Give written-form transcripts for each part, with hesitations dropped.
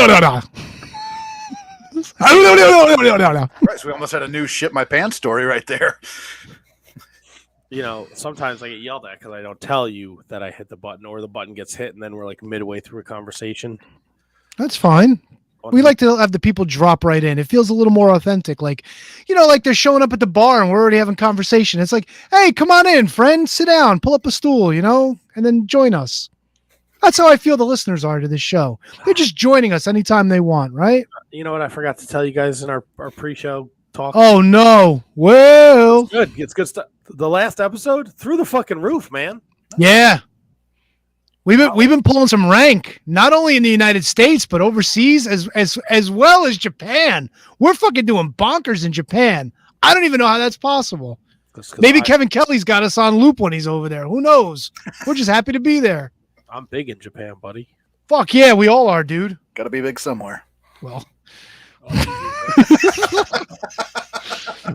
Right, so we almost had a new shit my pants story right there. You know, sometimes I get yelled at because I don't tell you that I hit the button, or the button gets hit, and then we're like midway through a conversation. That's fine. We like to have the people drop right in. It feels a little more authentic. Like, you know, like they're showing up at the bar and we're already having conversation. It's like, hey, come on in, friend. Sit down. Pull up a stool, you know, and then join us. That's how I feel the listeners are to this show. They're just joining us anytime they want, right? You know what I forgot to tell you guys in our pre-show talk? Oh, no. Well. It's good stuff. The last episode, through the fucking roof, man. Yeah. We've been pulling some rank, not only in the United States, but overseas as well as Japan. We're fucking doing bonkers in Japan. I don't even know how that's possible. Maybe Kevin Kelly's got us on loop when he's over there. Who knows? We're just happy to be there. I'm big in Japan, buddy. Fuck yeah, we all are, dude. Got to be big somewhere. Well,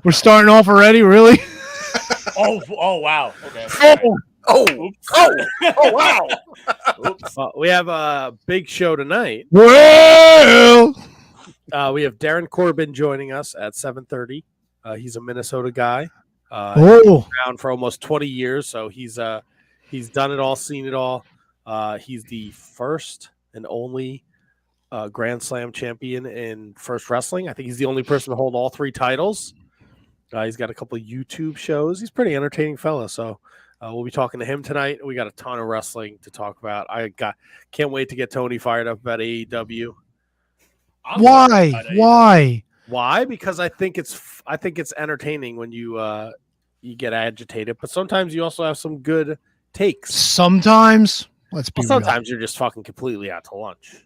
we're starting off already, really? Oh wow. Okay. Wow. Oops. We have a big show tonight. Well, we have Darin Corbin joining us at 7:30. He's a Minnesota guy. He's been around for almost 20 years, so he's done it all, seen it all. He's the first and only Grand Slam champion in First Wrestling. I think he's the only person to hold all 3 titles. He's got a couple of YouTube shows. He's a pretty entertaining fella, so we'll be talking to him tonight. We got a ton of wrestling to talk about. Can't wait to get Tony fired up about AEW. Why? Because I think it's entertaining when you get agitated, but sometimes you also have some good takes. Sometimes. Let's be real. Sometimes you're just fucking completely out to lunch.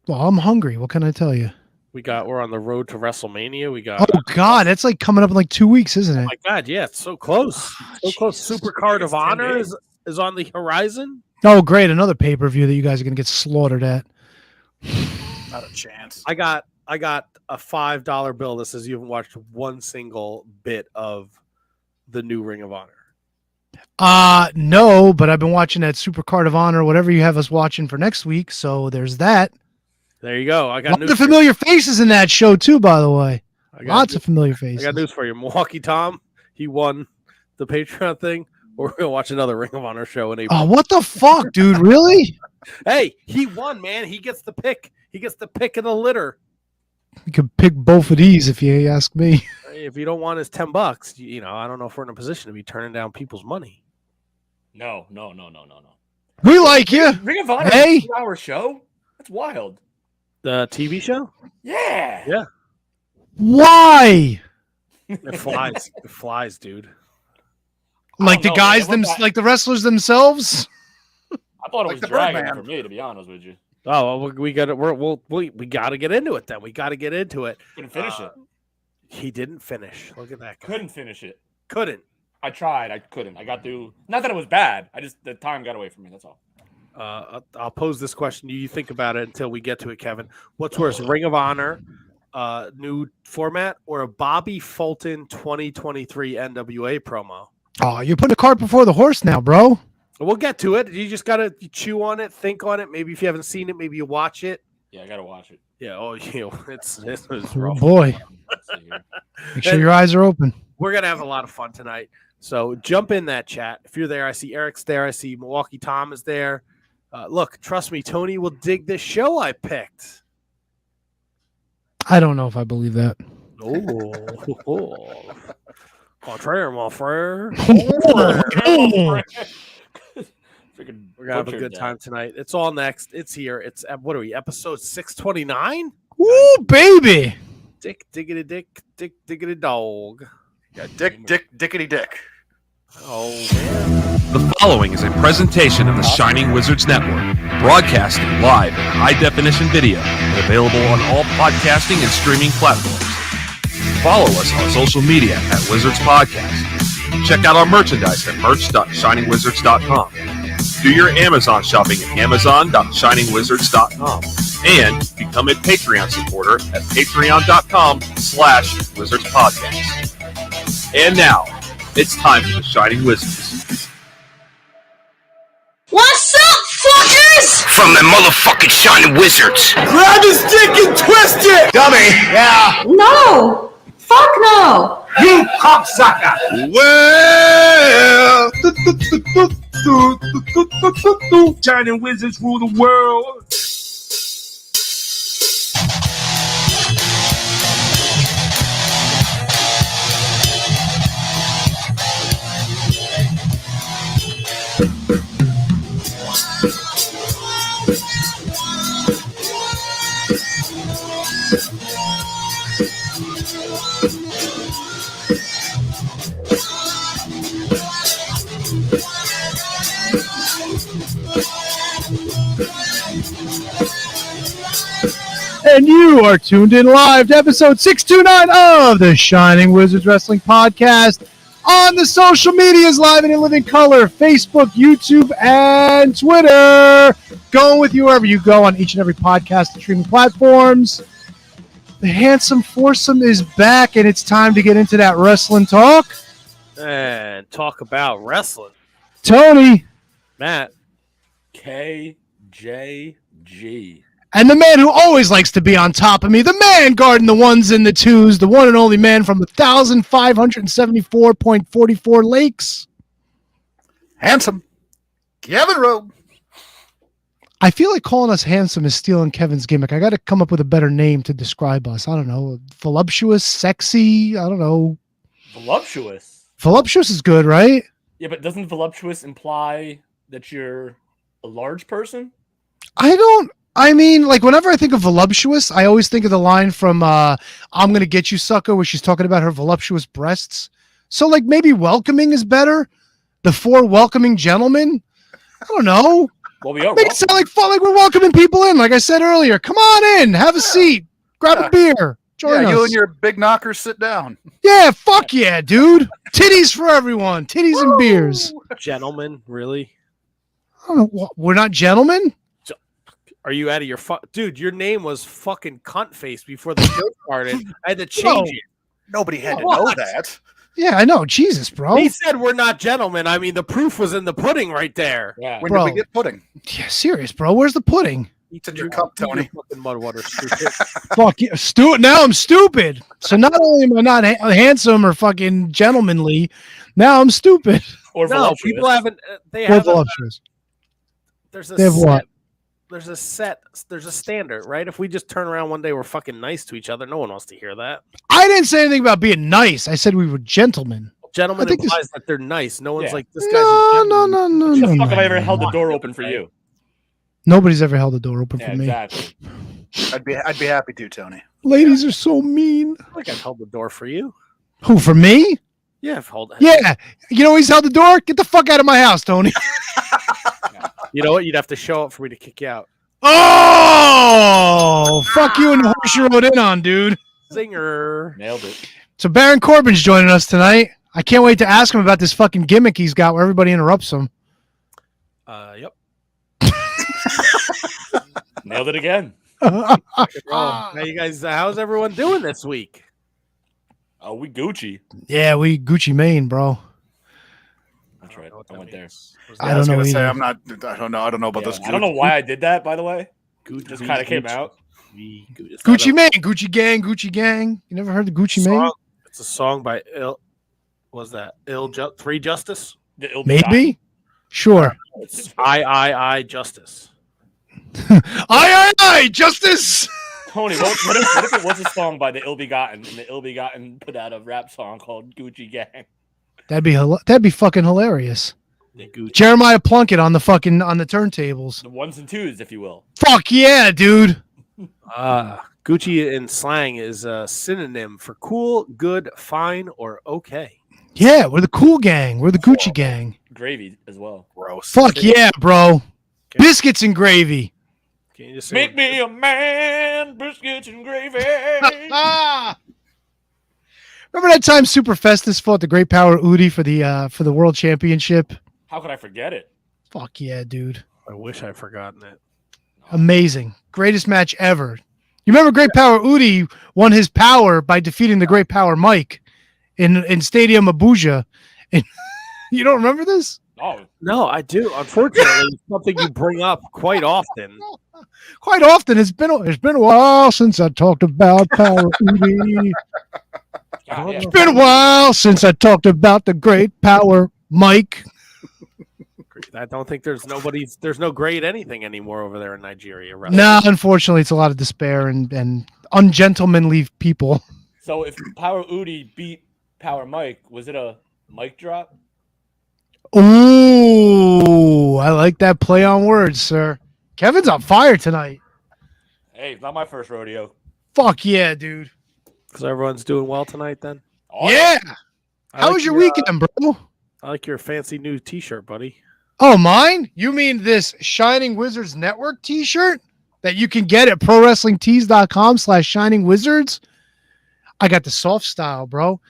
Well, I'm hungry. What can I tell you? We're on the road to WrestleMania. Oh God, that's like coming up in like 2 weeks, isn't it? Oh my God, yeah, it's so close. So close. Super Card of Honor is on the horizon. Oh, great. Another pay-per-view that you guys are going to get slaughtered at. Not a chance. I got a $5 bill that says you haven't watched one single bit of the new Ring of Honor. No, but I've been watching that Super Card of Honor, whatever you have us watching for next week. So there's that. There you go. I got lots of familiar faces in that show too, by the way. Lots of familiar faces. I got news for you. Milwaukee Tom, he won the Patreon thing. We're gonna watch another Ring of Honor show in April. Oh, what the fuck, dude? Really? Hey, he won, man. He gets the pick. He gets the pick of the litter. You could pick both of these if you ask me. If you don't want his $10, you know, I don't know if we're in a position to be turning down people's money. No. We like you. Ring of Honor, hey, 2-hour show. That's wild. The TV show? Yeah. Why? It flies. It flies, dude. Like the guys, like the wrestlers themselves. I thought it was dragging for me, to be honest with you. Oh, well, we got to. We got to get into it then. We got to get into it. Couldn't finish it. He didn't finish. Look at that guy. Couldn't finish it. Couldn't. I tried. I couldn't. I got through. Not that it was bad. The time got away from me. That's all. I'll pose this question to you. You think about it until we get to it, Kevin. What's worse, Ring of Honor, new format, or a Bobby Fulton 2023 NWA promo? Oh, you're putting a cart before the horse now, bro. We'll get to it. You just got to chew on it, think on it. Maybe if you haven't seen it, maybe you watch it. Yeah, I got to watch it. Yeah. Oh, it's Oh, rough. boy. Make sure your eyes are open. We're going to have a lot of fun tonight. So jump in that chat. If you're there, I see Eric's there. I see Milwaukee Tom is there. Look, trust me, Tony will dig this show I picked. I don't know if I believe that. Oh. Contraire, mon frere. We're going to have a good time tonight. It's all next. It's here. It's, what are we, episode 629? Woo, baby. Dick, diggity, dick, diggity, dog. Yeah, dickity dick. Oh, man. The following is a presentation of the Shining Wizards Network, broadcasting live in high-definition video and available on all podcasting and streaming platforms. Follow us on social media at Wizards Podcast. Check out our merchandise at merch.shiningwizards.com. Do your Amazon shopping at amazon.shiningwizards.com. And become a Patreon supporter at patreon.com/wizardspodcast. And now, it's time for the Shining Wizards. What's up, fuckers? from the motherfucking Shining Wizards. Grab his dick and twist it! Dummy. Yeah. No! Fuck no! You cocksucker! Well. Shining Wizards rule the world. And you are tuned in live to episode 629 of the Shining Wizards Wrestling Podcast on the social medias, live and in living color, Facebook, YouTube, and Twitter. Going with you wherever you go on each and every podcast and streaming platforms. The handsome foursome is back, and it's time to get into that wrestling talk. And talk about wrestling. Tony. Matt. KJG. And the man who always likes to be on top of me, the man guarding the ones and the twos, the one and only man from 1,574.44 lakes. Handsome. Kevin Rowe. I feel like calling us handsome is stealing Kevin's gimmick. I got to come up with a better name to describe us. I don't know. Voluptuous, sexy. I don't know. Voluptuous. Voluptuous is good, right? Yeah, but doesn't voluptuous imply that you're a large person? I mean, like, whenever I think of voluptuous, I always think of the line from I'm Gonna Get You, Sucker, where she's talking about her voluptuous breasts. So, like, maybe welcoming is better? The four welcoming gentlemen? I don't know. Well, we are. Make it sound like fun, like we're welcoming people in. Like I said earlier, come on in, have a seat, grab a beer, join us. You and your big knockers sit down. Yeah, fuck yeah, dude. Titties for everyone. Titties and beers. Gentlemen, really? I don't know, we're not gentlemen? Are you out of your dude? Your name was fucking cunt face before the show started. I had to change it. Nobody had to know that. Yeah, I know. Jesus, bro. He said we're not gentlemen. I mean, the proof was in the pudding right there. Yeah. When Bro. did we get pudding? Yeah, serious, bro. Where's the pudding? It's in your cup, Tony. Fucking mud water, stupid. Fuck you. Now I'm stupid. So not only am I not handsome or fucking gentlemanly, now I'm stupid. Or No, voluptuous. people haven't. They Or have. voluptuous. There's a They have set. what? There's a standard, right? If we just turn around one day, we're fucking nice to each other. No one wants to hear that. I didn't say anything about being nice. I said we were gentlemen. Gentlemen I think implies that they're nice. No one's Yeah. like, this guy's No, a no, gentleman. no, no, The no. fuck have I ever no. held the door open for you? Nobody's ever held the door open Yeah, for me. exactly. I'd be happy to, Tony. Ladies are so mean. I think I've held the door for you. Who, for me? Yeah, I've held it. Yeah. You know he's held the door? Get the fuck out of my house, Tony. You know what? You'd have to show up for me to kick you out. Oh, fuck you and the horse you rode in on, dude. Zinger. Nailed it. So Darin Corbin's joining us tonight. I can't wait to ask him about this fucking gimmick he's got where everybody interrupts him. Yep. Nailed it again. Now you guys, how's everyone doing this week? Oh, we Gucci. Yeah, we Gucci Mane, bro. That's right. I went there. I I don't was know gonna say either. I'm not. I don't know. I don't know about Yeah, this. I don't know why I did that, by the way. Gucci, Just kind of came out. Gucci Mane, Gucci Gang, Gucci Gang. You never heard the Gucci Mane? It's a song by was that Three Justice? The ill Maybe. Sure. It's I Justice. Aye, justice. Tony, what if it was a song by the Ill Begotten and the Ill Begotten put out a rap song called Gucci Gang? That'd be fucking hilarious. The Gucci. Jeremiah Plunkett on the turntables. The ones and twos, if you will. Fuck yeah, dude. Gucci in slang is a synonym for cool, good, fine, or okay. Yeah, we're the cool gang. We're the Gucci gang. Gravy as well. Gross. Fuck yeah, bro. Biscuits and gravy. Can you just say Make me a man, biscuits and gravy. Remember that time Super Festus fought the Great Power Udi for the World Championship? How could I forget it? Fuck yeah, dude. I wish I'd forgotten it. Amazing. Greatest match ever. You remember Great Power Udi won his power by defeating the Great Power Mike in Stadium Abuja. And you don't remember this? Oh, No, I do. Unfortunately, it's something you bring up quite often. Quite often, it's been a while since I talked about Power Udi. God, yeah. It's been a while since I talked about the great Power Mike. I don't think there's no great anything anymore over there in Nigeria. Right? No, unfortunately, it's a lot of despair and ungentlemanly people. So if Power Udi beat Power Mike, was it a mic drop? Ooh, I like that play on words, sir. Kevin's on fire tonight. Hey, it's not my first rodeo. Fuck yeah, dude. Because everyone's doing well tonight. Then. Oh, Yeah. I How like was your weekend, bro? I like your fancy new T-shirt, buddy. Oh, mine? You mean this Shining Wizards Network t-shirt that you can get at prowrestlingtees.com/shiningwizards? I got the soft style, bro.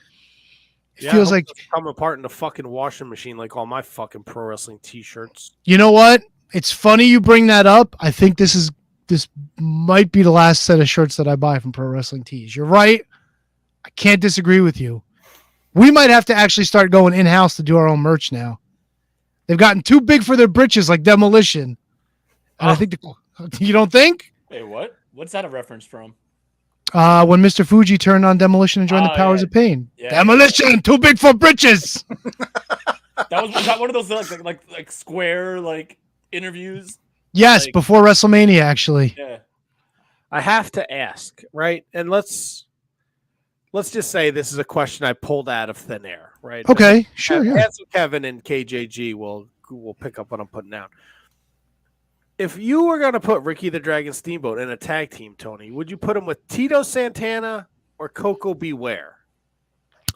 It feels like come apart in the fucking washing machine like all my fucking pro wrestling T-shirts. You know what? It's funny you bring that up. I think this might be the last set of shirts that I buy from Pro Wrestling Tees. You're right. I can't disagree with you. We might have to actually start going in-house to do our own merch now. They've gotten too big for their britches like Demolition. And I think you don't think? Hey, what? What's that a reference from? When Mr. Fuji turned on Demolition and joined the Powers of Pain. Yeah. Demolition, too big for britches. Was that one of those like square like interviews? Yes, before WrestleMania, actually. Yeah. I have to ask, right? And let's just say this is a question I pulled out of thin air, right? Okay, sure, yeah. Handsome Kevin and KJG will pick up what I'm putting down. If you were going to put Ricky the Dragon Steamboat in a tag team, Tony, would you put him with Tito Santana or Coco Beware?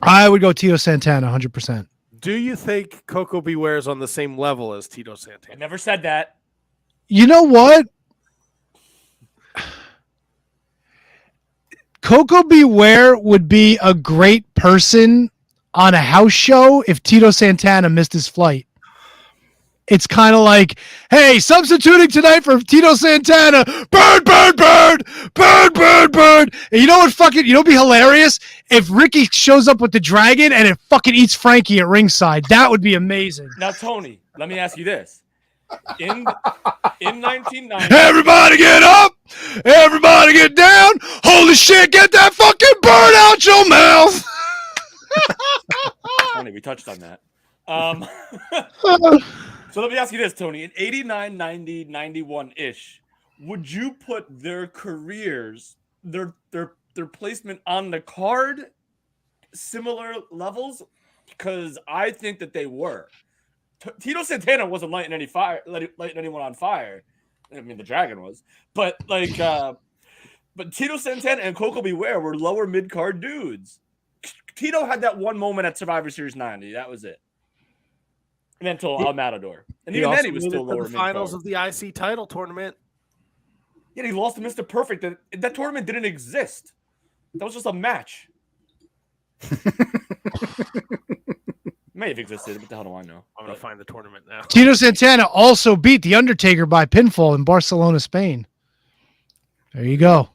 I would go Tito Santana, 100%. Do you think Coco Beware is on the same level as Tito Santana? I never said that. You know what? Coco Beware would be a great person on a house show if Tito Santana missed his flight. It's kind of like, hey, substituting tonight for Tito Santana. Bird, bird, bird, bird, bird, bird. And you know what what'd be hilarious? If Ricky shows up with the dragon and it fucking eats Frankie at ringside. That would be amazing. Now, Tony, let me ask you this. In 1990, everybody get up, everybody get down. Holy shit, get that fucking bird out your mouth. Tony, we touched on that. So let me ask you this, Tony. In 89, 90, 91-ish, would you put their careers, their placement on the card similar levels? Because I think that they were. Tito Santana wasn't lighting anyone on fire. I mean, the Dragon was, but but Tito Santana and Coco Beware were lower mid card dudes. Tito had that one moment at Survivor Series 90. That was it. And until El Matador, and even then he was still lower mid card. Finals of the IC title tournament. Yeah, he lost to Mr. Perfect. That tournament didn't exist. That was just a match. May have existed. What the hell do I know? I'm going to find the tournament now. Tito Santana also beat The Undertaker by pinfall in Barcelona, Spain. There you go.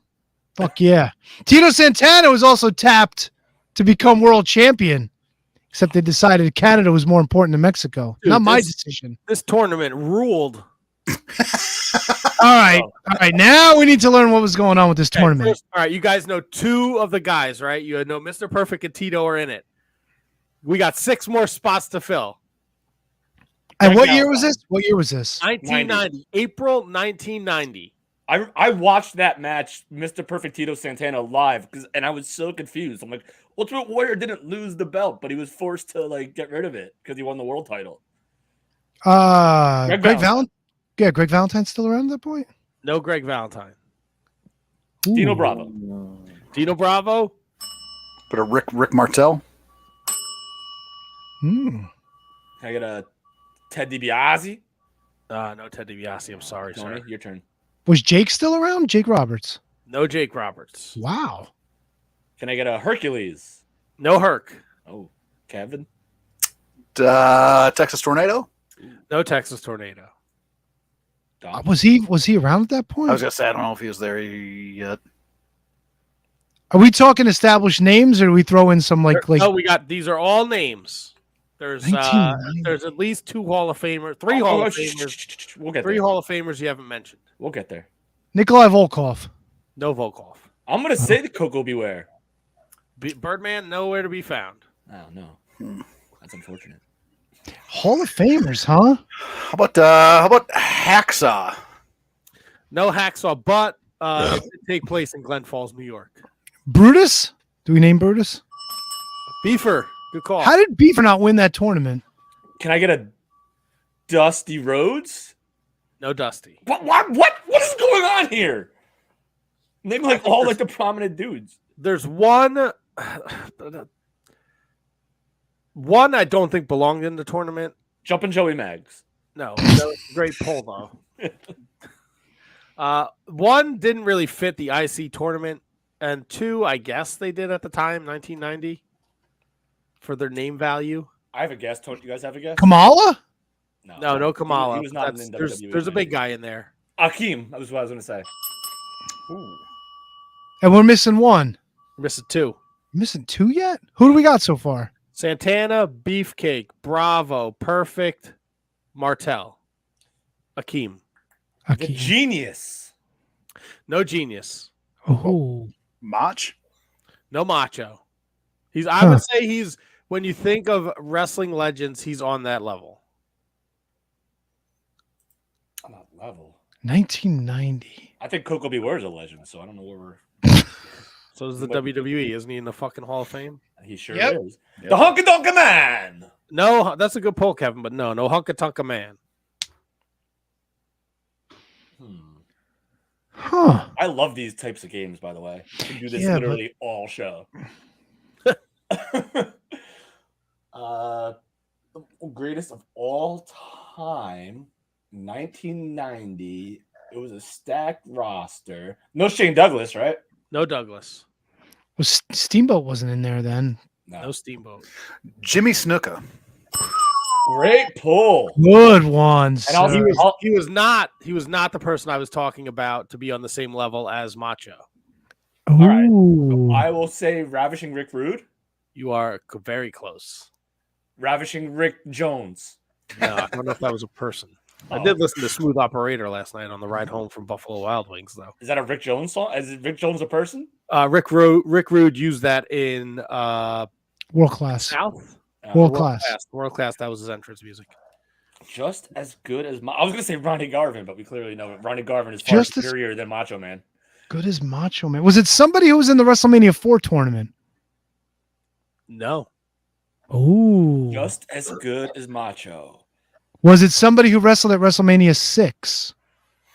Fuck yeah. Tito Santana was also tapped to become world champion, except they decided Canada was more important than Mexico. Dude, not my decision. This tournament ruled. All right. Now we need to learn what was going on with this tournament. First, all right. You guys know two of the guys, right? You know Mr. Perfect and Tito are in it. We got 6 more spots to fill. And what year was this? 1990. April 1990. I watched that match, Mr. Perfect Tito Santana, live, and I was so confused. I'm like, Ultimate Warrior didn't lose the belt, but he was forced to get rid of it because he won the world title. Greg Valentine. Yeah, Greg Valentine's still around at that point? No Greg Valentine. Ooh. Dino Bravo. But a Rick Martel. Hmm. Can I get a Ted DiBiase? No Ted DiBiase. I'm sorry, Tony, sir. your turn. Was Jake still around? Jake Roberts. No Jake Roberts. Wow. Can I get a Hercules? No Herc. Oh, Kevin? Texas Tornado. No Texas Tornado. Dom? Was he around at that point? I was gonna say I don't know if he was there yet. Are we talking established names, or do we throw in some like? No, we got these are all names. There's 1990. there's at least 2 Hall of Famers, 3 Oh, Hall oh, of shh, Famers, shh, shh, shh. We'll get 3 there. Hall of Famers you haven't mentioned. We'll get there. Nikolai Volkov. No Volkov. I'm gonna say the Coco Beware. Birdman nowhere to be found. Oh no, that's unfortunate. Hall of Famers, huh? How about Hacksaw? No Hacksaw, but it did take place in Glen Falls, New York. Brutus? Do we name Brutus? Beefer, good call. How did Beaver not win that tournament? Can I get a Dusty Rhodes? No Dusty. What is going on here? Maybe like all like the prominent dudes. There's one. One I don't think belonged in the tournament. Jumpin' Joey Maggs. No, that was a great pull though. One didn't really fit the IC tournament, and 2, I guess they did at the time, 1990, for their name value. I have a guess. Tony, you guys have a guess? Kamala? No Kamala. He was not That's- in WWE. there's a big guy in there. Akeem. That was what I was gonna say. And we're missing one. Missing 2. Missing 2 yet? Who do we got so far? Santana, Beefcake, Bravo, Perfect, Martel, Akeem. The Okay. genius. No Genius. Oh. Mach? No Macho. I would say he's, when you think of wrestling legends, he's on that level. On that level. 1990. I think Coco Beware is a legend, so I don't know where we're. So is the WWE. Isn't he in the fucking Hall of Fame? He sure Yep. is. The Honka Donka Man. No, that's a good poll, Kevin, but no Hunka Tonka Man. Huh. I love these types of games, by the way. I can do this Yeah, literally all show. The greatest of all time, 1990. It was a stacked roster. No Shane Douglas, right? No Douglas. Was Steamboat wasn't in there then? No Steamboat. Jimmy Snuka. Great pull. Good ones. And also, sir. He was not the person I was talking about to be on the same level as Macho. right. Ooh. I will say Ravishing Rick Rude. You are very close. Ravishing Rick Jones. No, I don't know if that was a person. I did listen to Smooth Operator last night on the ride home from Buffalo Wild Wings, though. Is that a Rick Jones song? Is Rick Jones a person? Rick Rude used that in World class. South. World class. World Class. That was his entrance music. Just as good as I was going to say Ronnie Garvin, but we clearly know that Ronnie Garvin is far Just as- superior than Macho Man. Good as Macho Man. Was it somebody who was in the WrestleMania 4 tournament? No. Oh. Just as good as Macho. Was it somebody who wrestled at WrestleMania 6?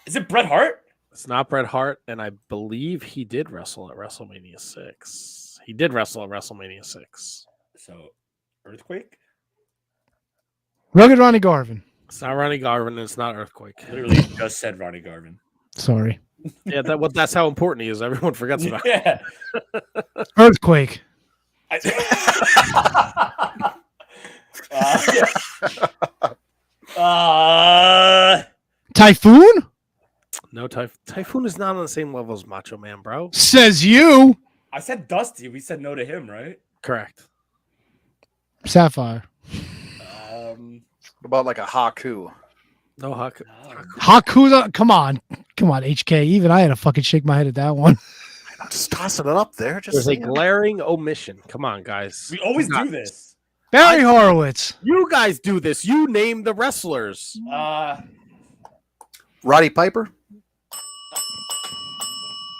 Is it Bret Hart? It's not Bret Hart, and I believe he did wrestle at WrestleMania 6. He did wrestle at WrestleMania 6. So, Earthquake? Rugged Ronnie Garvin. It's not Ronnie Garvin, and it's not Earthquake. Literally just said Ronnie Garvin. Sorry. Yeah, that's how important he is. Everyone forgets about it. Yeah. Earthquake. Typhoon? No, Typhoon is not on the same level as Macho Man, bro. Says you. I said Dusty. We said no to him, right? Correct. Sapphire. What about like a Haku? No, Huck. Hakuda. Come on, HK. Even I had to fucking shake my head at that one. I'm just tossing it up there. Just There's a saying. glaring omission. Come on, guys. We always do this. Barry Horowitz. You guys do this. You name the wrestlers. Roddy Piper.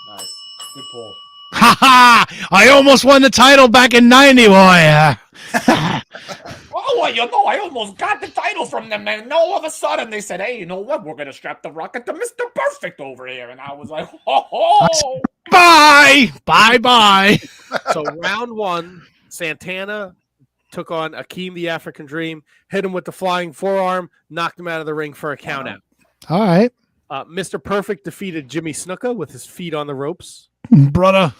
Nice. Good pull. Ha ha! I almost won the title back in '90, boy. Oh, well, I almost got the title from them, and all of a sudden they said, "Hey, you know what? We're gonna strap the rocket to Mr. Perfect over here." And I was like, "Oh, Bye, bye. So round 1, Santana took on Akeem the African Dream, hit him with the flying forearm, knocked him out of the ring for a count out. All right, Mr. Perfect defeated Jimmy Snuka with his feet on the ropes. brother.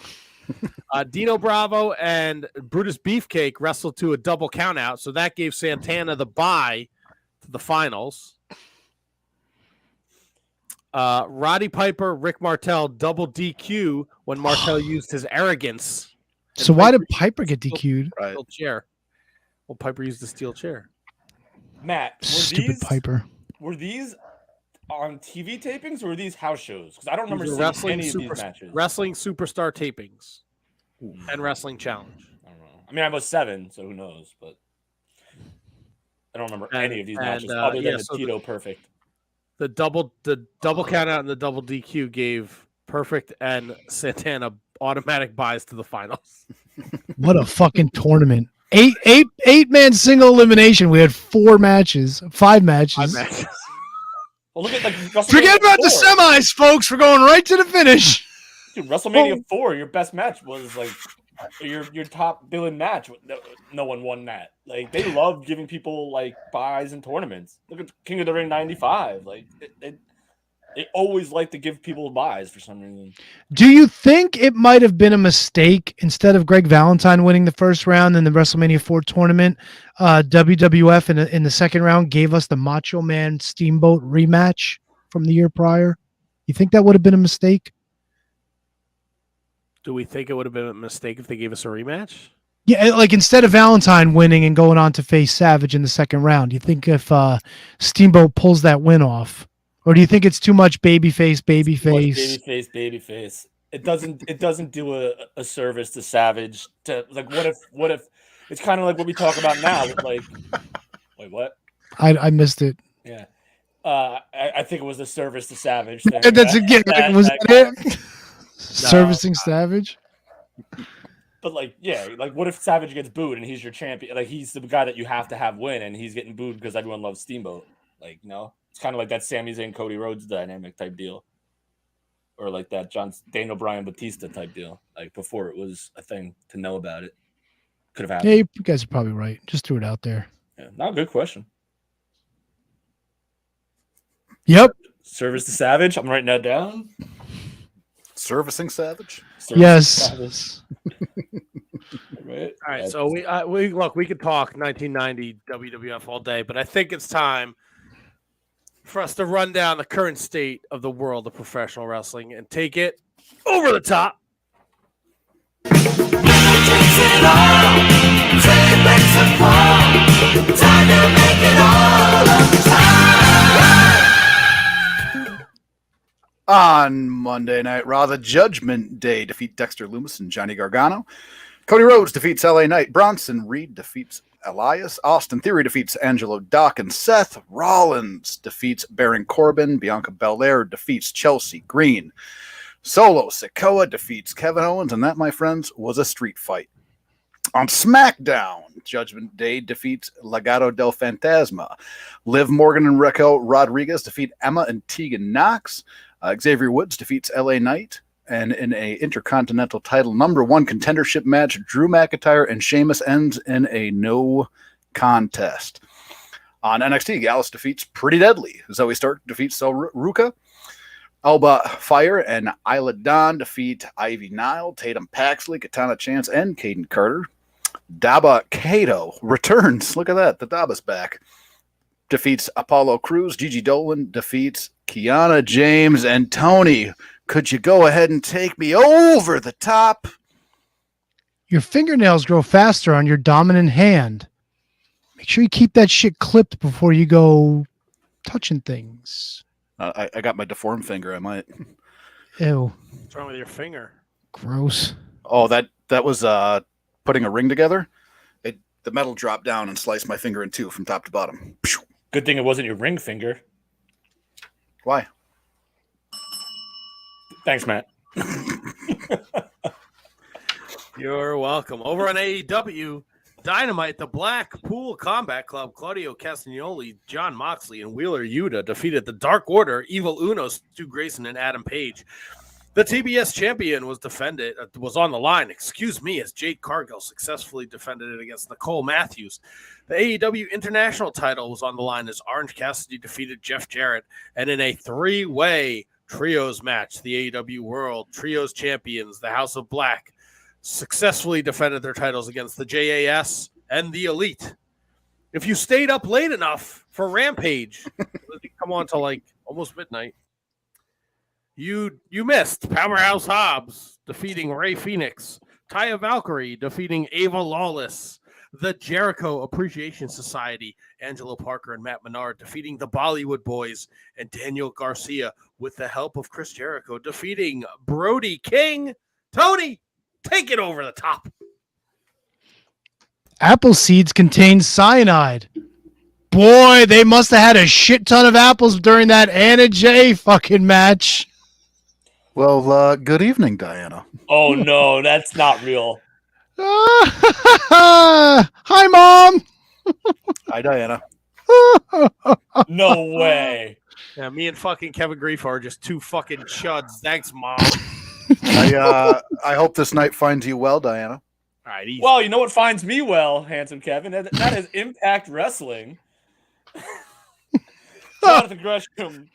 Dino Bravo and Brutus Beefcake wrestled to a double countout, so that gave Santana the bye to the finals. Roddy Piper, Rick Martel double DQ when Martel used his arrogance. So why did Piper get DQ'd? Right. Chair. Well, Piper used the steel chair. Matt, Stupid Piper. Were these on TV tapings or were these house shows? Because I don't remember These are seeing any of these matches. Wrestling Superstar tapings and Wrestling Challenge. I don't know. I mean, I was 7, so who knows? But I don't remember any of these matches other than the Tito Perfect. The double count out and the double DQ gave Perfect and Santana automatic buys to the finals. What a fucking tournament. Eight man single elimination. We had 5 matches. Well, look at forget about 4. the semis, folks. We're going right to the finish. Dude, WrestleMania 4, your best match was like your top billing match. No one won that. Like they love giving people like buys in tournaments. Look at King of the Ring '95. Like they always like to give people buys for some reason. Do you think it might have been a mistake instead of Greg Valentine winning the first round in the WrestleMania 4 tournament? WWF in the second round gave us the Macho Man Steamboat rematch from the year prior. You think that would have been a mistake? Do we think it would have been a mistake if they gave us a rematch? Yeah, like instead of Valentine winning and going on to face Savage in the second round, do you think if Steamboat pulls that win off? Or do you think it's too much babyface? Babyface. It doesn't do a service to Savage. To like, what if it's kind of like what we talk about now? Like, wait, what? I missed it. Yeah, I think it was a service to Savage. Thing, That's again. Was that it? Servicing Savage. But like, yeah, like what if Savage gets booed and he's your champion? Like he's the guy that you have to have win, and he's getting booed because everyone loves Steamboat. Like, it's kind of like that Sami Zayn Cody Rhodes dynamic type deal, or like that Daniel Bryan Batista type deal. Like before it was a thing to know about it. Could have happened. Yeah, you guys are probably right. Just threw it out there. Yeah, not a good question. Yep. Service to Savage. I'm writing that down. Servicing Savage. Yes. Savage. All right. So we could talk 1990 WWF all day, but I think it's time for us to run down the current state of the world of professional wrestling and take it over the top. On Monday Night Raw, the Judgment Day defeat Dexter Lumis and Johnny Gargano. Cody Rhodes defeats LA Knight. Bronson Reed defeats Elias. Austin Theory defeats Angelo Dawkins. Seth Rollins defeats Baron Corbin. Bianca Belair defeats Chelsea Green. Solo Sikoa defeats Kevin Owens. And that, my friends, was a street fight. On SmackDown, Judgment Day defeats Legado del Fantasma. Liv Morgan and Raquel Rodriguez defeat Emma and Tegan Knox. Xavier Woods defeats LA Knight. And in a Intercontinental title #1 contendership match, Drew McIntyre and Sheamus ends in a no contest. On NXT, Gallus defeats Pretty Deadly. Zoe Stark defeats Sol Ruka. Alba Fire and Isla Dawn defeat Ivy Nile, Tatum Paxley, Katana Chance, and Caden Carter. Daba Kato returns. Look at that. The Daba's back. Defeats Apollo Crews. Gigi Dolan defeats Kiana James. And Tony, could you go ahead and take me over the top? Your fingernails grow faster on your dominant hand. Make sure you keep that shit clipped before you go touching things. I got my deformed finger. I might. Ew. What's wrong with your finger? Gross. Oh, that was putting a ring together. The metal dropped down and sliced my finger in two from top to bottom. Good thing it wasn't your ring finger. Why? Thanks, Matt. You're welcome. Over on AEW, Dynamite, the Blackpool Combat Club, Claudio Castagnoli, John Moxley, and Wheeler Yuta defeated the Dark Order, Evil Uno, Stu Grayson, and Adam Page. The TBS champion was on the line, as Jade Cargill successfully defended it against Nicole Matthews. The AEW International title was on the line as Orange Cassidy defeated Jeff Jarrett, and in a 3-way trios match, the AEW World Trios Champions, the House of Black, successfully defended their titles against the JAS and the Elite. If you stayed up late enough for Rampage, come on till like almost midnight, you missed Powerhouse Hobbs defeating Ray Phoenix, Taya Valkyrie defeating Ava Lawless, the Jericho Appreciation Society, Angelo Parker and Matt Menard defeating the Bollywood Boys, and Daniel Garcia, with the help of Chris Jericho, defeating Brody King. Tony, take it over the top. Apple seeds contain cyanide. Boy, they must have had a shit ton of apples during that Anna Jay fucking match. Well, good evening, Diana. Oh no, that's not real. Hi, Mom. Hi, Diana. No way. Yeah, me and fucking Kevin Grief are just two fucking chuds. Thanks, Mom. I hope this night finds you well, Diana. All right, easy. Well, you know what finds me well, handsome Kevin? That is Impact Wrestling. Jonathan Gresham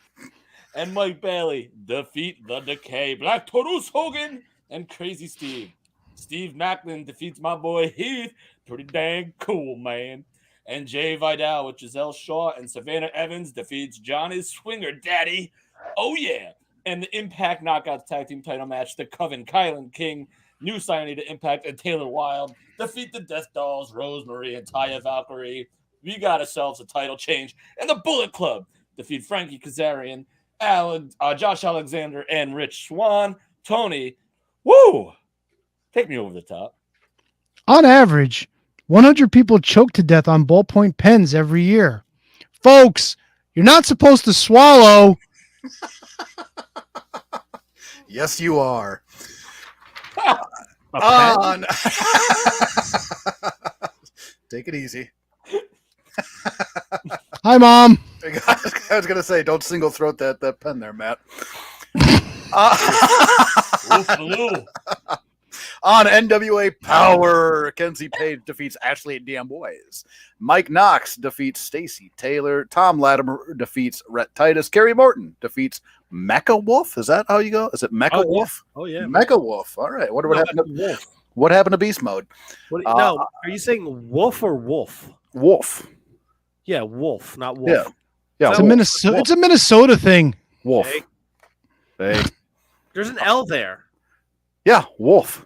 and Mike Bailey defeat the Decay, Black Taurus Hogan, and Crazy Steve. Steve Macklin defeats my boy Heath. Pretty dang cool, man. And Jay Vidal with Giselle Shaw and Savannah Evans defeats Johnny Swinger Daddy. Oh, yeah. And the Impact Knockouts Tag Team title match, the Coven, Kylan King, new signee to Impact, and Taylor Wilde defeat the Death Dolls, Rosemary, and Taya Valkyrie. We got ourselves a title change. And the Bullet Club defeat Frankie Kazarian, Josh Alexander, and Rich Swann. Tony, woo! Take me over the top. On average, 100 people choke to death on ballpoint pens every year. Folks, you're not supposed to swallow. Yes, you are. A pen? Take it easy. Hi, Mom. I was going to say, don't single throat that pen there, Matt. On NWA Power, Kenzie Page defeats Ashley and DM Boys. Mike Knox defeats Stacy Taylor. Tom Latimer defeats Rhett Titus. Kerry Morton defeats Mecha Wolf. Is that how you go? Is it Mecha Wolf? Yeah. Oh, yeah. Mecha Wolf. All right. What happened to Beast Mode? No, are you saying wolf or wolf? Wolf. Yeah, wolf, not wolf. Yeah. It's a Minnesota. It's a Minnesota thing. Wolf. Hey. There's an L there. Yeah, Wolf.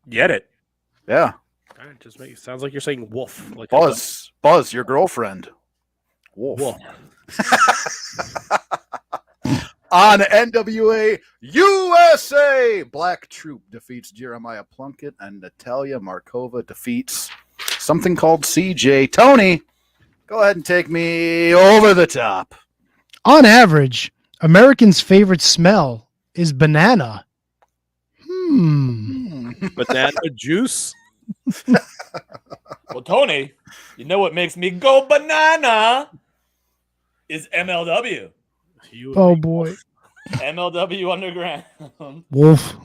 Get it? Yeah. All right, just make it sounds like you're saying wolf. Like Buzz, your girlfriend. Wolf. On NWA USA, Black Troop defeats Jeremiah Plunkett, and Natalia Markova defeats something called CJ. Tony, go ahead and take me over the top. On average, Americans' favorite smell is banana. Banana juice. Well, Tony, you know what makes me go banana is MLW. Oh, boy. MLW Underground. Wolf.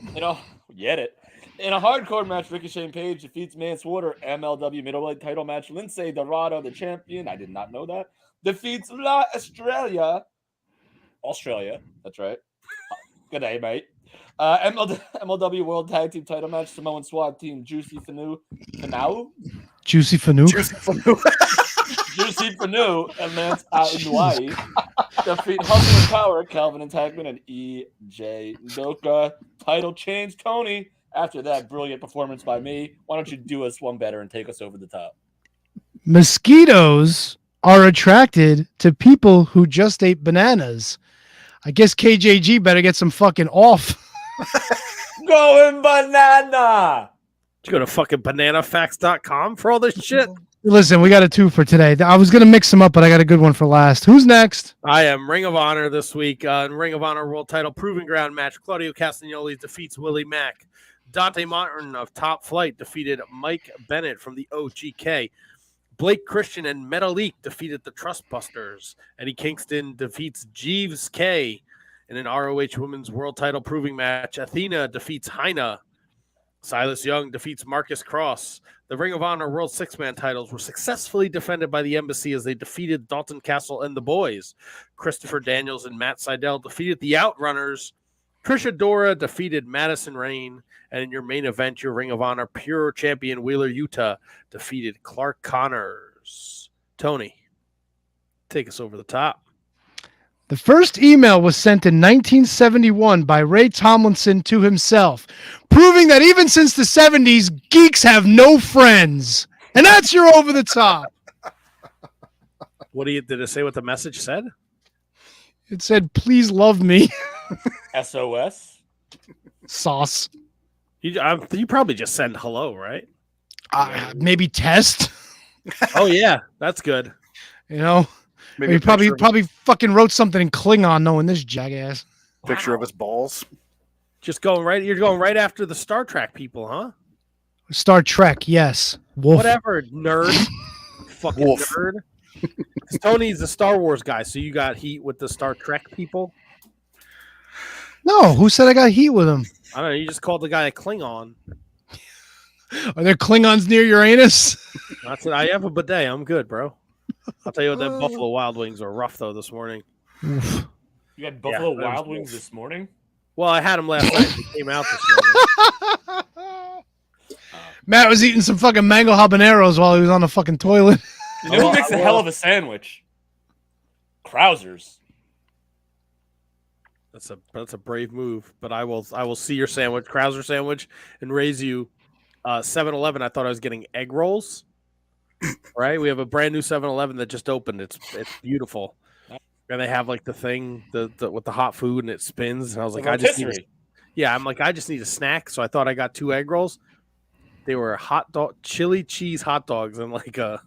Get it. In a hardcore match, Ricochet and Page defeats Manslaughter. MLW middleweight title match, Lindsay Dorado, the champion. I did not know that. Defeats La Australia. That's right. Good day, mate. MLW World Tag Team title match, Samoan SWAT team, Juicy Fanu. Juicy Fanu. Juicy Fanu and Lance Hawaii defeat Hustle and Power, Calvin and Tagman, and EJ Doka. Title change, Tony. After that brilliant performance by me, why don't you do us one better and take us over the top? Mosquitoes are attracted to people who just ate bananas. I guess KJG better get some fucking off. Going banana. Did you go to fucking bananafacts.com for all this shit? Listen, we got a 2 for today. I was going to mix them up, but I got a good one for last. Who's next? I am Ring of Honor this week. In Ring of Honor World Title Proving Ground match, Claudio Castagnoli defeats Willie Mack. Dante Martin of Top Flight defeated Mike Bennett from the OGK. Blake Christian and Metalik defeated the Trustbusters. Eddie Kingston defeats Jeeves K. In an ROH Women's World Title Proving match, Athena defeats Heina. Silas Young defeats Marcus Cross. The Ring of Honor World Six-Man titles were successfully defended by the Embassy as they defeated Dalton Castle and the Boys. Christopher Daniels and Matt Seidel defeated the Outrunners. Trisha Dora defeated Madison Rain. And in your main event, your Ring of Honor Pure Champion Wheeler Yuta defeated Clark Connors. Tony, take us over the top. The first email was sent in 1971 by Ray Tomlinson to himself, proving that even since the 70s, geeks have no friends. And that's your over the top. What did it say what the message said? It said, please love me. SOS. Sauce. You probably just send hello, right? Maybe test. Oh yeah, that's good. You know, Maybe he a picture probably fucking wrote something in Klingon, knowing this jackass. of his balls. Just going right. You're going right after the Star Trek people, huh? Star Trek, yes. Wolf. Whatever, nerd. Fucking Wolf. nerd. 'Cause Tony's the Star Wars guy, so you got heat with the Star Trek people. No, who said I got heat with him? I don't know. You just called the guy a Klingon. Are there Klingons near Uranus? That's it. I have a bidet. I'm good, bro. I'll tell you what, that Buffalo Wild Wings are rough though this morning. Oof. You had Buffalo that was Wild Wings cool. this morning? Well, I had them last night. They came out this morning. Matt was eating some fucking mango habaneros while he was on the fucking toilet. You know who makes a hell of a sandwich? Krausers. That's a brave move, but I will see your sandwich, Krauser sandwich, and raise you 7-Eleven. I thought I was getting egg rolls. Right? We have a brand new 7-Eleven that just opened. It's beautiful. And they have like the thing the with the hot food and it spins. And I was like, I just need a snack. So I thought I got 2 egg rolls. They were chili cheese hot dogs and like a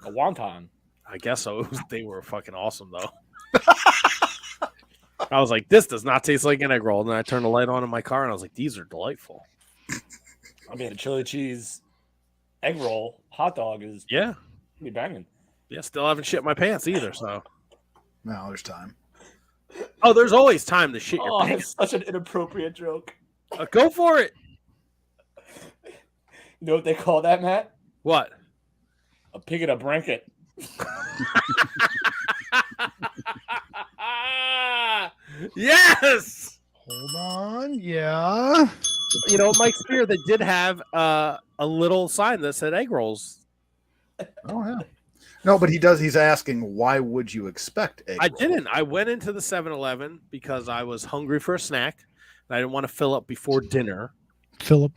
wonton. I guess so. They were fucking awesome though. I was like, this does not taste like an egg roll. And then I turned the light on in my car and I was like, these are delightful. I mean, a chili cheese egg roll hot dog is be banging. Yeah, still haven't shit my pants either. So No, there's time. oh, there's always time to shit your pants. That's such an inappropriate joke. Go for it. You know what they call that, Matt? What? A pig in a blanket. Yes. Hold on. Yeah. You know, Mike Spear, they did have a little sign that said egg rolls. Oh yeah. No, but he's asking, why would you expect egg I rolls? didn't. I went into the 7-Eleven because I was hungry for a snack and I didn't want to fill up before dinner. Philip.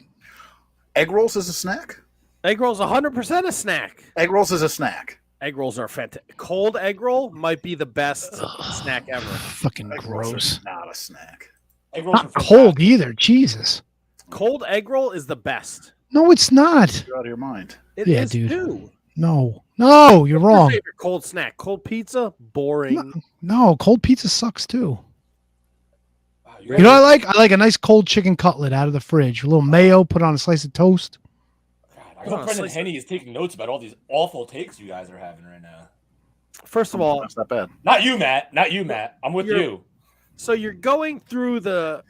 Egg rolls is a snack? Egg rolls 100% a snack. Egg rolls is a snack. Egg rolls are fantastic. Cold egg roll might be the best snack ever. Fucking Egg rolls gross. are not a snack. Egg rolls Not are fantastic. cold either. Jesus. Cold egg roll is the best. No, it's not. You're out of your mind. It Yeah, is dude. too. No, you're What's your wrong. favorite cold snack? Cold pizza? Boring. No, cold pizza sucks too. Wow, You know what I like? I like a nice cold chicken cutlet out of the fridge. A little mayo, put on a slice of toast. God, I hope Brendan Henney is taking notes about all these awful takes you guys are having right now. First of all, That's not bad. Not you, Matt. Not you, Matt. I'm with you. so you're going through the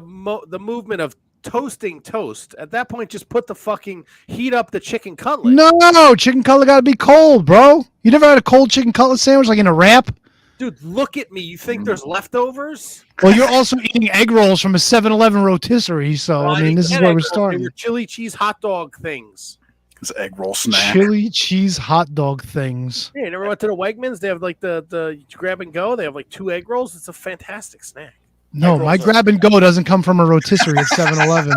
movement of toasting toast. At that point, just put the fucking heat up the chicken cutlet. No, chicken cutlet got to be cold, bro. You never had a cold chicken cutlet sandwich like in a wrap? Dude, look at me. You think there's leftovers? Well, you're also eating egg rolls from a 7-Eleven rotisserie, so I mean, this is where we're They starting. were chili cheese hot dog things. It's egg roll snack. Chili cheese hot dog things. Yeah, you never went to the Wegmans? They have like the grab and go. They have like 2 egg rolls. It's a fantastic snack. No, my grab and go doesn't come from a rotisserie at 7-Eleven.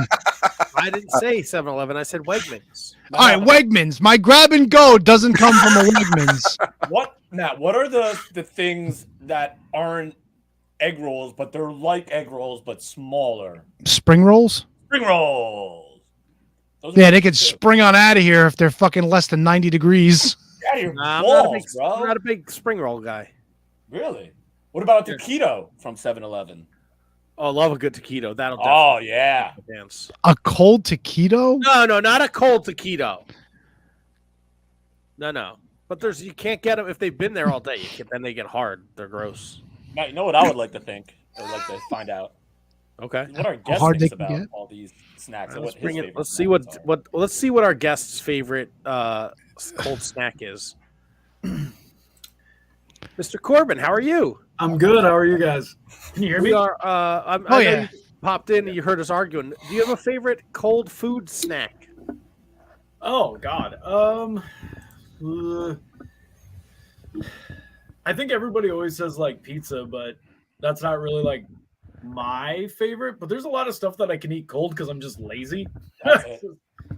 I didn't say 7-Eleven. I said Wegmans. All right, Wegmans. My grab and go doesn't come from a Wegmans. What, Matt? What are the things that aren't egg rolls, but they're like egg rolls but smaller? Spring rolls? Spring rolls. Those are Yeah, good they could too. spring on out of here if they're fucking less than 90 degrees. Get out of your Nah, balls, I'm not a big spring roll guy. Really? What about a taquito from 7-Eleven? Oh, I love a good taquito. That'll Oh, definitely yeah. dance. A cold taquito? No, not a cold taquito. No. But you can't get them if they've been there all day. Then they get hard. They're gross. Matt, you know what I would like to think? I would like to find out. Okay. What our guest hard they thinks can about get? all these snacks. And Let's what bring his it. favorite Let's see snacks are. let's see what our guest's favorite cold snack is. Mr. Corbin, how are you? I'm good. How are you guys? Can you hear me? We are. I know you popped in and you heard us arguing. Do you have a favorite cold food snack? Oh God. I think everybody always says like pizza, but that's not really like my favorite. But there's a lot of stuff that I can eat cold because I'm just lazy. That's it.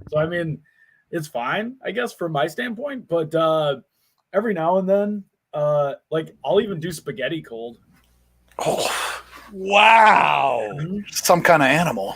So I mean, it's fine, I guess, from my standpoint. But every now and then, like I'll even do spaghetti cold. Oh, Wow. some kind of animal.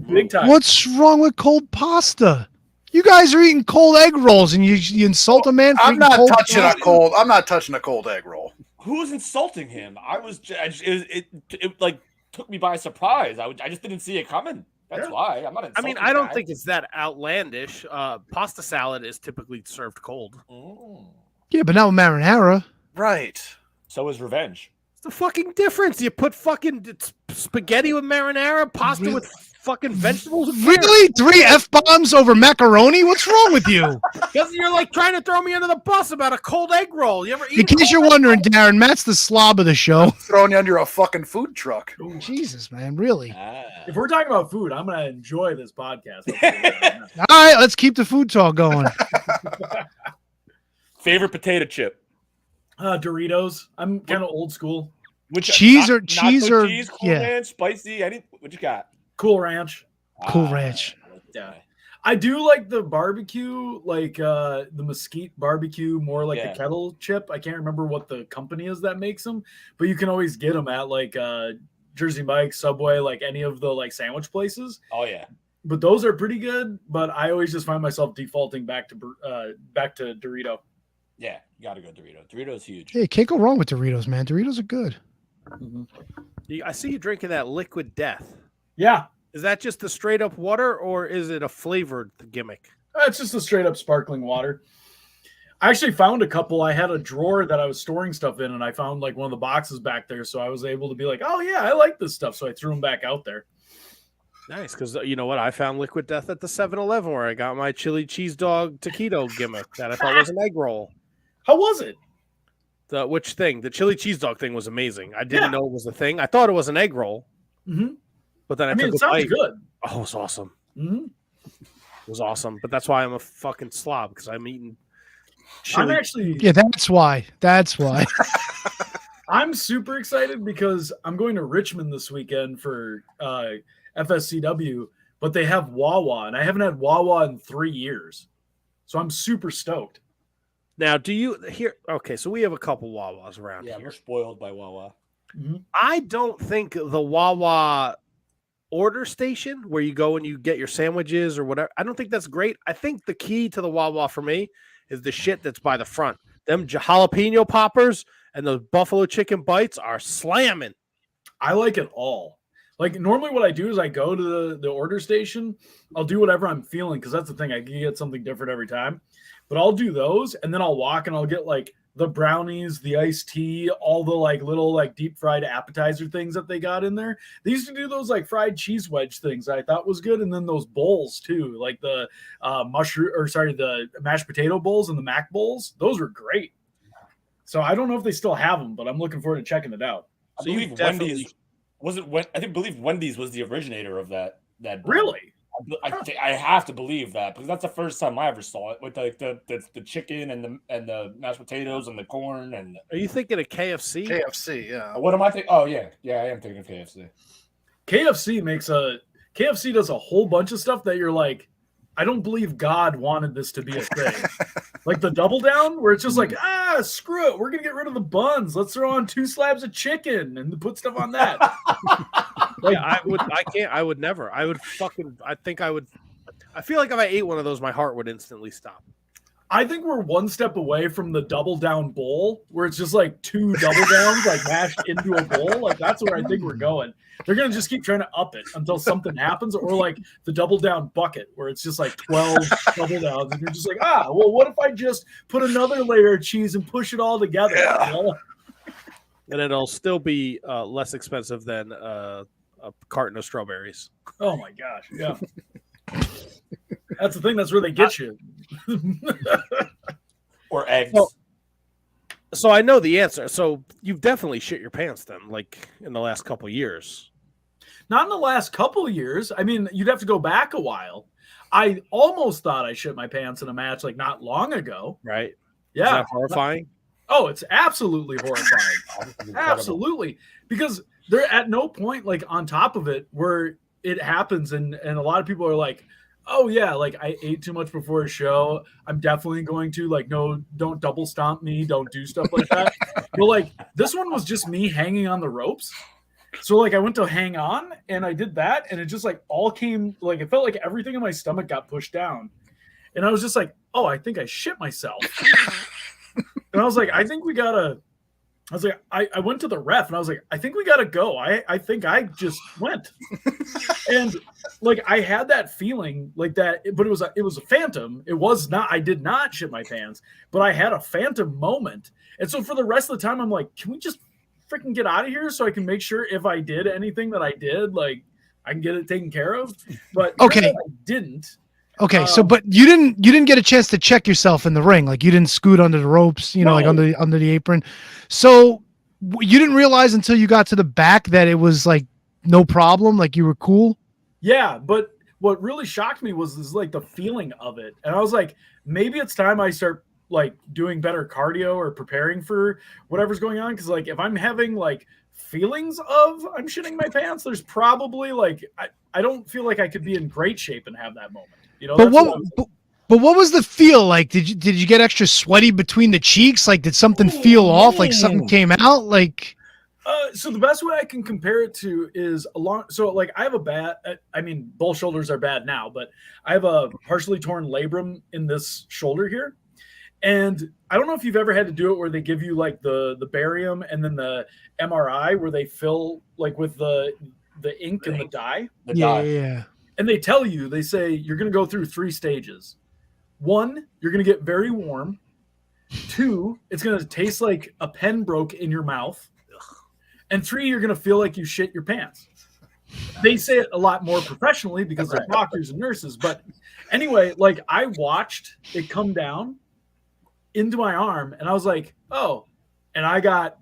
Big time. What's wrong with cold pasta? You guys are eating cold egg rolls, and you insult a man for I'm eating not cold touching pasta? I'm not touching a cold egg roll. Who's insulting him? It like took me by surprise. I just didn't see it coming. That's why I'm not. I mean, I don't think it's that outlandish. Pasta salad is typically served cold. Yeah, but not with marinara. Right. So is revenge. What's the fucking difference? You put fucking spaghetti with marinara, pasta with fucking vegetables. Really? 3 F-bombs over macaroni? What's wrong with you? Because you're like trying to throw me under the bus about a cold egg roll. You ever eat? In case you're wondering, Darin, Matt's the slob of the show. Throwing you under a fucking food truck. Jesus, man, really? If we're talking about food, I'm gonna enjoy this podcast. All right, let's keep the food talk going. Favorite potato chip? Doritos. I'm kind of old school. Which cheese or cheese, Cool yeah, Ranch, spicy. What you got? Cool Ranch. Cool Ranch. Yeah. I do like the barbecue, like the mesquite barbecue, more like the kettle chip. I can't remember what the company is that makes them, but you can always get them at like Jersey Mike's, Subway, like any of the like sandwich places. Oh yeah. But those are pretty good. But I always just find myself defaulting back to Dorito. Yeah, you gotta go Dorito. Dorito's huge. Hey, can't go wrong with Doritos, man. Doritos are good. I see you drinking that Liquid Death. Yeah. Is that just the straight up water, or is it a flavored gimmick? It's just a straight up sparkling water. I actually found a couple. I had a drawer that I was storing stuff in, and I found like one of the boxes back there. So I was able to be like, oh, yeah, I like this stuff. So I threw them back out there. Nice, because you know what? I found Liquid Death at the 7-Eleven where I got my chili cheese dog taquito gimmick that I thought was an egg roll. How was it? Which thing? The chili cheese dog thing was amazing. I didn't know it was a thing. I thought it was an egg roll. Mm-hmm. But then I mean, took it sounds bite. good. Oh, it was awesome. Mm-hmm. It was awesome. But that's why I'm a fucking slob, because I'm eating chili. Yeah, that's why. That's why. I'm super excited because I'm going to Richmond this weekend for FSCW, but they have Wawa, and I haven't had Wawa in 3 years. So I'm super stoked. Now, do you here? Okay, so we have a couple Wawas around here. Yeah, we're spoiled by Wawa. Mm-hmm. I don't think the Wawa order station where you go and you get your sandwiches or whatever, I don't think that's great. I think the key to the Wawa for me is the shit that's by the front. Them jalapeno poppers and those buffalo chicken bites are slamming. I like it all. Like normally what I do is I go to the order station. I'll do whatever I'm feeling because that's the thing. I can get something different every time. But I'll do those and then I'll walk and I'll get like the brownies, the iced tea, all the like little like deep fried appetizer things that they got in there. They used to do those like fried cheese wedge things I thought was good. And then those bowls too, like the the mashed potato bowls and the mac bowls. Those were great. So I don't know if they still have them, but I'm looking forward to checking it out. I believe Wendy's believe Wendy's was the originator of that bowl. Really? I have to believe that because that's the first time I ever saw it with like the chicken and the mashed potatoes and the corn and. Are you thinking of KFC? KFC, yeah. What am I thinking? Oh yeah, I am thinking of KFC. KFC does a whole bunch of stuff that you're like, I don't believe God wanted this to be a thing. Like the double down where it's just like, screw it. We're going to get rid of the buns. Let's throw on 2 slabs of chicken and put stuff on that. Like, I would never. I feel like if I ate one of those, my heart would instantly stop. I think we're one step away from the double down bowl where it's just like 2 double downs like mashed into a bowl. Like that's where I think we're going. They're going to just keep trying to up it until something happens, or like the double down bucket where it's just like 12 double downs. And you're just like, well, what if I just put another layer of cheese and push it all together? Yeah. You know? And it'll still be less expensive than a carton of strawberries. Oh my gosh. Yeah. That's the thing. That's where they get you. Or eggs. So I know the answer. So you've definitely shit your pants then, like in the last couple of years. Not in the last couple of years. I mean, you'd have to go back a while. I almost thought I shit my pants in a match like not long ago. Right? Yeah. Is that horrifying? Oh, it's absolutely horrifying. Absolutely. Because they're at no point like on top of it where it happens and a lot of people are like, Oh yeah, like I ate too much before a show. I'm definitely going to like no, don't double stomp me, don't do stuff like that. But like this one was just me hanging on the ropes. So like I went to hang on and I did that and it just like all came like it felt like everything in my stomach got pushed down. And I was just like, "Oh, I think I shit myself." And I was like, "I think we got to I was like, I went to the ref and I was like, I think we got to go. I think I just went. And like, I had that feeling like that, but it was a phantom. It was not, I did not shit my pants, but I had a phantom moment. And so for the rest of the time, I'm like, can we just freaking get out of here so I can make sure if I did anything that I did, like I can get it taken care of. But okay, I didn't. Okay, so but you didn't get a chance to check yourself in the ring, like you didn't scoot under the ropes, you know, like under the apron. So you didn't realize until you got to the back that it was like no problem, like you were cool. Yeah, but what really shocked me was like the feeling of it, and I was like, maybe it's time I start like doing better cardio or preparing for whatever's going on. Because like if I'm having like feelings of I'm shitting my pants, there's probably like I don't feel like I could be in great shape and have that moment. You know, but what was the feel like? Did you get extra sweaty between the cheeks? Like, did something feel off? Like something came out? Like, so the best way I can compare it to is so like I have a bad, I mean, both shoulders are bad now, but I have a partially torn labrum in this shoulder here. And I don't know if you've ever had to do it where they give you like the barium and then the MRI where they fill like with the ink and the dye. Yeah. And they tell you, they say, you're going to go through 3 stages. 1, you're going to get very warm. 2, it's going to taste like a pen broke in your mouth. And 3, you're going to feel like you shit your pants. They say it a lot more professionally because they're doctors and nurses. But anyway, like I watched it come down into my arm and I was like, oh, and I got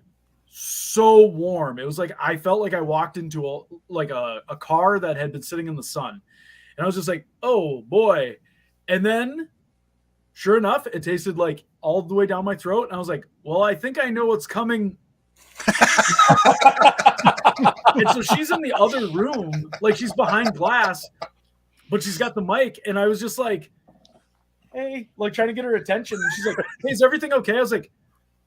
so warm. It was like I felt like I walked into a car that had been sitting in the sun. And I was just like, oh boy. And then sure enough, it tasted like all the way down my throat. And I was like, well, I think I know what's coming. And so she's in the other room, like she's behind glass, but she's got the mic. And I was just like, hey, like trying to get her attention. And she's like, hey, is everything okay? I was like,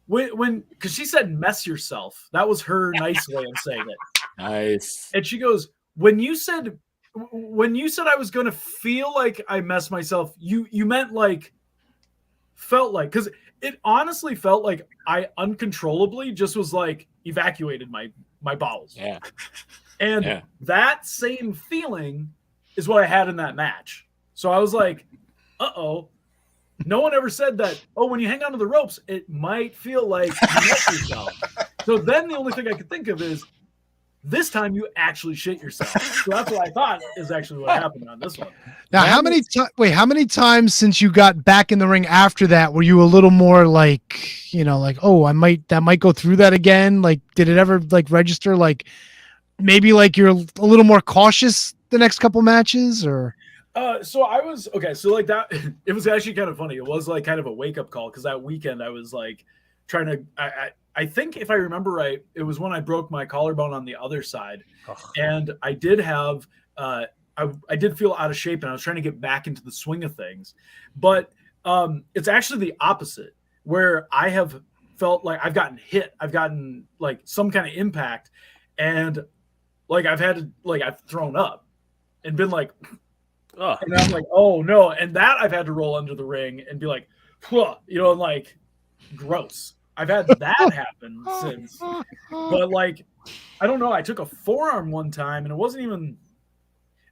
because she said mess yourself. That was her nice way of saying it. Nice. And she goes, when you said I was going to feel like I messed myself, you meant like, felt like, because it honestly felt like I uncontrollably just was like evacuated my bowels. Yeah. And that same feeling is what I had in that match. So I was like, uh-oh. No one ever said that, oh, when you hang onto the ropes, it might feel like you messed yourself. So then the only thing I could think of is this time you actually shit yourself. So that's what I thought is actually what happened on this one. Now, how many times since you got back in the ring after that were you a little more like, you know, like, oh, that might go through that again? Like, did it ever like register? Like, maybe like you're a little more cautious the next couple matches, or? So I was okay. So like that, it was actually kind of funny. It was like kind of a wake up call because that weekend I was like trying to. I think if I remember right, it was when I broke my collarbone on the other side, and I did have I did feel out of shape, and I was trying to get back into the swing of things. But it's actually the opposite, where I have felt like I've gotten hit, I've gotten like some kind of impact, and like I've had to like I've thrown up and been like. And I'm like, oh no. And that I've had to roll under the ring and be like, you know, and like gross. I've had that happen since. But like, I don't know. I took a forearm one time and it wasn't even,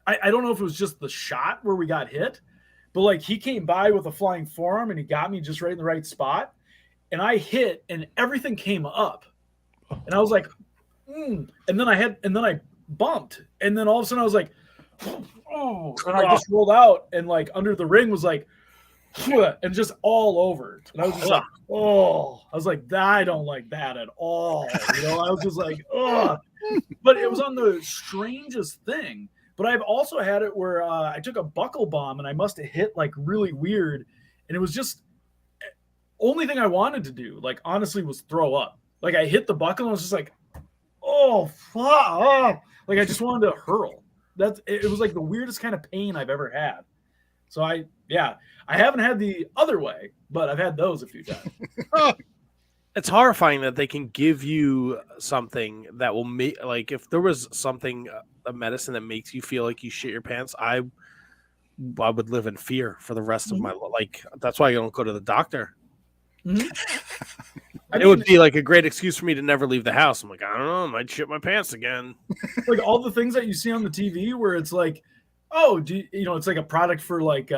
I don't know if it was just the shot where we got hit, but like he came by with a flying forearm and he got me just right in the right spot. And I hit and everything came up. And I was like, and then I bumped. And then all of a sudden I was like, oh, and I just rolled out and like under the ring was like, and just all over. And I was just like, oh, I was like, I don't like that at all. You know, I was just like, oh, but it was on the strangest thing. But I've also had it where I took a buckle bomb and I must have hit like really weird. And it was just only thing I wanted to do, like honestly, was throw up. Like I hit the buckle and I was just like, oh, fuck. Like I just wanted to hurl. It was like the weirdest kind of pain I've ever had. So I haven't had the other way, but I've had those a few times. It's horrifying that they can give you something that will make, like, if there was something, a medicine that makes you feel like you shit your pants, I would live in fear for the rest of my life. Like, that's why I don't go to the doctor. It would be like a great excuse for me to never leave the house. I'm like, I don't know, I might shit my pants again. Like all the things that you see on the TV where it's like, oh, it's like a product for like,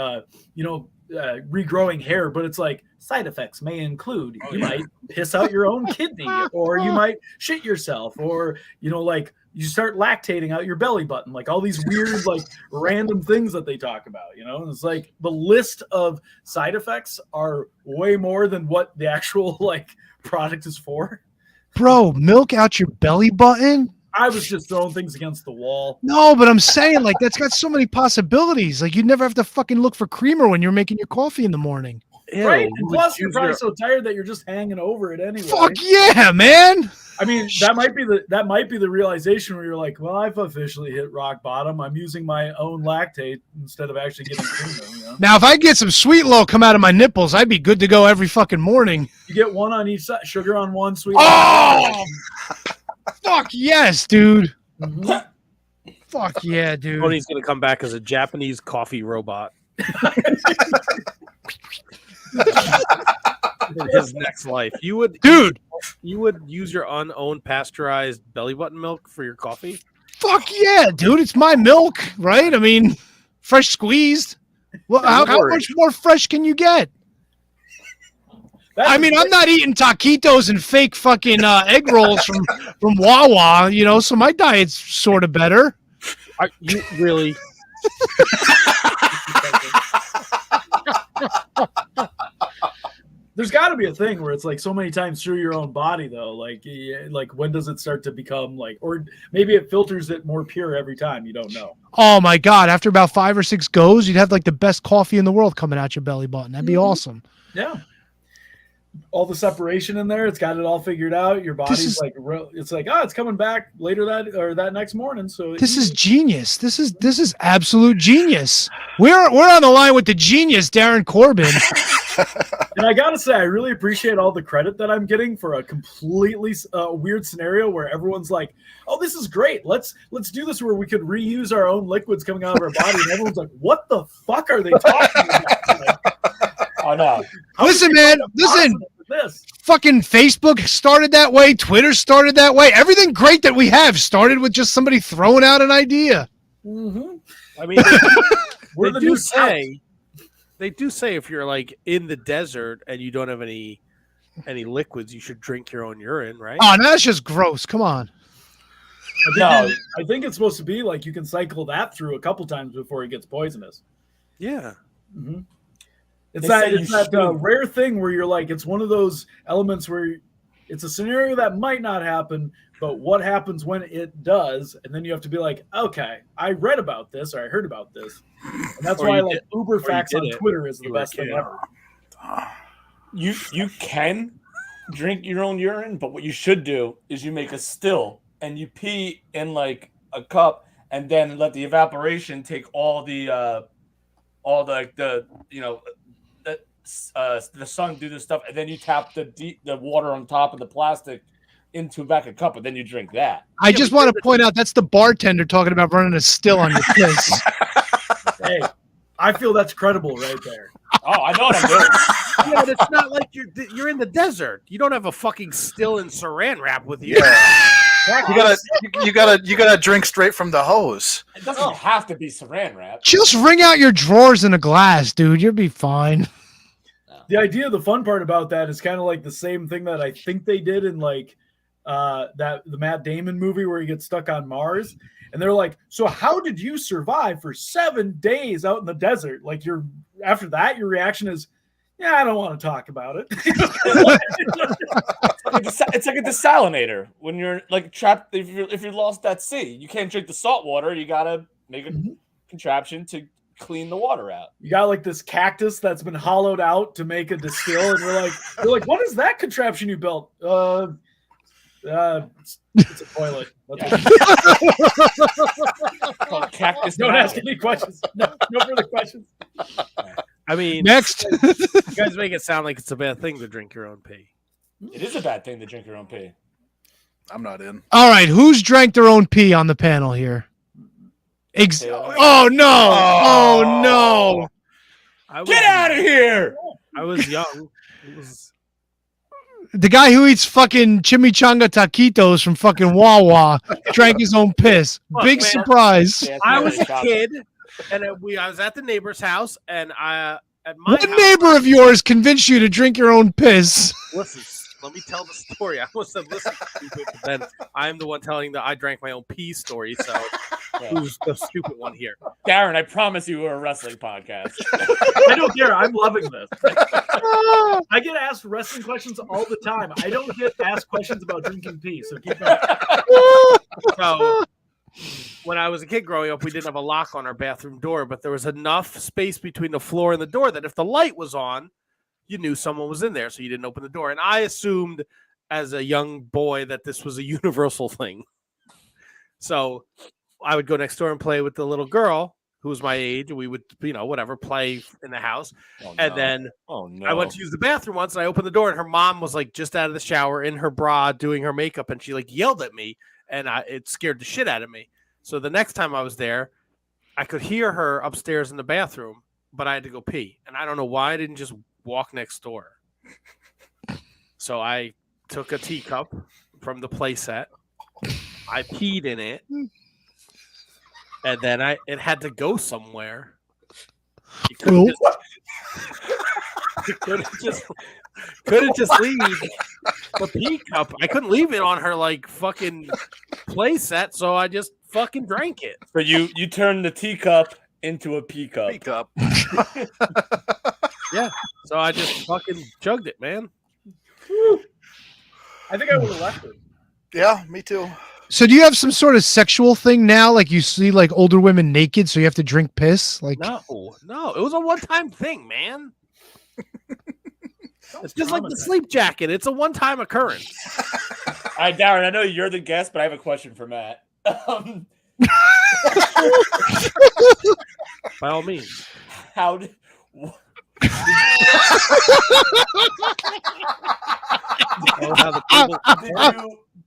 regrowing hair, but it's like side effects may include might piss out your own kidney, or you might shit yourself, or like you start lactating out your belly button, like all these weird like random things that they talk about. And it's like the list of side effects are way more than what the actual like product is for. Bro, milk out your belly button? I was just throwing things against the wall. No, but I'm saying, like, that's got so many possibilities. Like, you'd never have to fucking look for creamer when you're making your coffee in the morning. Ew, right? And plus, you're probably so tired that you're just hanging over it anyway. Fuck yeah, man! I mean, that might be the realization where you're like, well, I've officially hit rock bottom. I'm using my own lactate instead of actually getting creamer. Now, if I get some sweet low come out of my nipples, I'd be good to go every fucking morning. You get one on each side, sugar on one, sweet. Oh! Fuck yes, dude. Fuck yeah, dude. Tony's gonna come back as a Japanese coffee robot. In his next life. You would use your unowned pasteurized belly button milk for your coffee? Fuck yeah, dude. It's my milk, right? I mean, fresh squeezed. Well, how much more fresh can you get? I mean, I'm not eating taquitos and fake fucking egg rolls from Wawa, so my diet's sort of better. Are you really? There's got to be a thing where it's like so many times through your own body, though. Like when does it start to become like, or maybe it filters it more pure every time? You don't know. Oh my God. After about 5 or 6 goes, you'd have like the best coffee in the world coming out your belly button. That'd be awesome. Yeah. All the separation in there, it's got it all figured out. Your body's it's like, it's coming back later that next morning. So this is genius. This is absolute genius. We're on the line with the genius, Darin Corbin. And I gotta say, I really appreciate all the credit that I'm getting for a completely weird scenario where everyone's like, "Oh, this is great. Let's do this where we could reuse our own liquids coming out of our body." And everyone's like, "What the fuck are they talking about?" Like, oh no! Listen, man. Listen. Fucking Facebook started that way. Twitter started that way. Everything great that we have started with just somebody throwing out an idea. Mm-hmm. I mean, they do say if you're like in the desert and you don't have any liquids, you should drink your own urine, right? Oh, no, that's just gross. Come on. I think it's supposed to be like you can cycle that through a couple times before it gets poisonous. Yeah. Mm-hmm. It's that rare thing where you're like, it's one of those elements where it's a scenario that might not happen, but what happens when it does? And then you have to be like, okay, I read about this or I heard about this. And that's why like Uber facts on Twitter is the best thing ever. You can drink your own urine, but what you should do is you make a still and you pee in like a cup and then let the evaporation take all the sun do this stuff, and then you tap the water on top of the plastic into back a cup, and then you drink that. I just want to point out that's the bartender talking about running a still on your piss. Hey, I feel that's credible right there. Oh, I know what I'm doing. Yeah, but it's not like you're in the desert. You don't have a fucking still and saran wrap with you. Yeah. You gotta drink straight from the hose. It doesn't have to be saran wrap. Just wring out your drawers in a glass, dude. You'll be fine. The idea, the fun part about that is kind of like the same thing that I think they did in like the Matt Damon movie where he gets stuck on Mars. And they're like, so how did you survive for 7 days out in the desert? Like after that, your reaction is, yeah, I don't want to talk about it. It's like a desalinator when you're like trapped. If you lost at sea, you can't drink the salt water. You gotta make a contraption to clean the water out. You got like this cactus that's been hollowed out to make a distill, and we're like, what is that contraption you built? It's a toilet. Cactus. Don't ask any questions. No further questions. I mean, Next. you guys make it sound like it's a bad thing to drink your own pee. It is a bad thing to drink your own pee. I'm not in. All right, who's drank their own pee on the panel here? Oh no! Oh no! Get out of here! I was young. It was... The guy who eats fucking chimichanga taquitos from fucking Wawa drank his own piss. Look, Big man, surprise. I was a kid, and I was at the neighbor's house, and at my What house, neighbor of yours convinced you to drink your own piss? Listen, let me tell the story. I almost said, listen, stupid, but then I'm the one telling the I drank my own pee story, so who's the stupid one here? Darin, I promise you we're a wrestling podcast. I don't care. I'm loving this. I get asked wrestling questions all the time. I don't get asked questions about drinking pee, so keep going. So when I was a kid growing up, we didn't have a lock on our bathroom door, but there was enough space between the floor and the door that if the light was on, you knew someone was in there, so you didn't open the door. And I assumed as a young boy that this was a universal thing. So I would go next door and play with the little girl who was my age, and we would, whatever, play in the house. And then I went to use the bathroom once, and I opened the door, and her mom was like just out of the shower in her bra doing her makeup, and she like yelled at me, and it scared the shit out of me. So the next time I was there, I could hear her upstairs in the bathroom, but I had to go pee. And I don't know why I didn't just walk next door. So I took a teacup from the play set. I peed in it. And then it had to go somewhere. You couldn't just leave the pee cup. I couldn't leave it on her like fucking play set, so I just fucking drank it. So you turned the teacup into a pee cup. Pee cup. Yeah. So I just fucking chugged it, man. I think I would have left it. Yeah, me too. So do you have some sort of sexual thing now? Like you see like older women naked, so you have to drink piss? Like No. It was a one-time thing, man. It's just like the sleep jacket. It's a one-time occurrence. All right, Darin, I know you're the guest, but I have a question for Matt. By all means. How did...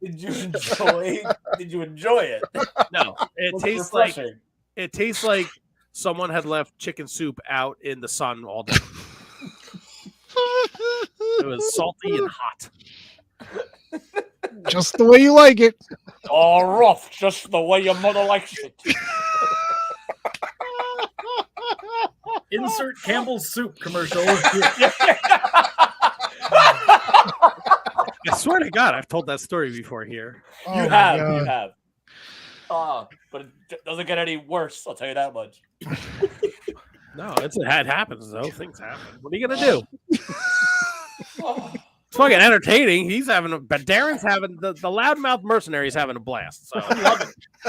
Did you enjoy it? No, it tastes like someone had left chicken soup out in the sun all day. It was salty and hot. just the way you like it. All rough, just the way your mother likes it. Insert Campbell's soup commercial. I swear to God, I've told that story before here. You have. But it doesn't get any worse, I'll tell you that much. No, it happens, though. Things happen. What are you going to do? It's fucking entertaining. But Darin's having, the loudmouth mercenary's having a blast. So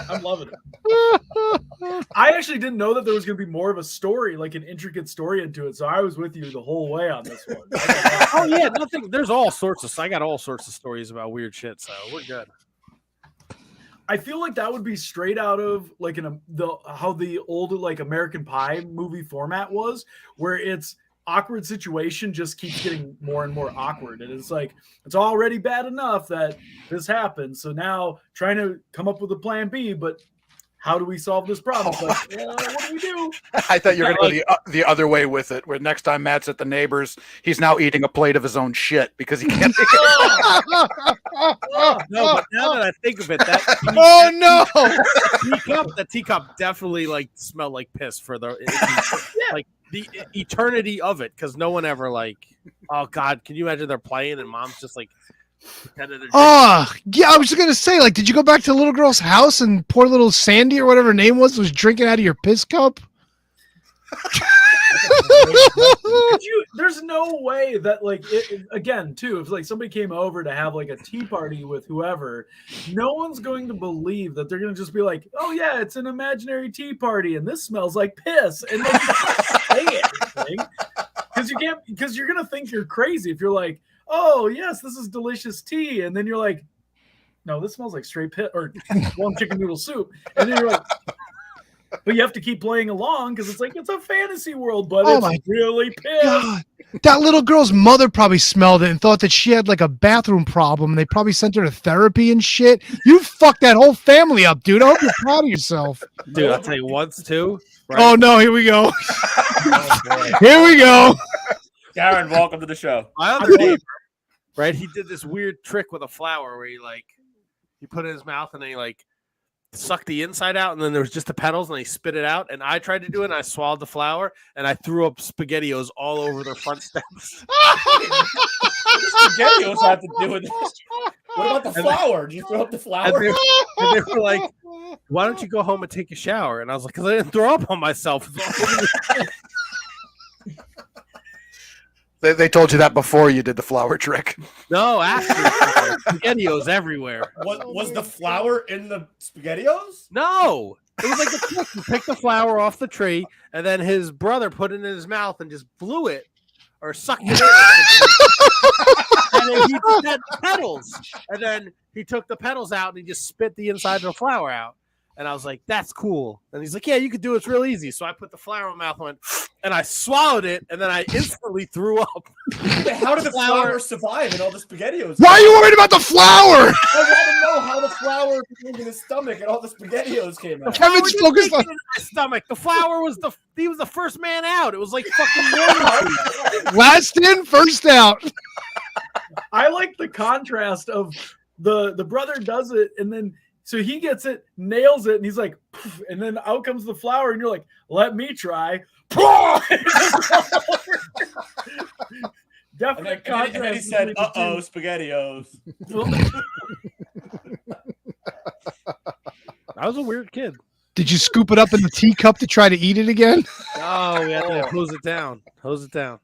I'm loving it. I actually didn't know that there was going to be more of a story, like an intricate story into it. So I was with you the whole way on this one. Oh yeah, nothing. There's all sorts I got all sorts of stories about weird shit. So we're good. I feel like that would be straight out of like how the old like American Pie movie format was, where it's awkward situation just keeps getting more and more awkward, and it's like it's already bad enough that this happens, so now trying to come up with a plan B, but how do we solve this problem? Like, what do we do? I thought you were going to go the other way with it, where next time Matt's at the neighbors, he's now eating a plate of his own shit because he can't. No, but now that I think of it, the teacup definitely like smelled like piss for the like the eternity of it, because no one ever like, oh God, can you imagine they're playing and mom's just like. Oh, yeah, I was just gonna say, like, did you go back to the little girl's house and poor little Sandy or whatever her name was drinking out of your piss cup? There's no way that like again too, if like somebody came over to have like a tea party with whoever, no one's going to believe that they're going to just be like, oh yeah, it's an imaginary tea party and this smells like piss, and like, say anything because you're going to think you're crazy if you're like, oh yes, this is delicious tea, and then you're like, no, this smells like straight piss or warm chicken noodle soup, and then you're like, But you have to keep playing along because it's like it's a fantasy world, but Oh it's my really pissed. God. That little girl's mother probably smelled it and thought that she had like a bathroom problem. And they probably sent her to therapy and shit. You fucked that whole family up, dude. I hope you're proud of yourself. Dude, I'll tell you once too. Right? Oh no, here we go. Oh, boy. Here we go. Darren, welcome to the show. My other neighbor, right? He did this weird trick with a flower where he put it in his mouth and then he like sucked the inside out and then there was just the petals and he spit it out. And I tried to do it and I swallowed the flower and I threw up SpaghettiOs all over their front steps. SpaghettiOs have to do with this. What about the flower? Did you throw up the flower? And they were like, why don't you go home and take a shower? And I was like, because I didn't throw up on myself. They told you that before you did the flower trick. No, after SpaghettiOs everywhere. Was the flower in the SpaghettiOs? No, it was like a trick. He picked the flower off the tree, and then his brother put it in his mouth and just blew it or sucked it in. And then he had petals, and then he took the petals out and he just spit the inside of the flower out. And I was like, that's cool. And he's like, yeah, you could do it. It's real easy. So I put the flower in my mouth and I swallowed it. And then I instantly threw up. How did the flower survive in all the SpaghettiOs? Why are you worried about the flower? I want to know how the flower came in his stomach and all the SpaghettiOs came out. Kevin's focused on my stomach. The flower was he was the first man out. It was like fucking last in, first out. I like the contrast of the brother does it and then so he gets it, nails it, and he's like, poof, and then out comes the flower, and you're like, let me try. Definite contrast. And then he said, uh-oh, SpaghettiOs. I was a weird kid. Did you scoop it up in the teacup to try to eat it again? Oh, we had to hose it down. Hose it down.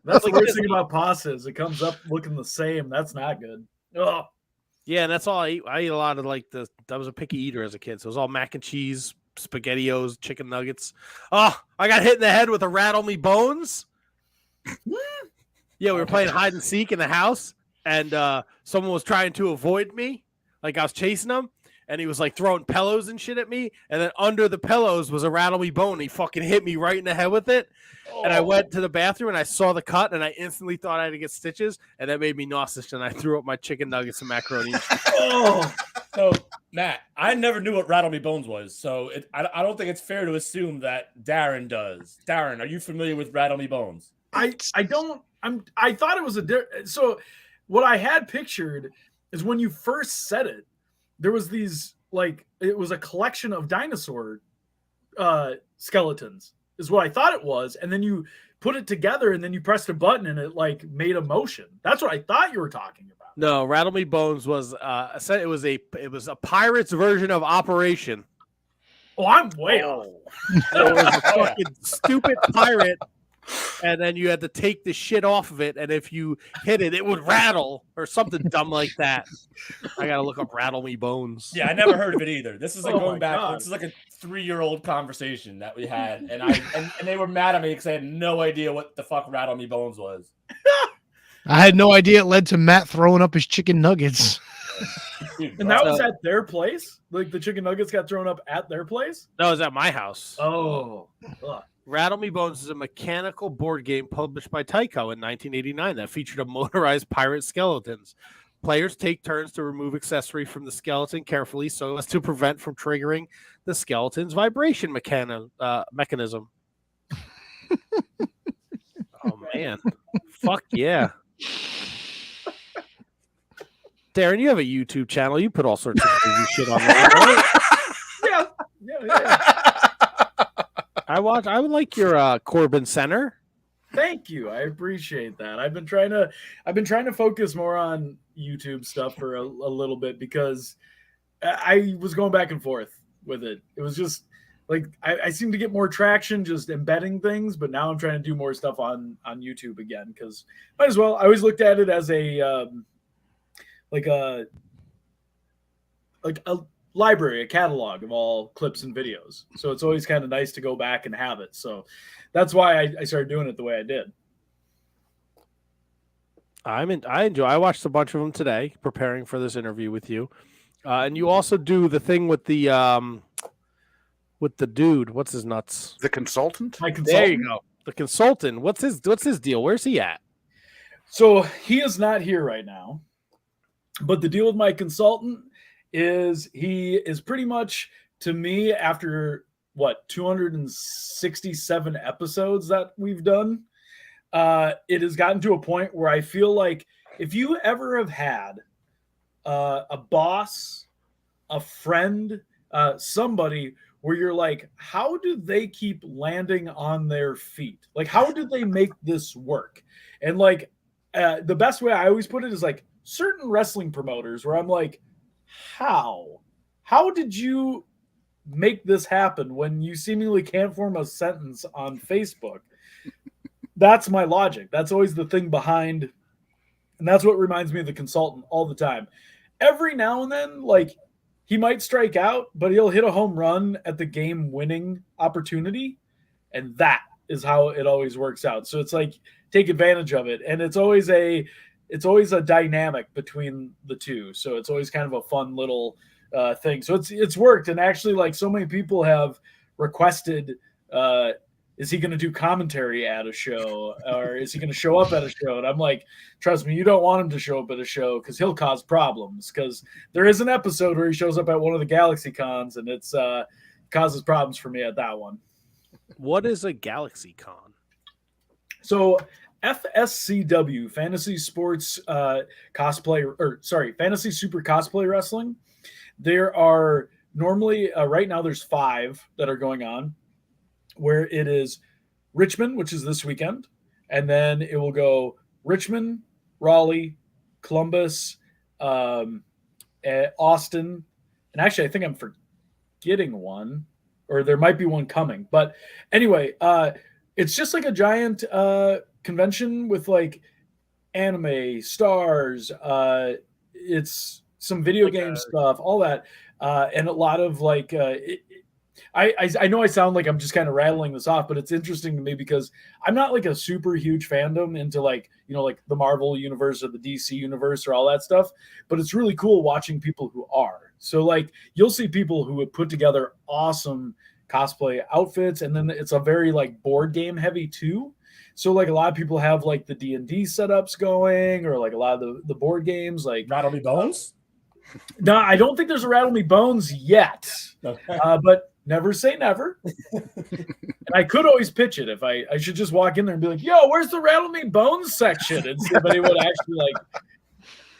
That's the worst thing about pasta is it comes up looking the same. That's not good. Ugh. Yeah, and that's all I eat. I eat a lot of I was a picky eater as a kid. So it was all mac and cheese, SpaghettiOs, chicken nuggets. Oh, I got hit in the head with a rattle me bones. Yeah, we were playing hide and seek in the house, and someone was trying to avoid me. Like I was chasing him, and he was like throwing pillows and shit at me. And then under the pillows was a rattle me bone. He fucking hit me right in the head with it. And I went to the bathroom and I saw the cut and I instantly thought I had to get stitches. And that made me nauseous. And I threw up my chicken nuggets and macaroni. So, Matt, I never knew what rattle me bones was. So I don't think it's fair to assume that Darren does. Darren, are you familiar with rattle me bones? I don't. I thought it was so what I had pictured is when you first said it, there was these it was a collection of dinosaur skeletons is what I thought it was, and then you put it together and then you pressed a button and it made a motion. That's what I thought you were talking about. No, Rattle Me Bones was it was a pirate's version of Operation. Oh, I'm way off. It was a fucking stupid pirate, and then you had to take the shit off of it, and if you hit it, it would rattle or something dumb like that. I gotta look up Rattle Me Bones. Yeah, I never heard of it either. This is going back. God. This is like a 3-year-old conversation that we had, and and they were mad at me because I had no idea what the fuck Rattle Me Bones was. I had no idea it led to Matt throwing up his chicken nuggets. Dude, And that was at their place? Like the chicken nuggets got thrown up at their place? No, it was at my house. Oh. Rattle Me Bones is a mechanical board game published by Tyco in 1989 that featured a motorized pirate skeletons. Players take turns to remove accessory from the skeleton carefully so as to prevent from triggering the skeleton's vibration mechanism. Oh, man. Fuck yeah. Darren, you have a YouTube channel. You put all sorts of crazy shit on there. Right? Yeah. I would like your Corbin Center. Thank you. I appreciate that. I've been trying to focus more on YouTube stuff for a little bit because I was going back and forth with it. It was just I seem to get more traction just embedding things, but now I'm trying to do more stuff on YouTube again because might as well. I always looked at it as a library, a catalog of all clips and videos. So it's always kind of nice to go back and have it. So that's why I started doing it the way I did. I enjoy. I watched a bunch of them today, preparing for this interview with you, and you also do the thing with the with the dude. What's his nuts? The consultant? My consultant. There you go. The consultant. What's his deal? Where's he at? So he is not here right now. But the deal with my consultant is he is pretty much, to me, after 267 episodes that we've done, it has gotten to a point where I feel like if you ever have had a boss, a friend, somebody where you're like, how do they keep landing on their feet? Like, how do they make this work? And like, the best way I always put it is like certain wrestling promoters where I'm like, how did you make this happen when you seemingly can't form a sentence on Facebook? That's my logic. That's always the thing behind. And that's what reminds me of the consultant all the time. Every now and then, like, he might strike out, but he'll hit a home run at the game winning opportunity. And that is how it always works out. So it's like, take advantage of it. And it's always a dynamic between the two. So it's always kind of a fun little thing. So it's worked. And actually, like, so many people have requested, is he going to do commentary at a show, or is he going to show up at a show? And I'm like, trust me, you don't want him to show up at a show because he'll cause problems. Because there is an episode where he shows up at one of the Galaxy Cons, and it's causes problems for me at that one. What is a Galaxy Con? So FSCW, Fantasy Sports Fantasy Super Cosplay Wrestling. There are normally right now there's 5 that are going on, where it is Richmond, which is this weekend, and then it will go Richmond, Raleigh, Columbus, Austin, and actually I think I'm forgetting one, or there might be one coming. But anyway, it's just like a giant convention with like anime stars. It's some video game stuff, all that, and a lot of like. I know I sound like I'm just kind of rattling this off, but it's interesting to me because I'm not like a super huge fandom into like, like the Marvel universe or the DC universe or all that stuff, but it's really cool watching people who are. So like you'll see people who would put together awesome cosplay outfits, and then it's a very like board game heavy too. So like a lot of people have like the D&D setups going, or like a lot of the board games, like Rattle Me Bones. No, I don't think there's a Rattle Me Bones yet, but never say never. And I could always pitch it if I should just walk in there and be like, yo, where's the Rattle Me Bones section? And somebody would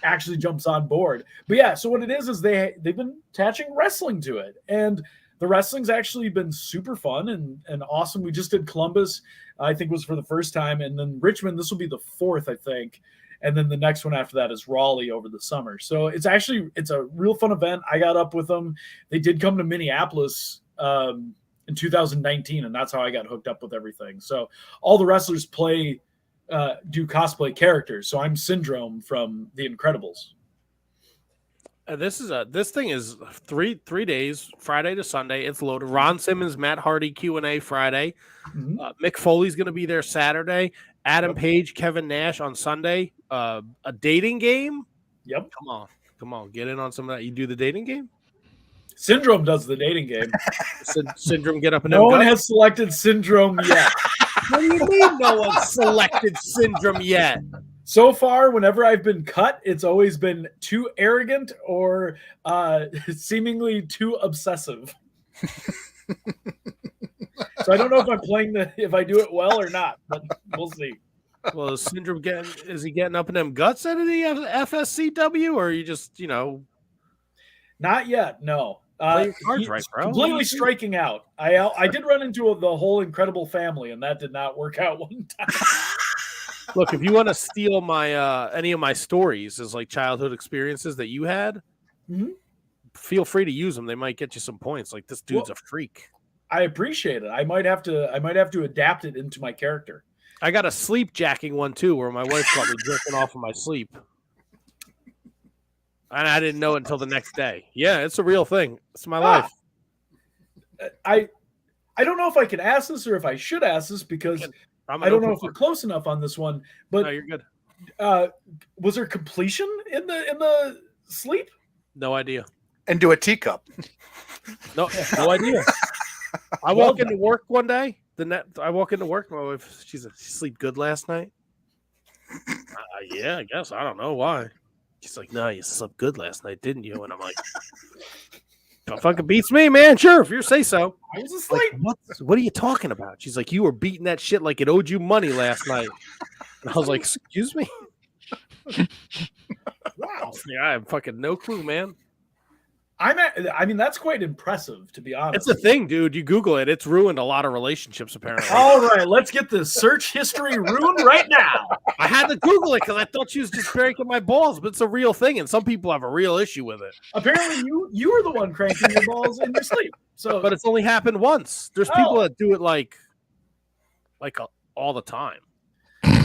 actually jumps on board. But yeah, so what it is they've been attaching wrestling to it. And the wrestling's actually been super fun and awesome. We just did Columbus, I think was for the first time. And then Richmond, this will be the 4th, I think. And then the next one after that is Raleigh over the summer. So it's a real fun event. I got up with them. They did come to Minneapolis in 2019, and that's how I got hooked up with everything. So all the wrestlers do cosplay characters. So I'm Syndrome from The Incredibles. This thing is three days, Friday to Sunday. It's loaded. Ron Simmons, Matt Hardy Q&A Friday. Mm-hmm. Mick Foley's going to be there Saturday. Adam Page, Kevin Nash on Sunday. A dating game. Yep. Come on, get in on some of that. You do the dating game. Syndrome does the dating game. Syndrome get up and no one has selected Syndrome yet. What do you mean no one selected Syndrome yet? So far, whenever I've been cut, it's always been too arrogant or seemingly too obsessive. So I don't know if I'm playing if I do it well or not, but we'll see. Well, is Syndrome is he getting up in them guts out of the FSCW, or are you just, Not yet, no. Play your cards right, bro. Completely striking out. I did run into the whole Incredible family, and that did not work out one time. Look, if you want to steal my any of my stories as like childhood experiences that you had, feel free to use them. They might get you some points. Like, this dude's a freak. I appreciate it. I might have to adapt it into my character. I got a sleep jacking one too, where my wife caught me jerking off in my sleep. And I didn't know it until the next day. Yeah, it's a real thing. It's my life. I don't know if I can ask this or if I should ask this because I don't know if we're close enough on this one. But no, you're good. Was there completion in the sleep? No idea. Into a teacup. No idea. I walk into work one day. I walk into work. My wife, she's like, "Sleep good last night?" Yeah, I guess. I don't know why. She's like, "No, you slept good last night, didn't you?" And I'm like, "That fucking beats me, man. Sure, if you say so." I was asleep. Like, what are you talking about? She's like, "You were beating that shit like it owed you money last night." And I was like, "Excuse me." Wow. Yeah, I have fucking no clue, man. I mean, that's quite impressive, to be honest. It's a thing, dude. You Google it. It's ruined a lot of relationships, apparently. All right, let's get the search history ruined right now. I had to Google it because I thought she was just breaking my balls, but it's a real thing, and some people have a real issue with it. Apparently, you were the one cranking your balls in your sleep. So, But it's only happened once. There's people that do it like all the time.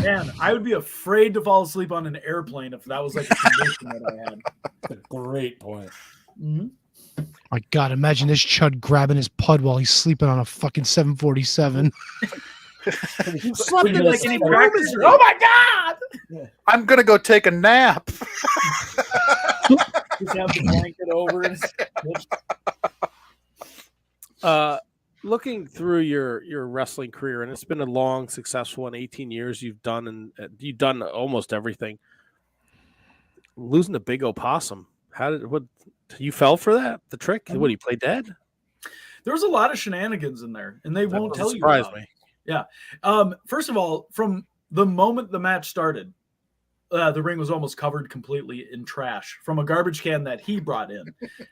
Man, I would be afraid to fall asleep on an airplane if that was like a condition that I had. That's a great point. Mm-hmm. My God, imagine this chud grabbing his pud while he's sleeping on a fucking 747. You slept in like any practice. Oh my God! I'm gonna go take a nap. Just have the blanket over it. Looking through your wrestling career, and it's been a long, successful one, 18 years you've done almost everything. Losing to Big Opossum, what you fell for that? The trick? What, do you play dead? There was a lot of shenanigans in there, and they won't tell you. Surprise me. Yeah. First of all, from the moment the match started, the ring was almost covered completely in trash from a garbage can that he brought in.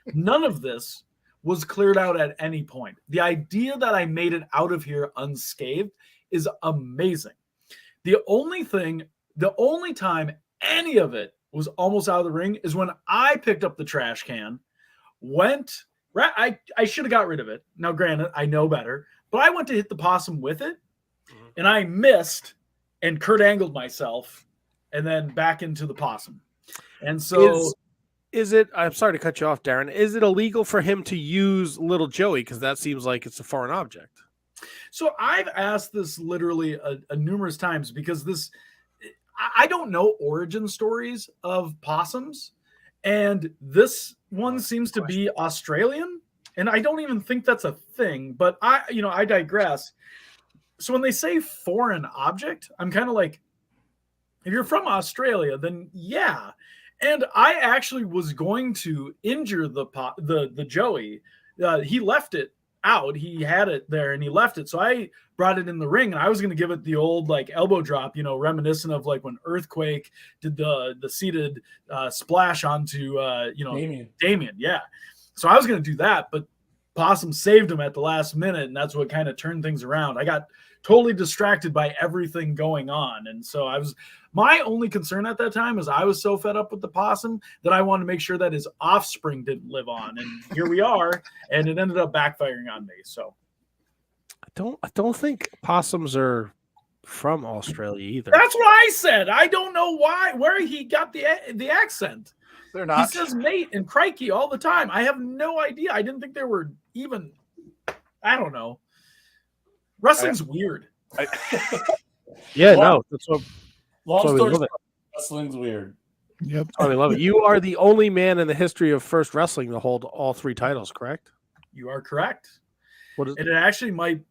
None of this was cleared out at any point. The idea that I made it out of here unscathed is amazing. The only time any of it was almost out of the ring is when I picked up the trash can, I should have got rid of it. Now, granted, I know better, but I went to hit the possum with it, and I missed and Kurt angled myself and then back into the possum. And so... Is it, I'm sorry to cut you off, Darin, is it illegal for him to use Little Joey? Because that seems like it's a foreign object. So I've asked this literally a numerous times because I don't know origin stories of possums. And this one seems to be Australian. And I don't even think that's a thing, but I digress. So when they say foreign object, I'm kind of like, if you're from Australia, then yeah. And I actually was going to injure the Joey. He left it out. He had it there and he left it. So I brought it in the ring and I was going to give it the old like elbow drop, reminiscent of like when Earthquake did the seated splash onto Damien. Yeah. So I was going to do that, but Possum saved him at the last minute, and that's what kind of turned things around. I got totally distracted by everything going on, and so my only concern at that time is I was so fed up with the possum that I wanted to make sure that his offspring didn't live on, and here we are, and it ended up backfiring on me. So I don't think possums are from Australia either. That's what I said. I don't know where he got the accent. They're not. He says mate and crikey all the time. I have no idea. I didn't think there were even, I don't know. Wrestling's weird. Yeah, no. That's what. Long that's story love it. Wrestling's weird. Yep. I love it. You are the only man in the history of First Wrestling to hold all 3 titles, correct? You are correct. What is And it actually might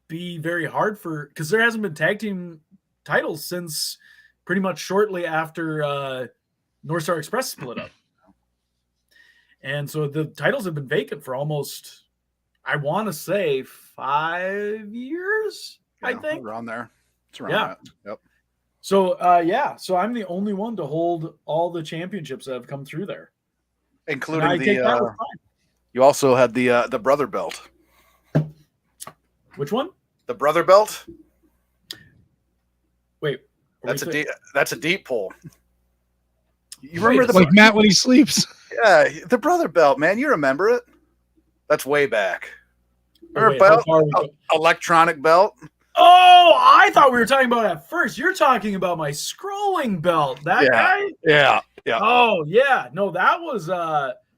be very hard because there hasn't been tag team titles since pretty much shortly after North Star Express split up. And so the titles have been vacant for almost, I want to say 5 years, I think. Around there. It's around that. Yep. So, so I'm the only one to hold all the championships that have come through there. Including you also had the brother belt. Which one? The brother belt? Wait. That's a deep pull. You Wait, remember like Matt when he sleeps? Yeah, the brother belt, man. You remember it? That's way back. Oh, Belt, electronic belt. Oh, I thought we were talking about at first. You're talking about my scrolling belt. That guy? Yeah. Oh, yeah. No, that was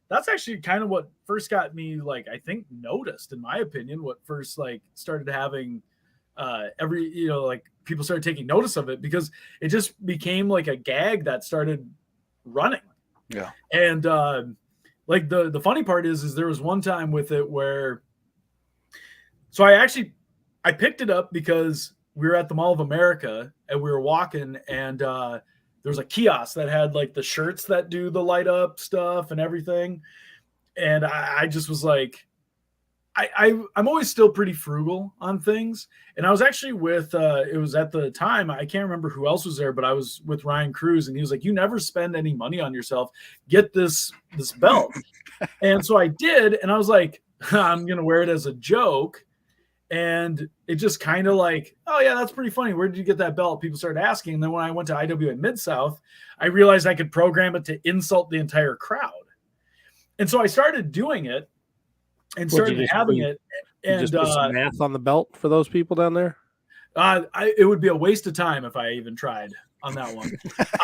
that's actually kind of what first got me, like, I think noticed, in my opinion, what first like started having people started taking notice of it, because it just became like a gag that started running. Yeah. And like the funny part is there was one time with it where So I picked it up because we were at the Mall of America and we were walking, and there was a kiosk that had like the shirts that do the light up stuff and everything. And I just was like, I'm always still pretty frugal on things. And I was actually with, it was at the time, I can't remember who else was there, but I was with Ryan Cruz, and he was like, you never spend any money on yourself. Get this belt. And so I did. And I was like, I'm going to wear it as a joke. And it just kind of like, oh yeah, that's pretty funny. Where did you get that belt? People started asking. And then when I went to IWA Mid-South, I realized I could program it to insult the entire crowd. And so I started doing it and started having it. And just put some math on the belt for those people down there. It would be a waste of time if I even tried on that one.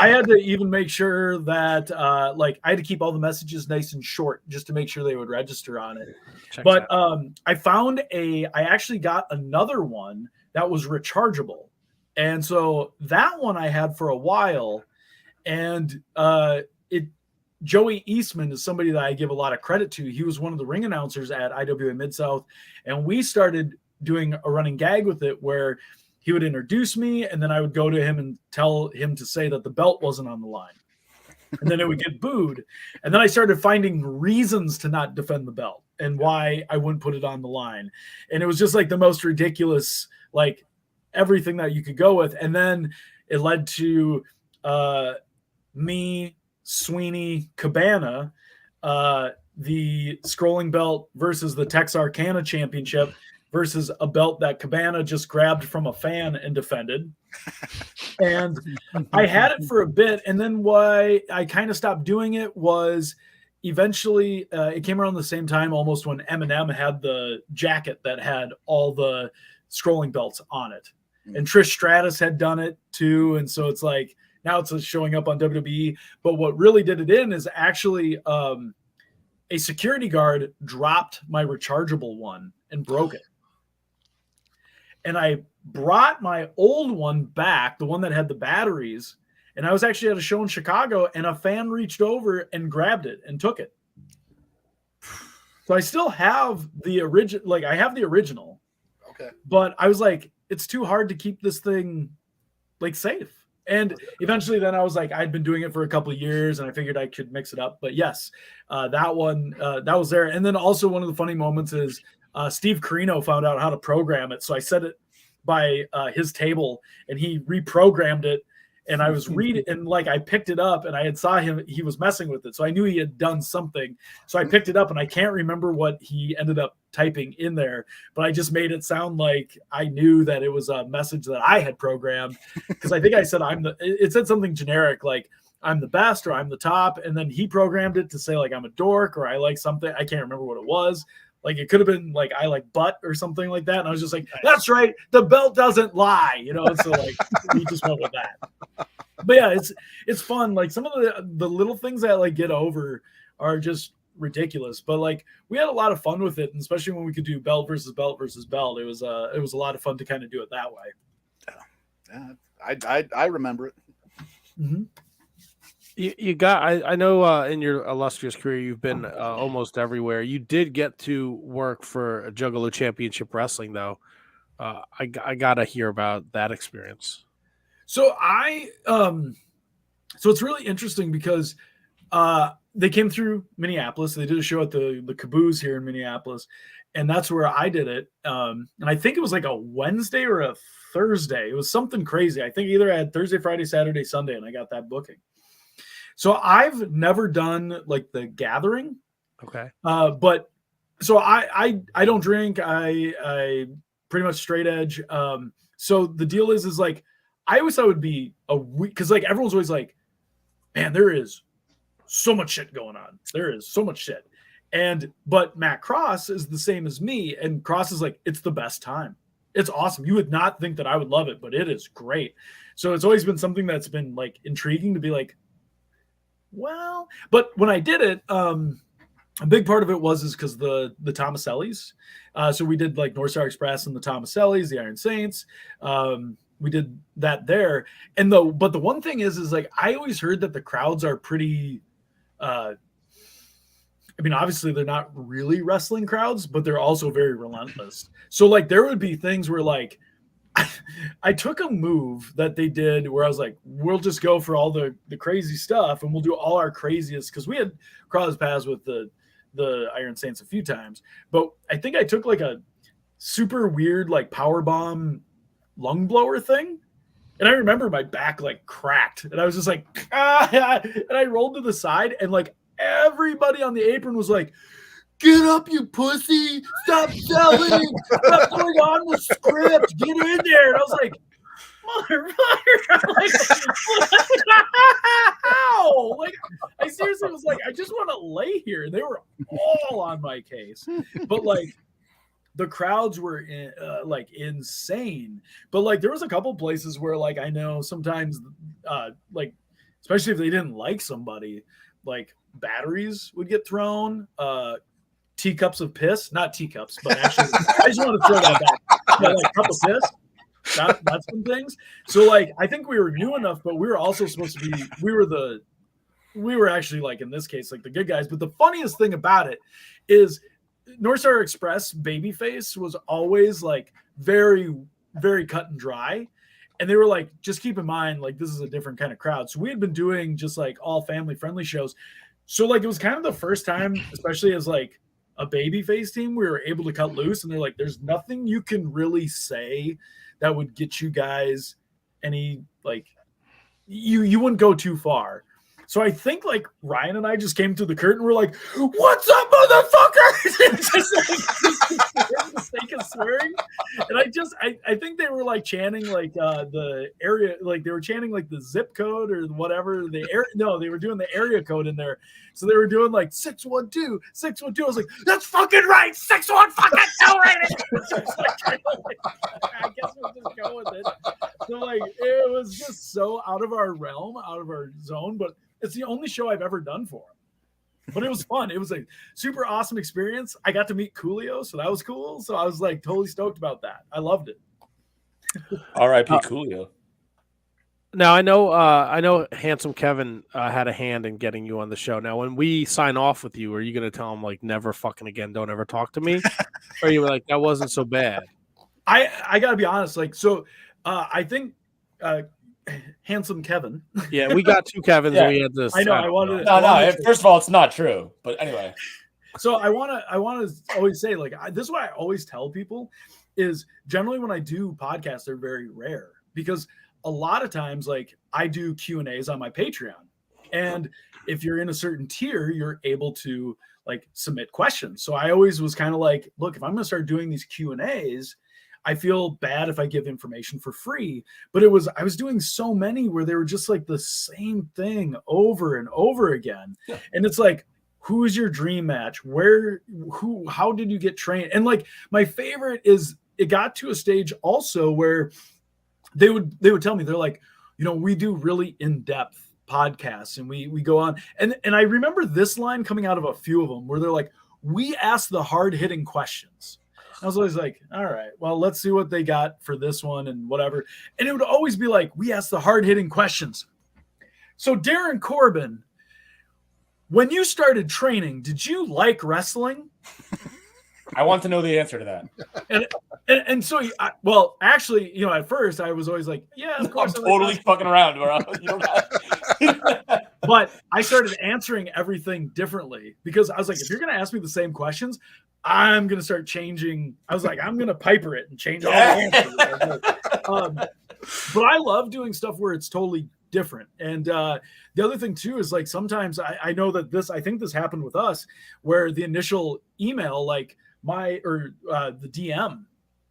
I had to even make sure that like I had to keep all the messages nice and short just to make sure they would register on it. But I actually got another one that was rechargeable. And so that one I had for a while, and Joey Eastman is somebody that I give a lot of credit to. He was one of the ring announcers at IWA Mid-South, and we started doing a running gag with it where he would introduce me, and then I would go to him and tell him to say that the belt wasn't on the line. And then it would get booed. And then I started finding reasons to not defend the belt and why I wouldn't put it on the line. And it was just like the most ridiculous, like everything that you could go with. And then it led to me, Sweeney, Cabana, the scrolling belt versus the Texarkana Championship versus a belt that Cabana just grabbed from a fan and defended. And I had it for a bit. And then why I kind of stopped doing it was eventually it came around the same time almost when Eminem had the jacket that had all the scrolling belts on it. And Trish Stratus had done it too. And so it's like, now it's showing up on WWE. But what really did it in is actually a security guard dropped my rechargeable one and broke it. And I brought my old one back, the one that had the batteries. And I was actually at a show in Chicago, and a fan reached over and grabbed it and took it. So I still have the original, like I have the original. Okay. But I was like, it's too hard to keep this thing like safe. And eventually then I was like, I'd been doing it for a couple of years and I figured I could mix it up. But yes, that one, that was there. And then also one of the funny moments is Steve Carino found out how to program it. So I set it by his table and he reprogrammed it. And I was reading, and like I picked it up and I had saw him, he was messing with it. So I knew he had done something. So I picked it up and I can't remember what he ended up typing in there, but I just made it sound like I knew that it was a message that I had programmed. Because I think I said it said something generic like I'm the best or I'm the top. And then he programmed it to say like I'm a dork or I like something. I can't remember what it was. Like it could have been like I like butt or something like that. And I was just like, that's right. The belt doesn't lie, you know? So like we just went with that. But yeah, it's fun. Like some of the little things that like get over are just ridiculous. But like we had a lot of fun with it, and especially when we could do belt versus belt versus belt. It was a lot of fun to kind of do it that way. Yeah. I remember it. Mm-hmm. You got, I know in your illustrious career, you've been almost everywhere. You did get to work for Juggalo Championship Wrestling, though. I got to hear about that experience. So so it's really interesting because they came through Minneapolis. They did a show at the Caboose here in Minneapolis, and that's where I did it. And I think it was like a Wednesday or a Thursday. It was something crazy. I think either I had Thursday, Friday, Saturday, Sunday, and I got that booking. So I've never done like the gathering. Okay. But so I don't drink. I pretty much straight edge. So the deal is like, I always thought it would be a week. Cause like, everyone's always like, man, there is so much shit going on. There is so much shit. But Matt Cross is the same as me. And Cross is like, it's the best time. It's awesome. You would not think that I would love it, but it is great. So it's always been something that's been like intriguing to be like, well, but when I did it, a big part of it is because the Tomasellis. So we did like North Star Express and the Tomasellis, the Iron Saints. We did that there. But the one thing is like I always heard that the crowds are pretty I mean, obviously they're not really wrestling crowds, but they're also very relentless. So like there would be things where like I took a move that they did where I was like, we'll just go for all the crazy stuff and we'll do all our craziest, because we had crossed paths with the Iron Saints a few times. But I think I took like a super weird like power bomb lung blower thing. And I remember my back like cracked and I was just like, and I rolled to the side and like everybody on the apron was like, get up, you pussy. Stop selling. Stop going on the script. Get in there. And I was like, motherfucker. Like, how? Like, I seriously was like, I just want to lay here. And they were all on my case. But like, the crowds were like insane. But like, there was a couple places where like, I know sometimes like, especially if they didn't like somebody, like batteries would get thrown, teacups of piss, not teacups, but actually, I just want to throw that back. Yeah, like cup of piss, that's some things. So like, I think we were new enough, but we were also supposed to be, we were actually like, in this case, like the good guys. But the funniest thing about it is North Star Express babyface was always like very, very cut and dry. And they were like, just keep in mind, like, this is a different kind of crowd. So we had been doing just like all family friendly shows. So like, it was kind of the first time, especially as like a babyface team, we were able to cut loose. And they're like, there's nothing you can really say that would get you guys any, like, you wouldn't go too far. So I think like Ryan and I just came to the curtain. We're like, "What's up, motherfuckers?" Just like for the sake of swearing. And I think they were like chanting like the area, like they were chanting like the zip code or whatever. No, they were doing the area code in there. So they were doing like 612, 612. I was like, "That's fucking right, 612 right." I guess we'll just go with it. So like, it was just so out of our realm, out of our zone, but it's the only show I've ever done for him. But it was fun. It was a super awesome experience. I got to meet Coolio, so that was cool. So I was like totally stoked about that. I loved it. R.I.P. Coolio. Now I know Handsome Kevin had a hand in getting you on the show. Now when we sign off with you, are you going to tell him like never fucking again, don't ever talk to me? Or you were like, that wasn't so bad? I got to be honest. Like, so I think Handsome Kevin. Yeah, we got two Kevins. Yeah. And we had this. I know. I wanted. No. First of all, it's not true. But anyway. So I want to always say, like, this is why I always tell people is generally when I do podcasts, they're very rare because a lot of times, like, I do Q&As on my Patreon. And if you're in a certain tier, you're able to like submit questions. So I always was kind of like, look, if I'm going to start doing these Q&As, I feel bad if I give information for free, but I was doing so many where they were just like the same thing over and over again. Yeah. And it's like, who's your dream match? How did you get trained? And like, my favorite is it got to a stage also where they would tell me, they're like, you know, we do really in-depth podcasts and we go on. And I remember this line coming out of a few of them where they're like, we ask the hard-hitting questions. I was always like, all right, well, let's see what they got for this one and whatever. And it would always be like, we ask the hard-hitting questions. So Darin Corbin, when you started training, did you like wrestling? I want to know the answer to that. And so, well, actually, you know, at first I was always like, yeah, of course. I'm totally fucking around, bro. But I started answering everything differently because I was like, if you're going to ask me the same questions, I'm going to start changing. I was like, I'm going to Piper it and change all the answers. But I love doing stuff where it's totally different. And the other thing too is like sometimes I know that I think this happened with us where the initial email, like the DM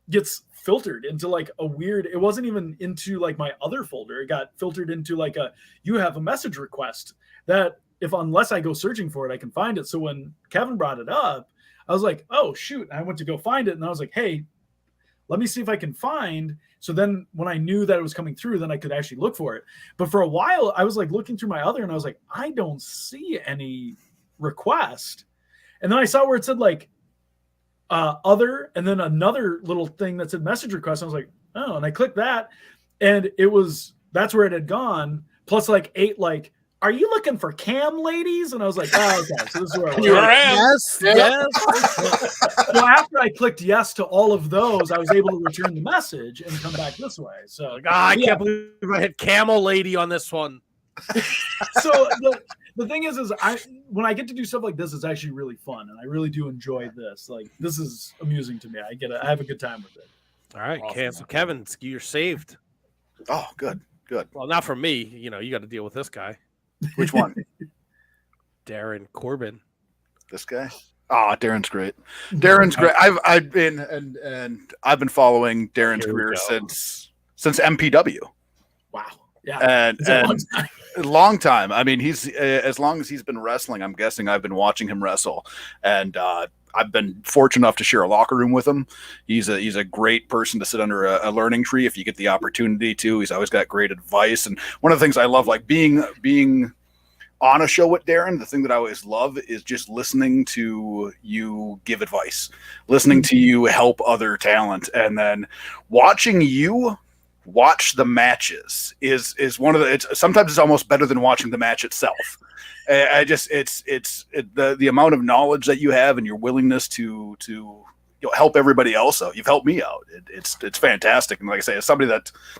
gets filtered into like a weird, it wasn't even into like my other folder. It got filtered into like you have a message request that unless I go searching for it, I can find it. So when Kevin brought it up, I was like, oh shoot. And I went to go find it. And I was like, hey, let me see if I can find. So then when I knew that it was coming through, then I could actually look for it. But for a while I was like looking through my other and I was like, I don't see any request. And then I saw where it said like other, and then another little thing that said message request. I was like, oh, and I clicked that and that's where it had gone. Plus like 8 like are you looking for cam ladies? And I was like, oh, okay. So this is where You were am. Yes. So after I clicked yes to all of those, I was able to return the message and come back this way. So I can't believe I had camel lady on this one. So the thing is when I get to do stuff like this, it's actually really fun, and I really do enjoy this. Like, this is amusing to me. I have a good time with it. All right, Awesome. so Kevin, you're saved. Oh, good. Well, not for me. You got to deal with this guy, Which one? Darin Corbin. This guy? Oh, Darin's great. Darin's great. I've been following Darin's Here we career go. since MPW. Wow. Yeah. And It's a long time. a long time. I mean, he's as long as he's been wrestling, I'm guessing I've been watching him wrestle, and I've been fortunate enough to share a locker room with him. He's a great person to sit under a learning tree if you get the opportunity to. He's always got great advice, and one of the things I love, like being on a show with Darin, the thing that I always love is just listening to you give advice, listening to you help other talent, and then watching you watch the matches is one of the. Sometimes it's almost better than watching the match itself. The amount of knowledge that you have and your willingness to help everybody else out. You've helped me out. It's fantastic. And like I say, as somebody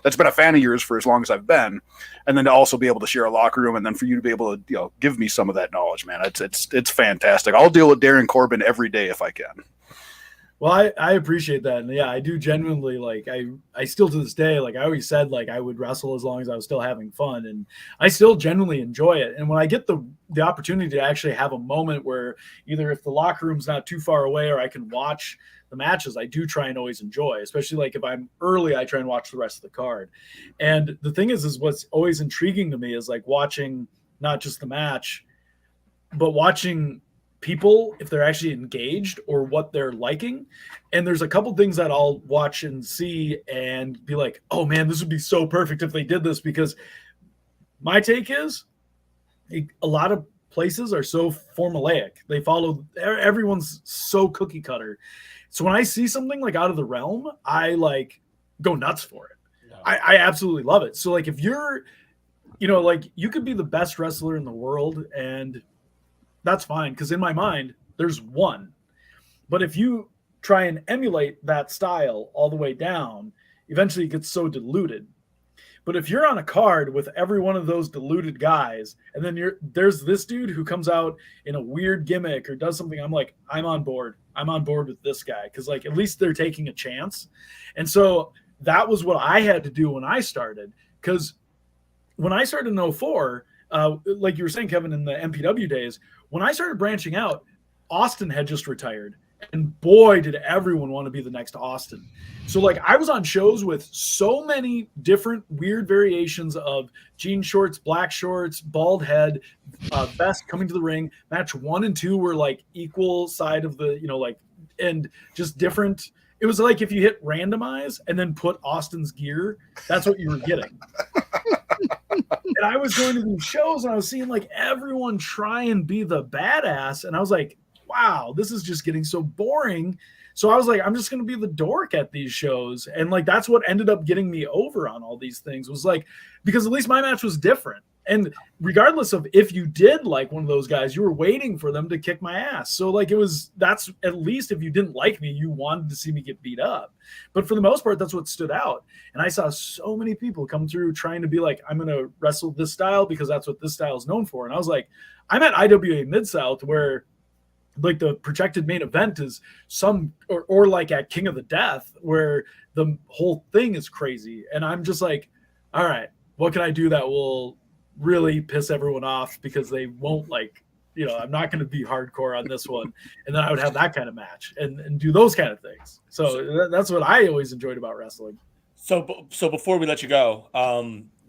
that's been a fan of yours for as long as I've been, and then to also be able to share a locker room, and then for you to be able to give me some of that knowledge, man, it's fantastic. I'll deal with Darin Corbin every day if I can. Well, I appreciate that. And yeah, I do genuinely, like, I still to this day, like I always said, like I would wrestle as long as I was still having fun, and I still genuinely enjoy it. And when I get the opportunity to actually have a moment where either if the locker room's not too far away or I can watch the matches, I do try and always enjoy, especially like if I'm early, I try and watch the rest of the card. And the thing is what's always intriguing to me is like watching not just the match, but watching people if they're actually engaged or what they're liking. And there's a couple things that I'll watch and see and be like, oh man, this would be so perfect if they did this, because my take is a lot of places are so formulaic. They follow, everyone's so cookie cutter. So when I see something like out of the realm, I like go nuts for it. Yeah. I absolutely love it. So like if you're, like you could be the best wrestler in the world and that's fine, because in my mind, there's one. But if you try and emulate that style all the way down, eventually it gets so diluted. But if you're on a card with every one of those diluted guys, and then there's this dude who comes out in a weird gimmick or does something, I'm like, I'm on board. I'm on board with this guy, because like at least they're taking a chance. And so that was what I had to do when I started, because when I started in 2004, like you were saying, Kevin, in the MPW days, when I started branching out, Austin had just retired. And boy, did everyone want to be the next Austin. So like I was on shows with so many different weird variations of jean shorts, black shorts, bald head, vest coming to the ring. Match 1 and 2 were like equal side of the, and just different. It was like if you hit randomize and then put Austin's gear, that's what you were getting. And I was going to these shows and I was seeing like everyone try and be the badass. And I was like, wow, this is just getting so boring. So I was like, I'm just going to be the dork at these shows. And like, that's what ended up getting me over on all these things, was like, because at least my match was different. And regardless of if you did like one of those guys, you were waiting for them to kick my ass. So like that's at least if you didn't like me, you wanted to see me get beat up. But for the most part, that's what stood out. And I saw so many people come through trying to be like, I'm going to wrestle this style because that's what this style is known for. And I was like, I'm at IWA Mid-South where like the projected main event is or like at King of the Death where the whole thing is crazy. And I'm just like, all right, what can I do that will really piss everyone off, because they won't like, I'm not going to be hardcore on this one. And then I would have that kind of match and do those kind of things. So that's what I always enjoyed about wrestling. So before we let you go,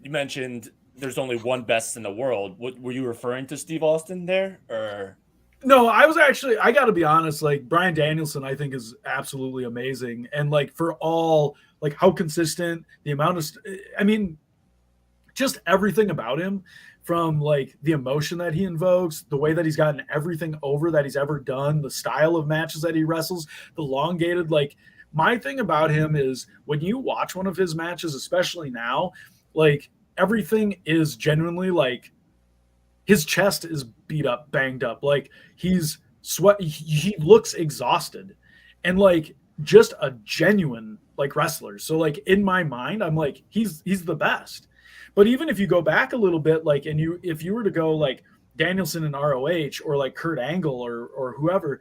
you mentioned there's only one best in the world. Were you referring to Steve Austin there, or? No, I got to be honest, like Bryan Danielson, I think is absolutely amazing. And like for all, like how consistent, the amount of, just everything about him, from like the emotion that he invokes, the way that he's gotten everything over that he's ever done, the style of matches that he wrestles, the elongated, like my thing about him is when you watch one of his matches, especially now, like everything is genuinely like his chest is beat up, banged up. Like he's sweat. He looks exhausted, and like just a genuine like wrestler. So like in my mind, I'm like he's the best. But even if you go back a little bit, like if you were to go like Danielson and ROH or like Kurt Angle or whoever,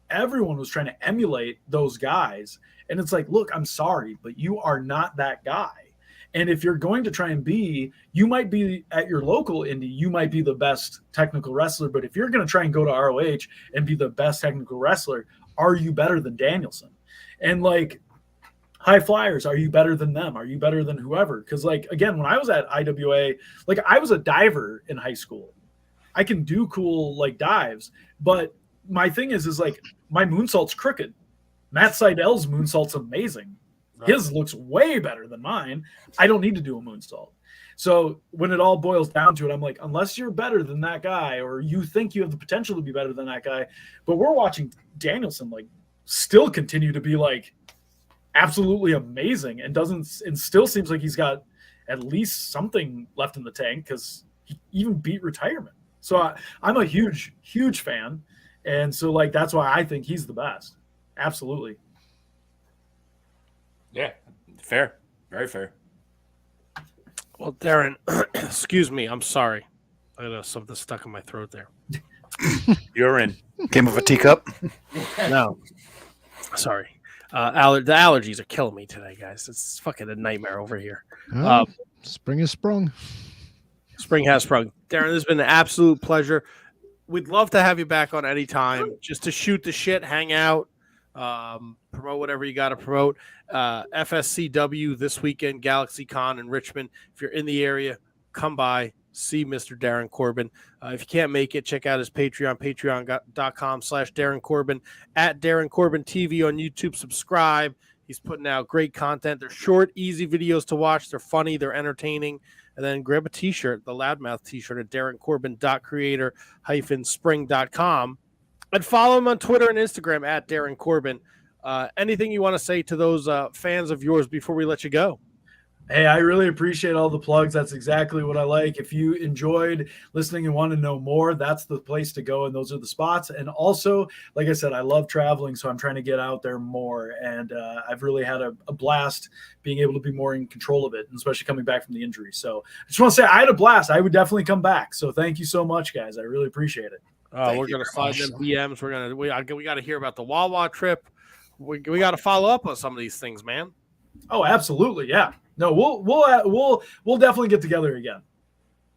everyone was trying to emulate those guys. And it's like, look, I'm sorry, but you are not that guy. And if you're going to try and be, you might be at your local indie, you might be the best technical wrestler. But if you're going to try and go to ROH and be the best technical wrestler, are you better than Danielson? And like high flyers, are you better than them? Are you better than whoever? Because like, again, when I was at IWA, like I was a diver in high school. I can do cool like dives, but my thing is like my moonsault's crooked. Matt Seidel's moonsault's amazing. Right. His looks way better than mine. I don't need to do a moonsault. So when it all boils down to it, I'm like, unless you're better than that guy or you think you have the potential to be better than that guy, but we're watching Danielson like still continue to be like absolutely amazing and still seems like he's got at least something left in the tank because he even beat retirement. So I'm a huge, huge fan. And so like, that's why I think he's the best. Absolutely. Yeah. Fair. Very fair. Well, Darin, excuse me. I'm sorry. I got something stuck in my throat there. You're in. Came with a teacup. No. Sorry. The allergies are killing me today, guys. It's fucking a nightmare over here. Spring has sprung. Spring has sprung. Darin, this has been an absolute pleasure. We'd love to have you back on any time just to shoot the shit, hang out, promote whatever you got to promote. FSCW this weekend, GalaxyCon in Richmond. If you're in the area, come by, see Mr. Darin Corbin. If you can't make it, check out his Patreon, patreon.com/Darin Corbin, at Darin Corbin TV on YouTube. Subscribe. He's putting out great content. They're short, easy videos to watch. They're funny. They're entertaining. And then grab a t-shirt, the Loudmouth t-shirt at DarinCorbin.creator-spring.com. And follow him on Twitter and Instagram at Darin Corbin. Anything you want to say to those fans of yours before we let you go? Hey, I really appreciate all the plugs. That's exactly what I like. If you enjoyed listening and want to know more, that's the place to go, and those are the spots. And also, like I said, I love traveling, so I'm trying to get out there more. And I've really had a blast being able to be more in control of it, and especially coming back from the injury. So I just want to say I had a blast. I would definitely come back. So thank you so much, guys. I really appreciate it. We're going to slide them DMs. We got to hear about the Wawa trip. We got to follow up on some of these things, man. Oh, absolutely. Yeah. No, we'll definitely get together again.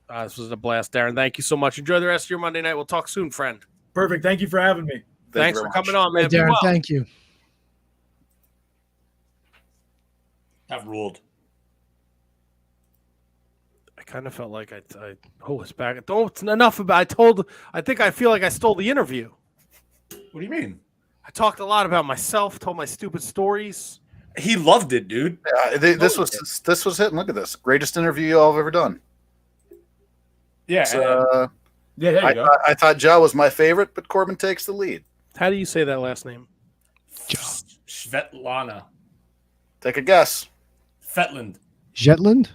This was a blast, Darin. Thank you so much. Enjoy the rest of your Monday night. We'll talk soon, friend. Perfect. Thank you for having me. Thanks for coming on, man. Hey, Darin, thank you. That ruled. I kind of felt like it's back. It's enough about. I feel like I stole the interview. What do you mean? I talked a lot about myself, told my stupid stories. He loved it, dude. This was it. Look at this. Greatest interview I've ever done. Yeah. So, there you go. I thought Joe was my favorite, but Corbin takes the lead. How do you say that last name? Svetlana. Take a guess. Fetland. Jetland?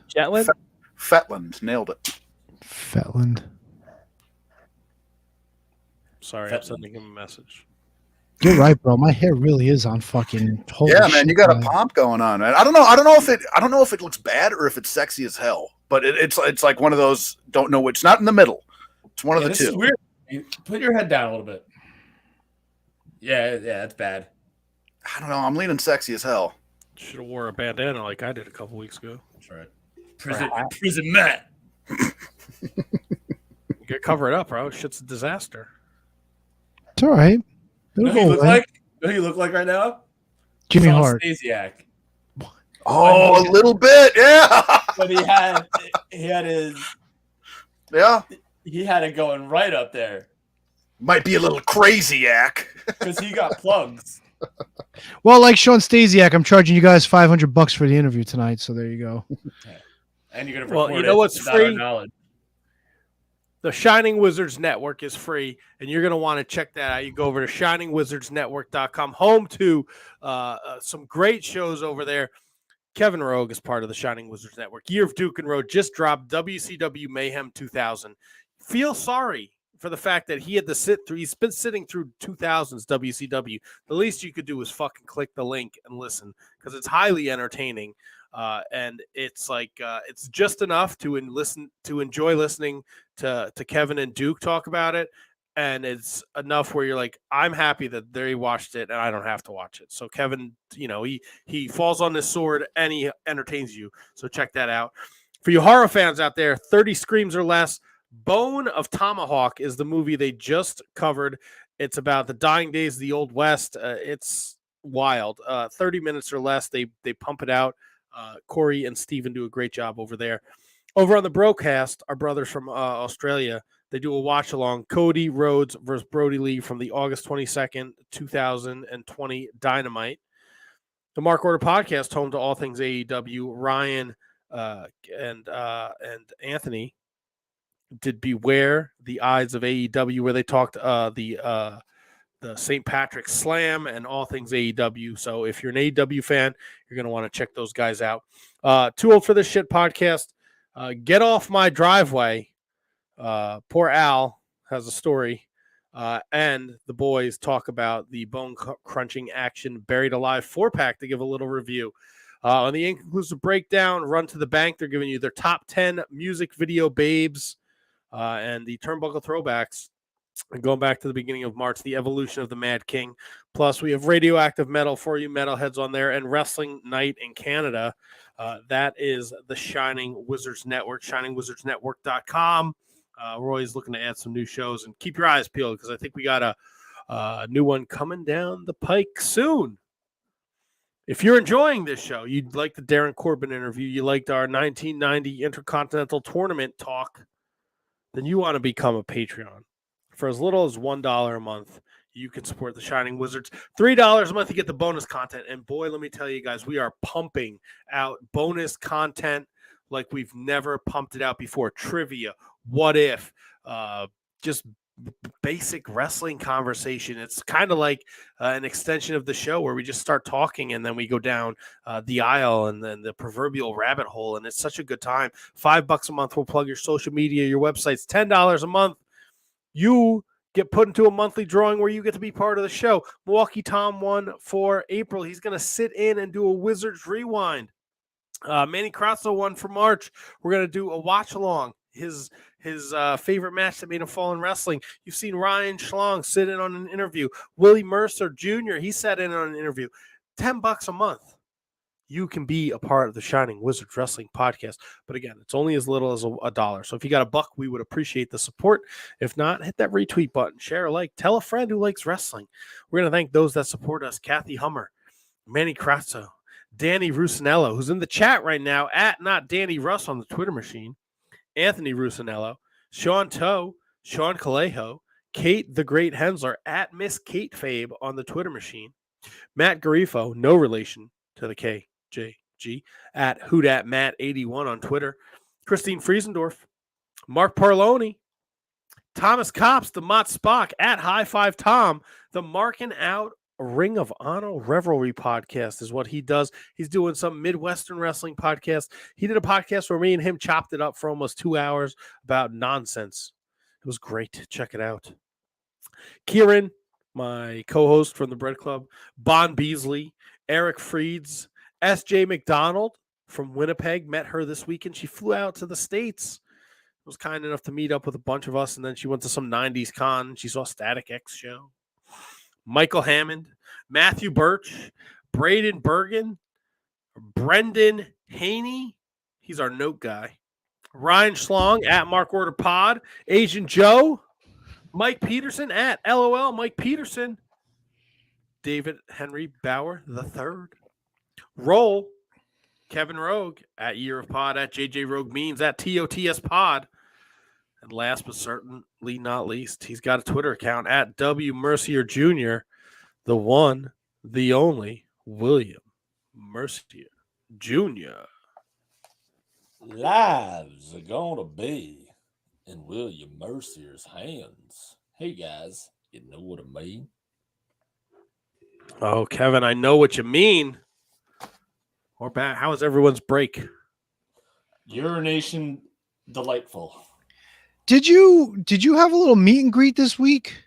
Fetland. Nailed it. Fetland. Sorry, I'm sending him a message. You're right, bro. My hair really is on fucking. Yeah, man, you got a pomp going on, man. I don't know if it looks bad or if it's sexy as hell. But it's like one of those. Don't know which. Not in the middle. It's one of the two. This is weird. Put your head down a little bit. Yeah, that's bad. I don't know. I'm leaning sexy as hell. Should have wore a bandana like I did a couple weeks ago. That's right. Prison Matt. You gotta cover it up, bro. Shit's a disaster. It's all right. You know who you look like right now? Jimmy Hart. Stasiak. Oh, a little bit, yeah. But he had his. Yeah. He had it going right up there. Might be a little crazy-ack. Because he got plugs. Well, like Sean Stasiak, I'm charging you guys $500 for the interview tonight. So there you go. And you're gonna. Well, you know what's free? The Shining Wizards Network is free, and you're going to want to check that out. You go over to shiningwizardsnetwork.com, home to some great shows over there. Kevin Rogue is part of the Shining Wizards Network. Year of Duke and Road just dropped WCW Mayhem 2000. feel sorry for the fact that he had to sit through. He's been sitting through 2000s WCW. The least you could do is fucking click the link and listen, because it's highly entertaining, and it's like it's just enough to enjoy listening to Kevin and Duke talk about it, and it's enough where you're like, I'm happy that they watched it and I don't have to watch it. So Kevin, he falls on this sword and he entertains you. So check that out. For you horror fans out there, 30 screams or less, Bone of Tomahawk is the movie they just covered. It's about the dying days of the Old West. It's wild. 30 minutes or less. They pump it out. Corey and Steven do a great job over there. Over on the broadcast, our brothers from Australia, they do a watch along. Cody Rhodes versus Brody Lee from the August 22nd, 2020 Dynamite. The Mark Order podcast, home to all things AEW. Ryan and Anthony did Beware the Eyes of AEW, where they talked the St. Patrick's Slam and all things AEW. So if you're an AEW fan, you're going to want to check those guys out. Too Old for This Shit podcast. Get Off My Driveway. Poor Al has a story. And the boys talk about the bone-crunching action Buried Alive 4-pack to give a little review. On the Inconclusive Breakdown, Run to the Bank, they're giving you their top 10 music video babes. And the Turnbuckle Throwbacks, and going back to the beginning of March, the evolution of the Mad King. Plus, we have Radioactive Metal for you metalheads on there, and Wrestling Night in Canada. That is the Shining Wizards Network, shiningwizardsnetwork.com. We're always looking to add some new shows, and keep your eyes peeled, because I think we got a new one coming down the pike soon. If you're enjoying this show, you'd like the Darin Corbin interview, you liked our 1990 Intercontinental Tournament talk, then you want to become a Patreon. For as little as $1 a month, you can support the Shining Wizards. $3 a month, you get the bonus content. And boy, let me tell you guys, we are pumping out bonus content like we've never pumped it out before. Trivia, what if, just basic wrestling conversation. It's kind of like an extension of the show where we just start talking and then we go down the aisle and then the proverbial rabbit hole. And it's such a good time. $5 a month. We'll plug your social media, your websites. $10 a month. You get put into a monthly drawing where you get to be part of the show. Milwaukee Tom won for April. He's going to sit in and do a Wizards Rewind. Manny Crazzo won for March. We're going to do a watch along. His favorite match that made him fall in wrestling. You've seen Ryan Schlong sit in on an interview. Willie Mercer Jr., he sat in on an interview. $10 a month. You can be a part of the Shining Wizards Wrestling podcast. But again, it's only as little as $1. So if you got $1, we would appreciate the support. If not, hit that retweet button, share a like, tell a friend who likes wrestling. We're going to thank those that support us. Kathy Hummer, Manny Crazzo, Danny Rusinello, who's in the chat right now at Not Danny Russ on the Twitter machine, Anthony Rusinello, Sean Toe, Sean Calejo, Kate the Great Hensler at Miss Kate Fabe on the Twitter machine, Matt Garifo, no relation to the KJG, at WhoDatMatt81 on Twitter, Christine Friesendorf, Mark Parloni, Thomas Cops, the Mott Spock at High Five Tom, the Marking Out Ring of Honor Revelry podcast is what he does. He's doing some Midwestern wrestling podcast. He did a podcast where me and him chopped it up for almost 2 hours about nonsense. It was great. Check it out. Kieran, my co-host from the Bread Club, Bon Beasley, Eric Freeds, S.J. McDonald from Winnipeg. Met her this weekend. She flew out to the States. Was kind enough to meet up with a bunch of us, and then she went to some 90s con. She saw Static X show. Michael Hammond, Matthew Birch, Braden Bergen, Brendan Haney. He's our note guy. Ryan Schlong at Mark Order Pod. Asian Joe. Mike Peterson at LOL Mike Peterson. David Henry Bauer III. Roll. Kevin Rogue at Year of Pod. At JJ Rogue Means. At TOTS Pod. And last but certainly not least, he's got a Twitter account at W. Mercier Jr., the one, the only, William Mercier Jr. Lives are going to be in William Mercier's hands. Hey, guys, you know what I mean? Oh, Kevin, I know what you mean. Or back. How was everyone's break? Urination delightful. Did you have a little meet and greet this week?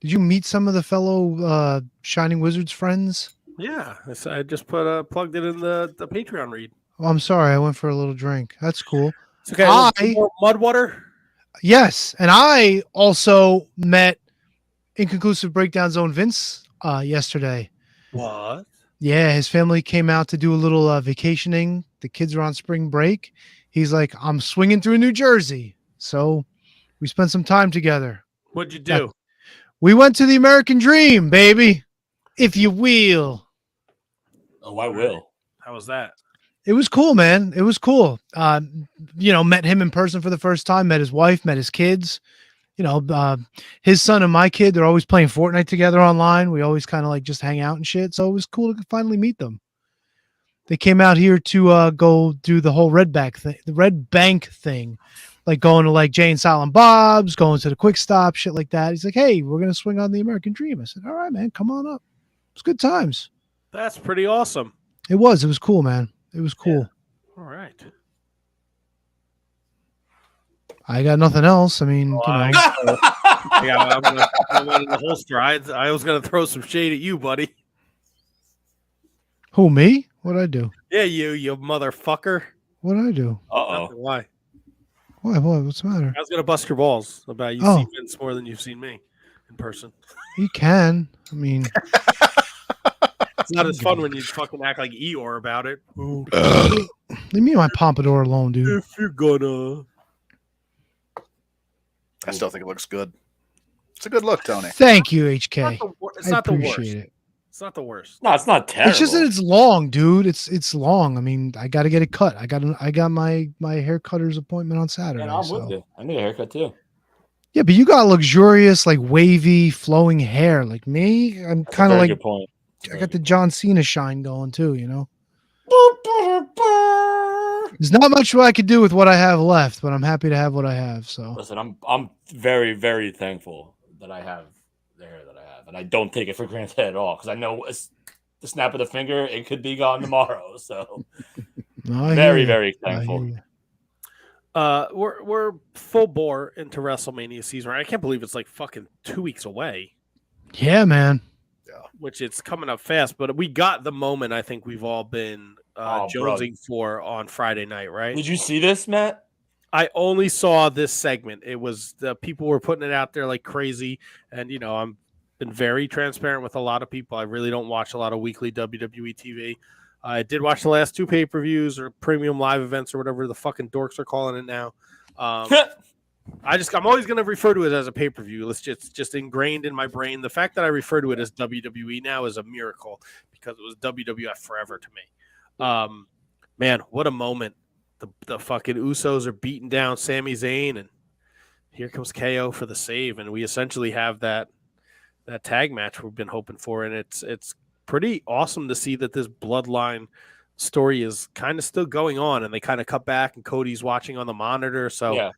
Did you meet some of the fellow Shining Wizards friends? Yeah, I just plugged it in the Patreon read. Oh, I'm sorry, I went for a little drink. That's cool. It's okay. More mud water. Yes, and I also met Inconclusive Breakdown Zone Vince yesterday. What? Yeah, his family came out to do a little vacationing. The kids are on spring break. He's like, I'm swinging through New Jersey. So we spent some time together. What'd you do? We went to the American Dream, baby, if you will. Oh, I will. How was that? It was cool, man. It was cool. Met him in person for the first time, met his wife, met his kids. His son and my kid, they're always playing Fortnite together online. We always kind of like just hang out and shit. So it was cool to finally meet them. They came out here to go do the whole Red Bank thing, like going to like Jay and Silent Bob's, going to the Quick Stop, shit like that. He's like, hey, we're going to swing on the American Dream. I said, all right, man, come on up. It's good times. That's pretty awesome. It was cool, man. It was cool. Yeah. All right. I got nothing else. I mean, I'm in the holster. I was gonna throw some shade at you, buddy. Who, me? What'd I do? Yeah, you motherfucker. What'd I do? Why? Why? What's the matter? I was gonna bust your balls about you see Vince more than you've seen me in person. You can. I mean, it's not as fun when you fucking act like Eeyore about it. Leave me and my pompadour alone, dude. If you're gonna. I still think it looks good. It's a good look, Tony. Thank you, HK. It's not the worst. It. It's not the worst. No, it's not terrible. It's just that it's long, dude. It's long. I mean, I got to get it cut. I got my hair cutter's appointment on Saturday. And I'm with you. I need a haircut too. Yeah, but you got luxurious, like wavy, flowing hair. Like me, I'm kind of like. Good point. I got the John Cena shine going too. You know. There's not much I could do with what I have left, but I'm happy to have what I have. So listen, I'm very, very thankful that I have the hair that I have, and I don't take it for granted at all because I know the snap of the finger, it could be gone tomorrow. So very, very thankful. We're full bore into WrestleMania season. Right? I can't believe it's like fucking 2 weeks away. Yeah, man. Which it's coming up fast, but we got the moment I think we've all been jonesing for on Friday night, right? Did you see this, Matt? I only saw this segment. It was the people were putting it out there like crazy, and I'm been very transparent with a lot of people. I really don't watch a lot of weekly WWE TV. I did watch the last two pay-per-views or premium live events or whatever the fucking dorks are calling it now. I'm always going to refer to it as a pay-per-view. It's just ingrained in my brain. The fact that I refer to it as WWE now is a miracle because it was WWF forever to me. Man, what a moment. The fucking Usos are beating down Sami Zayn, and here comes KO for the save, and we essentially have that tag match we've been hoping for, and it's pretty awesome to see that this bloodline story is kind of still going on, and they kind of cut back, and Cody's watching on the monitor, so yeah.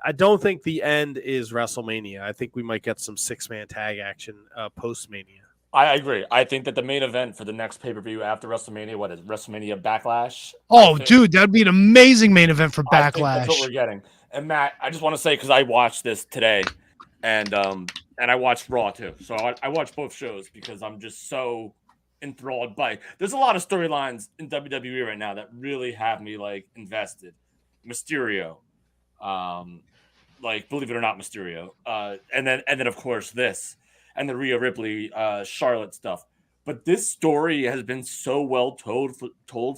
I don't think the end is WrestleMania. I think we might get some 6-man tag action post-Mania. I agree. I think that the main event for the next pay-per-view after WrestleMania, what is WrestleMania Backlash? Oh, dude, that'd be an amazing main event for Backlash. I think that's what we're getting. And Matt, I just want to say, because I watched this today, and I watched Raw too. So I watched both shows because I'm just so enthralled by. There's a lot of storylines in WWE right now that really have me like invested. Mysterio. Like believe it or not, Mysterio, and then of course this and the Rhea Ripley, Charlotte stuff. But this story has been so well told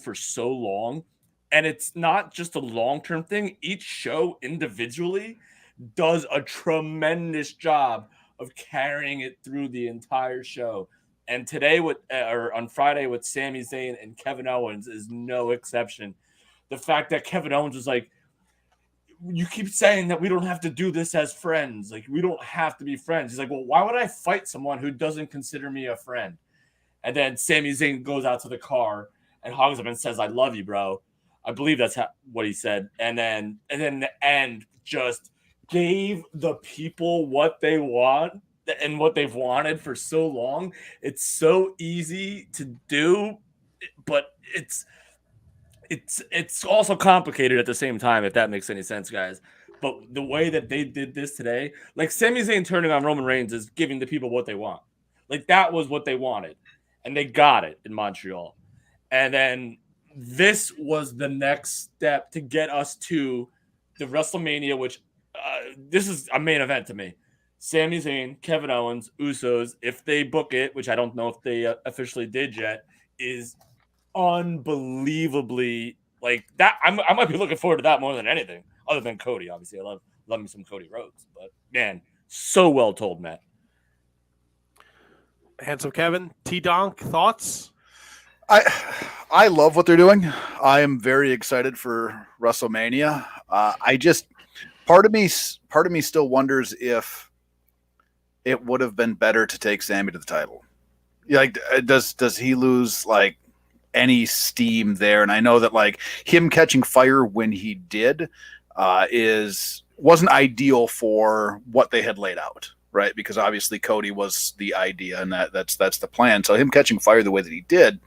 for so long, and it's not just a long-term thing. Each show individually does a tremendous job of carrying it through the entire show. And today, on Friday with Sami Zayn and Kevin Owens is no exception. The fact that Kevin Owens was like, you keep saying that we don't have to do this as friends. Like, we don't have to be friends. He's like, well, why would I fight someone who doesn't consider me a friend? And then Sami Zayn goes out to the car and hugs him and says, I love you, bro. I believe that's what he said. And then the end just gave the people what they want and what they've wanted for so long. It's so easy to do, but it's also complicated at the same time, if that makes any sense, guys. But the way that they did this today, like Sami Zayn turning on Roman Reigns is giving the people what they want. Like that was what they wanted. And they got it in Montreal. And then this was the next step to get us to the WrestleMania, which this is a main event to me. Sami Zayn, Kevin Owens, Usos, if they book it, which I don't know if they officially did yet, is unbelievably like that. I might be looking forward to that more than anything, other than Cody. Obviously, I love me some Cody Rhodes, but man, so well told, Matt. Handsome Kevin, T-Donk, thoughts? I love what they're doing. I am very excited for WrestleMania. I just part of me still wonders if it would have been better to take Sami to the title. Like, does he lose like any steam there? And I know that like him catching fire when he did wasn't ideal for what they had laid out, right? Because obviously Cody was the idea, and that's the plan. So him catching fire the way that he did,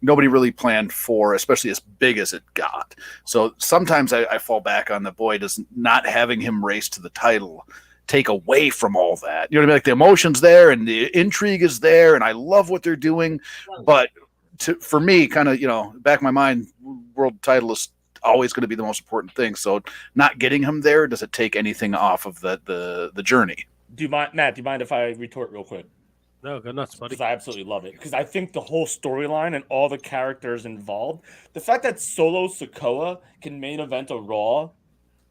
nobody really planned for, especially as big as it got. So sometimes I fall back on the boy, does not having him race to the title take away from all that. You know what I mean? Like the emotion's there and the intrigue is there, and I love what they're doing. But for me, kind of, back in my mind, world title is always going to be the most important thing. So not getting him there, does it take anything off of the journey? Do you mind, Matt? Do you mind if I retort real quick? No, go nuts, buddy. Because I absolutely love it. Because I think the whole storyline and all the characters involved, the fact that Solo Sikoa can main event a Raw,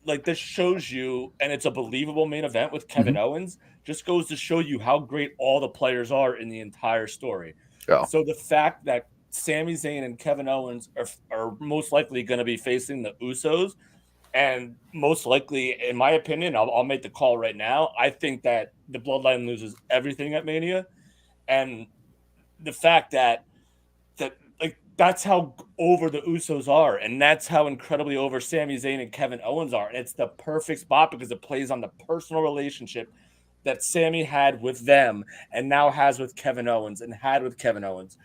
like this shows you, and it's a believable main event with Kevin Owens, just goes to show you how great all the players are in the entire story. Yeah. So the fact that Sami Zayn and Kevin Owens are most likely going to be facing the Usos, and most likely, in my opinion, I'll make the call right now. I think that the Bloodline loses everything at Mania. And the fact that like that's how over the Usos are, and that's how incredibly over Sami Zayn and Kevin Owens are. And it's the perfect spot because it plays on the personal relationship that Sami had with them and now has with Kevin Owens and had with Kevin Owens.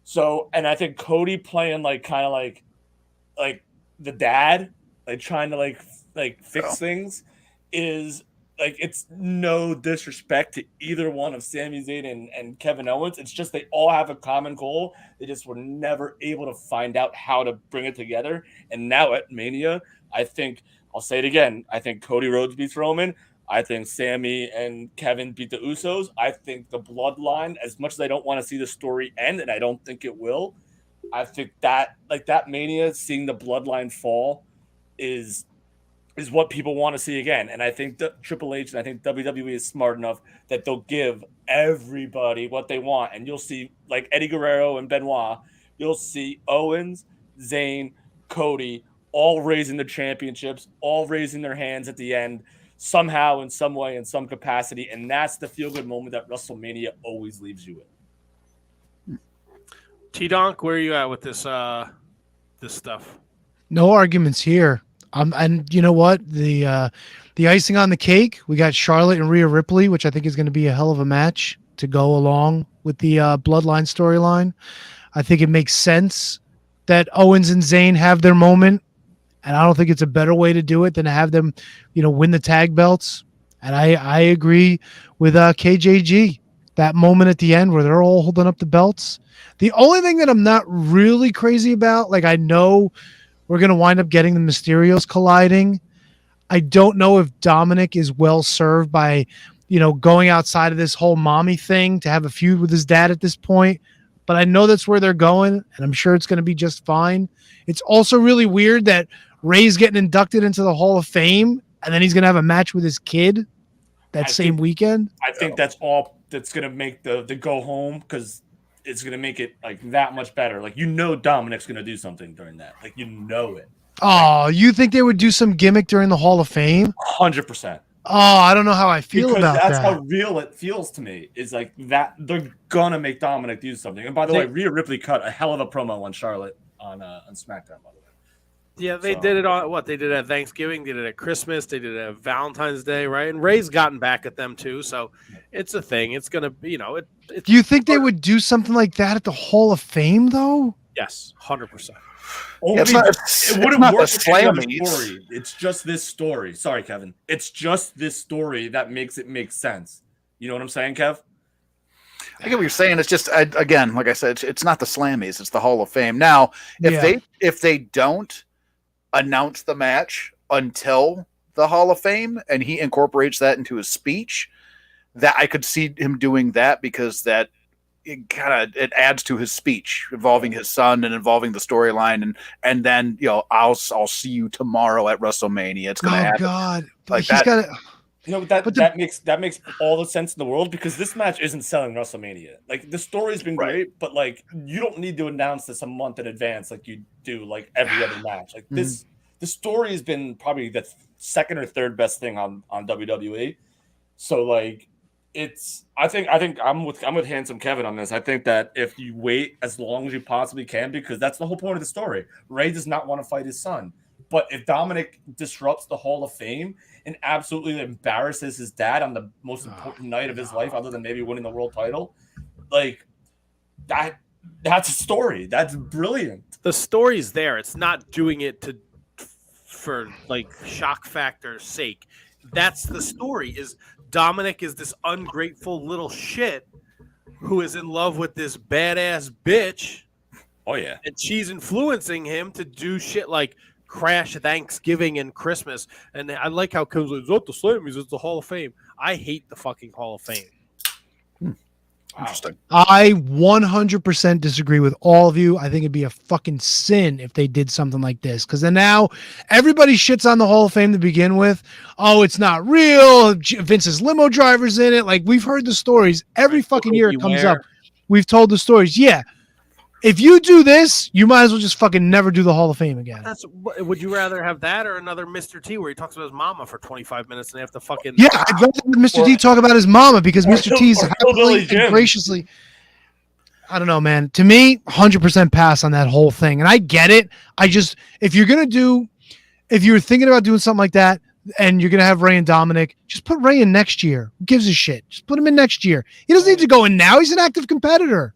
So, and I think Cody playing like kind of like the dad, like trying to like fix things is like, it's no disrespect to either one of Sami Zayn and Kevin Owens. It's just they all have a common goal. They just were never able to find out how to bring it together. And now at Mania, I think, I'll say it again, I think Cody Rhodes beats Roman. I think Sami and Kevin beat the Usos. I think the Bloodline, as much as I don't want to see the story end, and I don't think it will, I think that like that Mania, seeing the Bloodline fall is what people want to see again. And I think that Triple H and I think WWE is smart enough that they'll give everybody what they want. And you'll see like Eddie Guerrero and Benoit, you'll see Owens, Zayn, Cody, all raising the championships, all raising their hands at the end, somehow, in some way, in some capacity. And that's the feel-good moment that WrestleMania always leaves you with. T-Donk, where are you at with this stuff? No arguments here. And you know what? The icing on the cake, we got Charlotte and Rhea Ripley, which I think is going to be a hell of a match to go along with the Bloodline storyline. I think it makes sense that Owens and Zayn have their moment, and I don't think it's a better way to do it than to have them, win the tag belts. And I agree with KJG. That moment at the end where they're all holding up the belts. The only thing that I'm not really crazy about, like I know we're going to wind up getting the Mysterios colliding. I don't know if Dominic is well served by, going outside of this whole mommy thing to have a feud with his dad at this point. But I know that's where they're going, and I'm sure it's going to be just fine. It's also really weird that Ray's getting inducted into the Hall of Fame, and then he's going to have a match with his kid that same weekend. I think that's all that's going to make the go home, because it's going to make it like that much better. Like, Dominic's going to do something during that. Like, it. Oh, you think they would do some gimmick during the Hall of Fame? 100%. Oh, I don't know how I feel because about that's that. how real it feels to me. Is like that they're gonna make Dominic do something. And by the way, Rhea Ripley cut a hell of a promo on Charlotte on SmackDown. By the way, yeah, they did it on what they did at Thanksgiving, they did it at Christmas, they did it at Valentine's Day, right? And Ray's gotten back at them too, so it's a thing. It's gonna, Do you think they would do something like that at the Hall of Fame though? Yes, 100%. It wouldn't not work the with any other Slammies. story. It's just this story. Sorry, Kevin. It's just this story that makes it make sense. You know what I'm saying, Kev? I get what you're saying. It's just again, like I said, it's not the Slammies. It's the Hall of Fame. Now, if they don't announce the match until the Hall of Fame and he incorporates that into his speech, that I could see him doing that because that it adds to his speech involving his son and involving the storyline and then I'll see you tomorrow at WrestleMania. It's gonna happen. God, like he's got that makes all the sense in the world because this match isn't selling WrestleMania. Like the story's been great, but like you don't need to announce this a month in advance like you do like every other match. Like this, the story has been probably the second or third best thing on WWE. So like. I think I'm with Handsome Kevin on this. I think that if you wait as long as you possibly can, because that's the whole point of the story. Ray does not want to fight his son. But if Dominic disrupts the Hall of Fame and absolutely embarrasses his dad on the most important night of his life, other than maybe winning the world title, like that's a story. That's brilliant. The story's there. It's not doing it for like shock factor's sake. That's the story. Is Dominic is this ungrateful little shit who is in love with this badass bitch. Oh, yeah. And she's influencing him to do shit like crash Thanksgiving and Christmas. And I like how Kim's like, it's not the Slammies, it's the Hall of Fame. I hate the fucking Hall of Fame. Interesting. I 100% disagree with all of you. I think it'd be a fucking sin if they did something like this. Because then now everybody shits on the Hall of Fame to begin with. Oh, it's not real. Vince's limo driver's in it. Like, we've heard the stories. Every fucking year it comes up. We've told the stories. Yeah. If you do this, you might as well just fucking never do the Hall of Fame again. Would you rather have that or another Mr. T where he talks about his mama for 25 minutes and they have to fucking... Yeah, I'd rather have Mr. T talk about his mama because Mr. T is happily and graciously... I don't know, man. To me, 100% pass on that whole thing. And I get it. If you're thinking about doing something like that and you're going to have Ray and Dominic, just put Ray in next year. Who gives a shit? Just put him in next year. He doesn't need to go in now. He's an active competitor.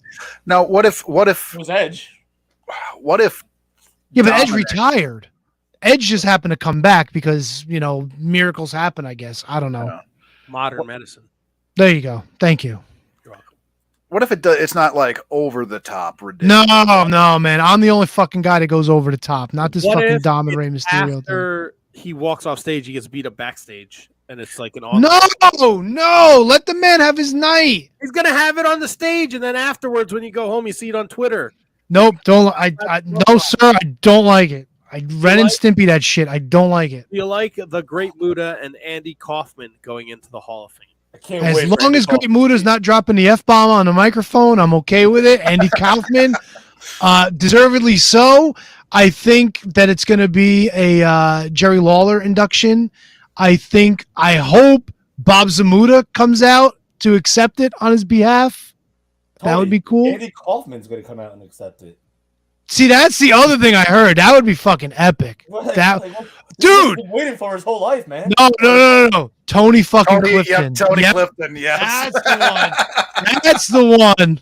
Now, what if it was Edge? What if but Edge retired. Edge just happened to come back because, miracles happen, I guess. I don't know. Modern medicine. There you go. Thank you. What if it's not like over the top ridiculous? No, man. I'm the only fucking guy that goes over the top. Not this fucking Dom and Rey Mysterio after he walks off stage, he gets beat up backstage, and it's like an No! Let the man have his night. He's gonna have it on the stage, and then afterwards, when you go home, you see it on Twitter. Nope, don't. No, sir. I don't like it. Ren and Stimpy that shit. I don't like it. You like the Great Muta and Andy Kaufman going into the Hall of Fame? As long as Great Muta's not dropping the F-bomb on the microphone, I'm okay with it. Andy Kaufman, deservedly so. I think that it's going to be a Jerry Lawler induction. I hope Bob Zamuda comes out to accept it on his behalf. That would be cool. Andy Kaufman's going to come out and accept it. See, that's the other thing I heard. That would be fucking epic. Dude, been waiting for his whole life, man. No. Tony fucking Clifton. Tony Clifton, yes. That's the one.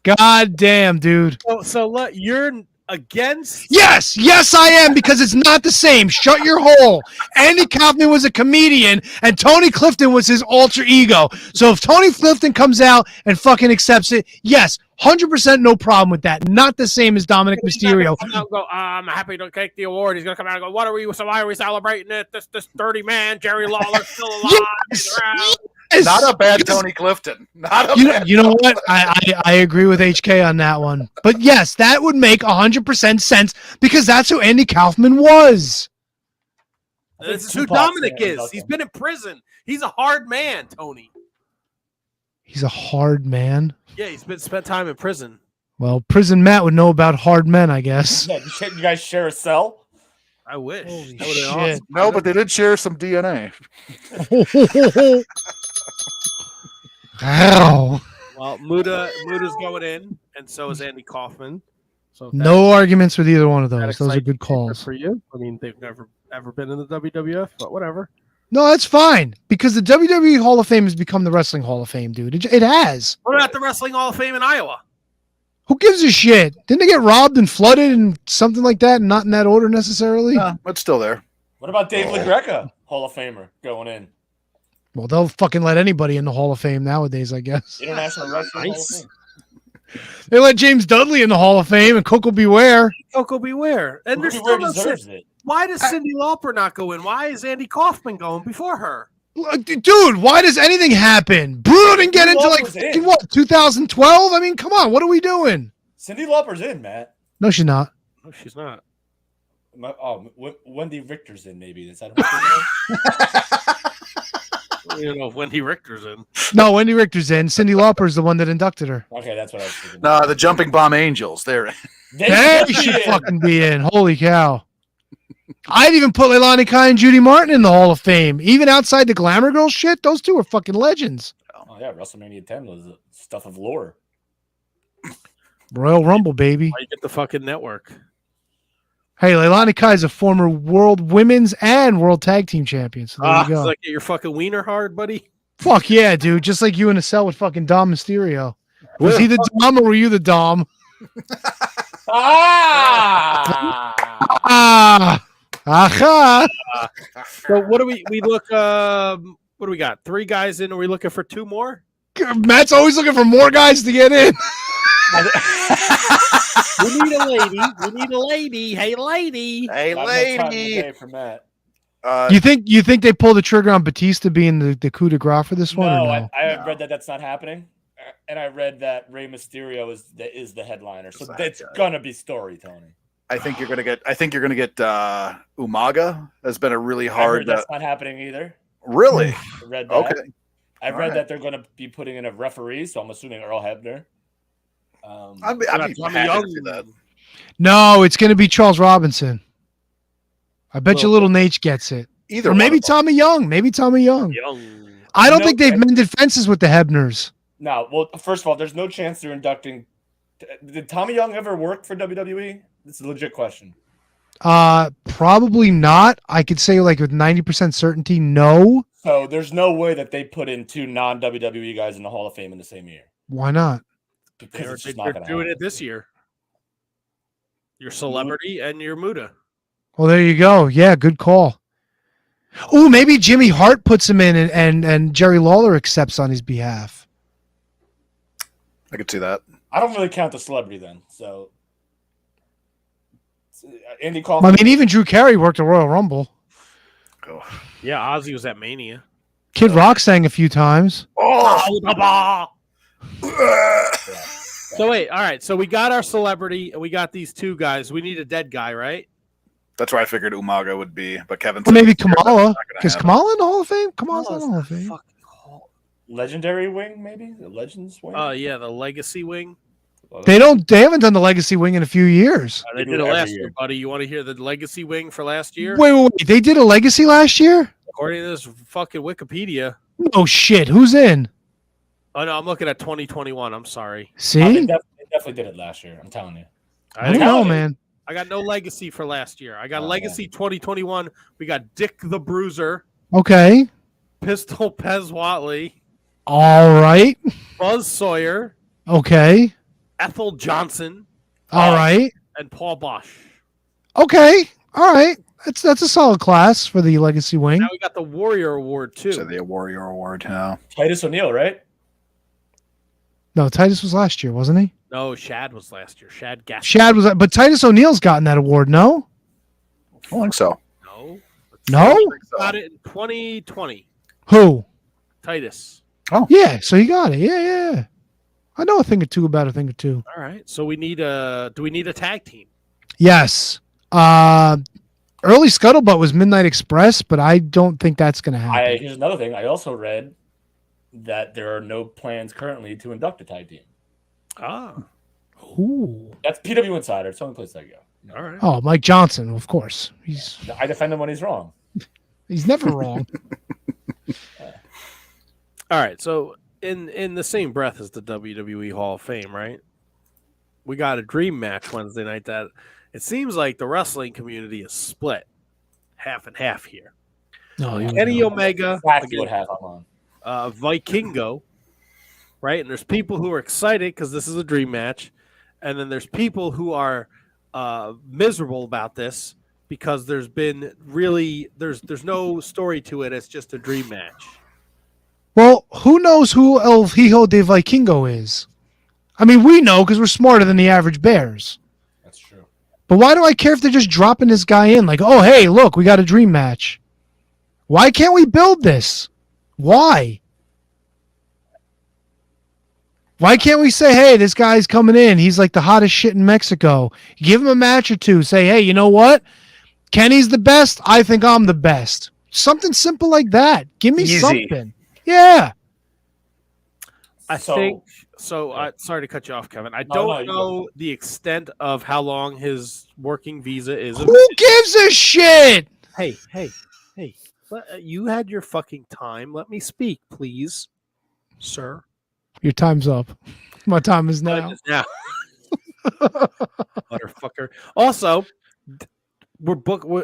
God damn, dude. So you're against? Yes, I am, because it's not the same. Shut your hole. Andy Kaufman was a comedian, and Tony Clifton was his alter ego. So if Tony Clifton comes out and fucking accepts it, yes, 100% no problem with that. Not the same as Dominic Mysterio. I'm happy to take the award. He's gonna come out and go, why are we celebrating it? This dirty man, Jerry Lawler, still alive. Yes. Not a bad Tony Clifton. You know what? I agree with HK on that one. But yes, that would make 100% sense because that's who Andy Kaufman was. This is who Dominic is. He's been in prison. He's a hard man, Tony. He's a hard man. Yeah, he's spent time in prison. Well, Prison Matt would know about hard men, I guess. Yeah, you guys share a cell? I wish. Holy that shit. awesome. No, but they did share some DNA. Ow. Well, Muda's going in, and so is Andy Kaufman. So no arguments with either one of those. Those are good calls for you. I mean, they've never ever been in the WWF, but whatever. No, that's fine because the WWE Hall of Fame has become the Wrestling Hall of Fame, dude. It has. What about the Wrestling Hall of Fame in Iowa? Who gives a shit? Didn't they get robbed and flooded and something like that? Not in that order necessarily. But still there. What about Dave LaGreca, Hall of Famer, going in? Well, they'll fucking let anybody in the Hall of Fame nowadays, I guess. International Wrestling Hall of Fame. They let James Dudley in the Hall of Fame and Coco Beware. Coco Beware. And there's Beware still deserves it. Why does Cyndi Lauper not go in? Why is Andy Kaufman going before her? Dude, why does anything happen? Bruno didn't get into like fucking what, 2012? I mean, come on, what are we doing? Cyndi Lauper's in, Matt. No, she's not. No, she's not. Wendy Richter's in, maybe. Is that her? You don't know if Wendy Richter's in. No, Wendy Richter's in. Cyndi Lauper's the one that inducted her. Okay, that's what I was thinking. No, the Jumping Bomb Angels. They're They should fucking be in. Holy cow. I'd even put Leilani Kai and Judy Martin in the Hall of Fame. Even outside the Glamour Girl shit, those two are fucking legends. Oh, yeah, WrestleMania 10 was stuff of lore. Royal Rumble, baby. Why you get the fucking network? Hey, Leilani Kai is a former World Women's and World Tag Team champion. So there you go. It's like get your fucking wiener hard, buddy. Fuck yeah, dude. Just like you in a cell with fucking Dom Mysterio. Was he the Dom or were you the Dom? Aha. So what do we look what do we got? 3 guys in. Are we looking for 2 more? Matt's always looking for more guys to get in. We need a lady. We need a lady. Hey, lady. Hey, lady. For Matt. You think they pull the trigger on Batista being the coup de grace for this one? No, Or no? I read that that's not happening, and I read that Rey Mysterio is the headliner, so it's gonna be story, Tony. I think you're gonna get Umaga. Has been a really I hard. heard that's not happening either. Really? I read that. Okay. I read that they're gonna be putting in a referee, so I'm assuming Earl Hebner. I'd be happy to see that. No, it's going to be Charles Robinson. I bet you little Nate gets it. Either or maybe Tommy Young. Maybe Tommy Young. I don't think they've mended fences with the Hebners. No, well, first of all, there's no chance they're inducting. Did Tommy Young ever work for WWE? This is a legit question. Probably not. I could say like with 90% certainty, no. So there's no way that they put in 2 non-WWE guys in the Hall of Fame in the same year. Why not? Because it's just They're not going to doing happen. it this year. Your celebrity and your Muda. Well, there you go. Yeah, good call. Oh, maybe Jimmy Hart puts him in and Jerry Lawler accepts on his behalf. I could see that. I don't really count the celebrity then. So Andy Kaufman. I mean, even Drew Carey worked at Royal Rumble. Oh. Yeah, Ozzy was at Mania. Kid Rock sang a few times. So wait, all right. So we got our celebrity, and we got these 2 guys. We need a dead guy, right? That's where I figured Umaga would be, but Kevin. Or maybe Kamala. Is Kamala in the Hall of Fame? Kamala's not in the Hall of Fame. Legendary wing, maybe the Legends wing. Yeah, the Legacy Wing. They haven't done the Legacy Wing in a few years. They did it last year, buddy. You want to hear the Legacy Wing for last year? Wait. They did a Legacy last year? According to this fucking Wikipedia. No shit. Who's in? Oh no, I'm looking at 2021. I'm sorry. See? They definitely did it last year. I'm telling you. I don't know, man. I got no Legacy for last year. I got Legacy 2021. We got Dick the Bruiser. Okay. Pistol Pez Watley. All right. Buzz Sawyer. Okay. Ethel Johnson. All right. And Paul Bosch. Okay. All right. That's a solid class for the Legacy Wing. Now we got the Warrior Award too. So the Warrior Award now. Titus O'Neil, right? No, Titus was last year, wasn't he? No, Shad was last year. Shad Gaspar. Shad was, but Titus O'Neil's gotten that award. No. I don't think so. No. No. Got it in 2020. Who? Titus. Oh yeah. So he got it. Yeah. I know a thing or two about a thing or two. All right. So we need a. Do we need a tag team? Yes. Early Scuttlebutt was Midnight Express, but I don't think that's going to happen. Here's another thing. I also read that there are no plans currently to induct a tag team. Ooh. That's PW Insider. It's the only place I go. All right. Oh, Mike Johnson, of course. I defend him when he's wrong. He's never wrong. All right. So in the same breath as the WWE Hall of Fame, right? We got a dream match Wednesday night that it seems like the wrestling community is split half and half here. No, Kenny Omega Exactly what half I'm on. Vikingo, right? And there's people who are excited because this is a dream match and then there's people who are miserable about this because there's no story to it. It's just a dream match. Well, who knows who El Hijo de Vikingo is? I mean, we know because we're smarter than the average bears. That's true. But why do I care if they're just dropping this guy in? Like, oh, hey, look, we got a dream match. Why can't we build this? Why? Why can't we say, hey, this guy's coming in. He's like the hottest shit in Mexico. Give him a match or two. Say, hey, you know what? Kenny's the best. I think I'm the best. Something simple like that. Give me something. Yeah. Sorry to cut you off, Kevin. I don't know the extent of how long his working visa is. Who gives a shit? Hey. You had your fucking time. Let me speak, please, sir. Your time's up. My time is now. Yeah. Motherfucker. Also,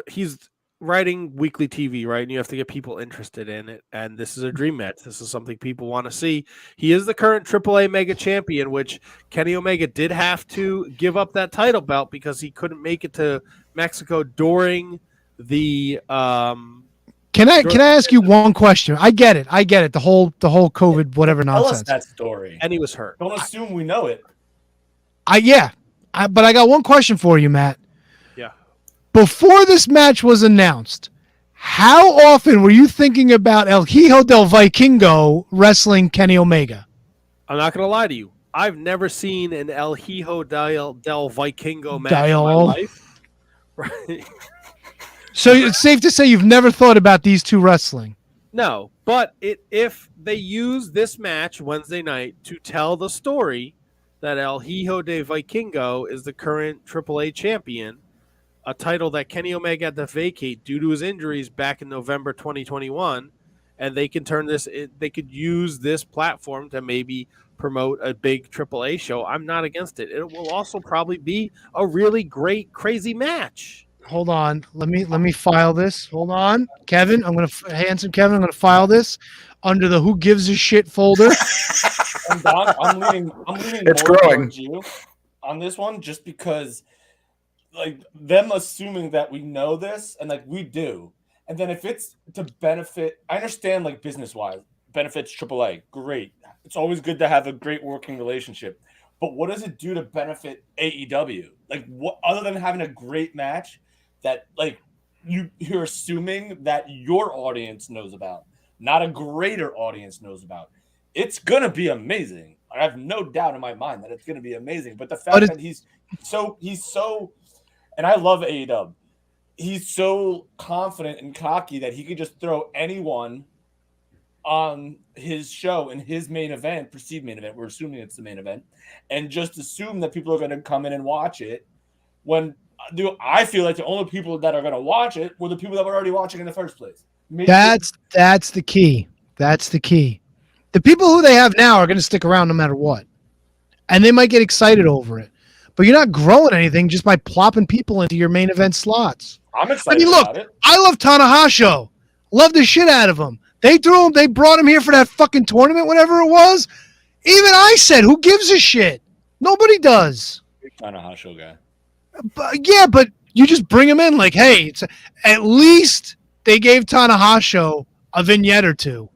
he's writing weekly TV, right? And you have to get people interested in it. And this is a dream match. This is something people want to see. He is the current AAA Mega Champion, which Kenny Omega did have to give up that title belt because he couldn't make it to Mexico during the Can I ask you one question? I get it. The whole COVID whatever nonsense. Tell us that story. And he was hurt. Don't assume we know it. But I got one question for you, Matt. Yeah. Before this match was announced, how often were you thinking about El Hijo del Vikingo wrestling Kenny Omega? I'm not going to lie to you. I've never seen an El Hijo del Vikingo match in my life. Right. So it's safe to say you've never thought about these two wrestling? No, but if they use this match Wednesday night to tell the story that El Hijo de Vikingo is the current AAA champion, a title that Kenny Omega had to vacate due to his injuries back in November 2021, and they can they could use this platform to maybe promote a big AAA show, I'm not against it. It will also probably be a really great, crazy match. Hold on. Let me file this. Hold on. Kevin, handsome Kevin, I'm going to file this under the who gives a shit folder. And Don, I'm leaning it's more growing towards you on this one just because like them assuming that we know this and like we do. And then if it's to benefit, I understand like business-wise, benefits AAA, great. It's always good to have a great working relationship. But what does it do to benefit AEW? Like what other than having a great match that like you're assuming that your audience knows about, not a greater audience knows about. It's gonna be amazing. I have no doubt in my mind that it's gonna be amazing. But the fact that he's so, and I love AEW, he's so confident and cocky that he could just throw anyone on his show in his main event, perceived main event. We're assuming it's the main event, and just assume that people are going to come in and watch it. When I feel like the only people that are going to watch it were the people that were already watching in the first place. Maybe that's the key. That's the key. The people who they have now are going to stick around no matter what, and they might get excited over it. But you're not growing anything just by plopping people into your main event slots. I'm excited about it. I love Tanahashi. Love the shit out of him. They brought him here for that fucking tournament, whatever it was. Even I said, who gives a shit? Nobody does. Big Tanahashi guy. But you just bring him in like, hey, at least they gave Tanahashi a vignette or two.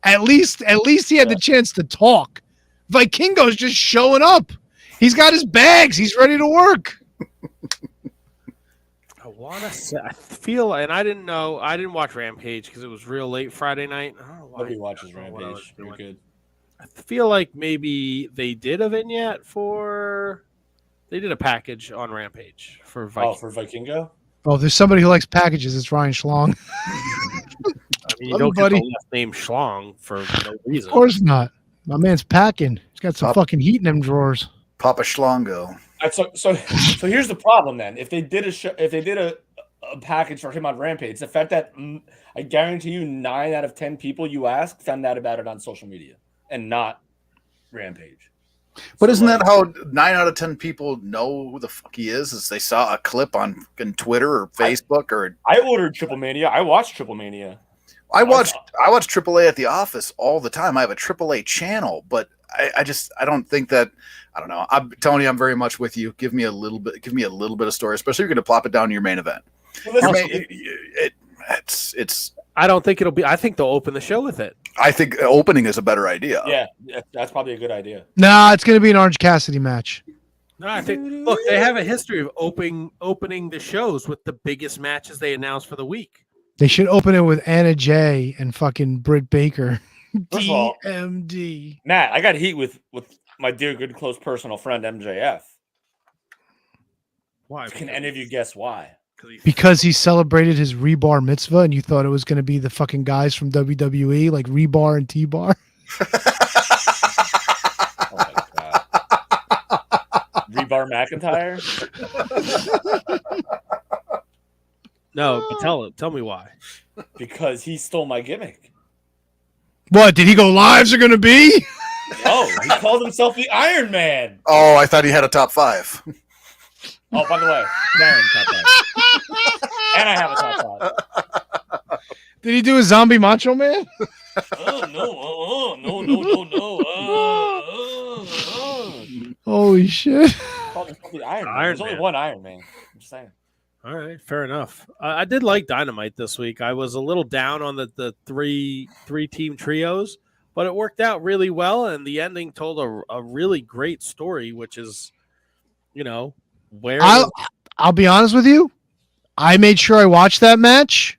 At least he had the chance to talk. Vikingo's just showing up. He's got his bags. He's ready to work. I feel, and I didn't watch Rampage because it was real late Friday night. I don't know why. Nobody watches Rampage. You're good. I feel like maybe they did a vignette they did a package on Rampage for Vikingo. Oh, for Vikingo? Oh, there's somebody who likes packages. It's Ryan Schlong. I mean, you don't get the last name Schlong for no reason. Of course not. My man's packing. He's got some fucking heat in them drawers. Papa Schlongo. So here's the problem then. If they did a package for him on Rampage, the fact that I guarantee you 9 out of 10 people you ask found out about it on social media and not Rampage. But isn't that how 9 out of 10 people know who the fuck he is? Is they saw a clip on Twitter or Facebook I ordered Triple Mania. I watched Triple Mania. I watch AAA at the office all the time. I have a AAA channel, but I don't think that. I don't know. Tony, I'm very much with you. Give me a little bit of story, especially if you're going to plop it down to your main event. Well, It's. I don't think it'll be. I think they'll open the show with it. I think opening is a better idea. yeah, that's probably a good idea. Nah, it's going to be an Orange Cassidy match. No, I think. Look, they have a history of opening the shows with the biggest matches they announce for the week. They should open it with Anna Jay and fucking Britt Baker. First of all, DMD. Matt, I got heat with my dear, good, close personal friend MJF. Why? Can any of you guess why? Because he celebrated his Rebar mitzvah and you thought it was going to be the fucking guys from WWE, like Rebar and T-Bar. Oh my God. Rebar McIntyre? No, but tell me why. Because he stole my gimmick. What, did he go lives are going to be? Oh, he called himself the Iron Man. Oh, I thought he had a top 5. Oh, by the way, Darin, top 5. And I have a top 5. Did he do a zombie Macho Man? No. Holy shit. Called himself the Iron Man. There's only one Iron Man. I'm just saying. All right, fair enough. I did like Dynamite this week. I was a little down on the three team trios, but it worked out really well, and the ending told a really great story, which is, where I'll be honest with you. I made sure I watched that match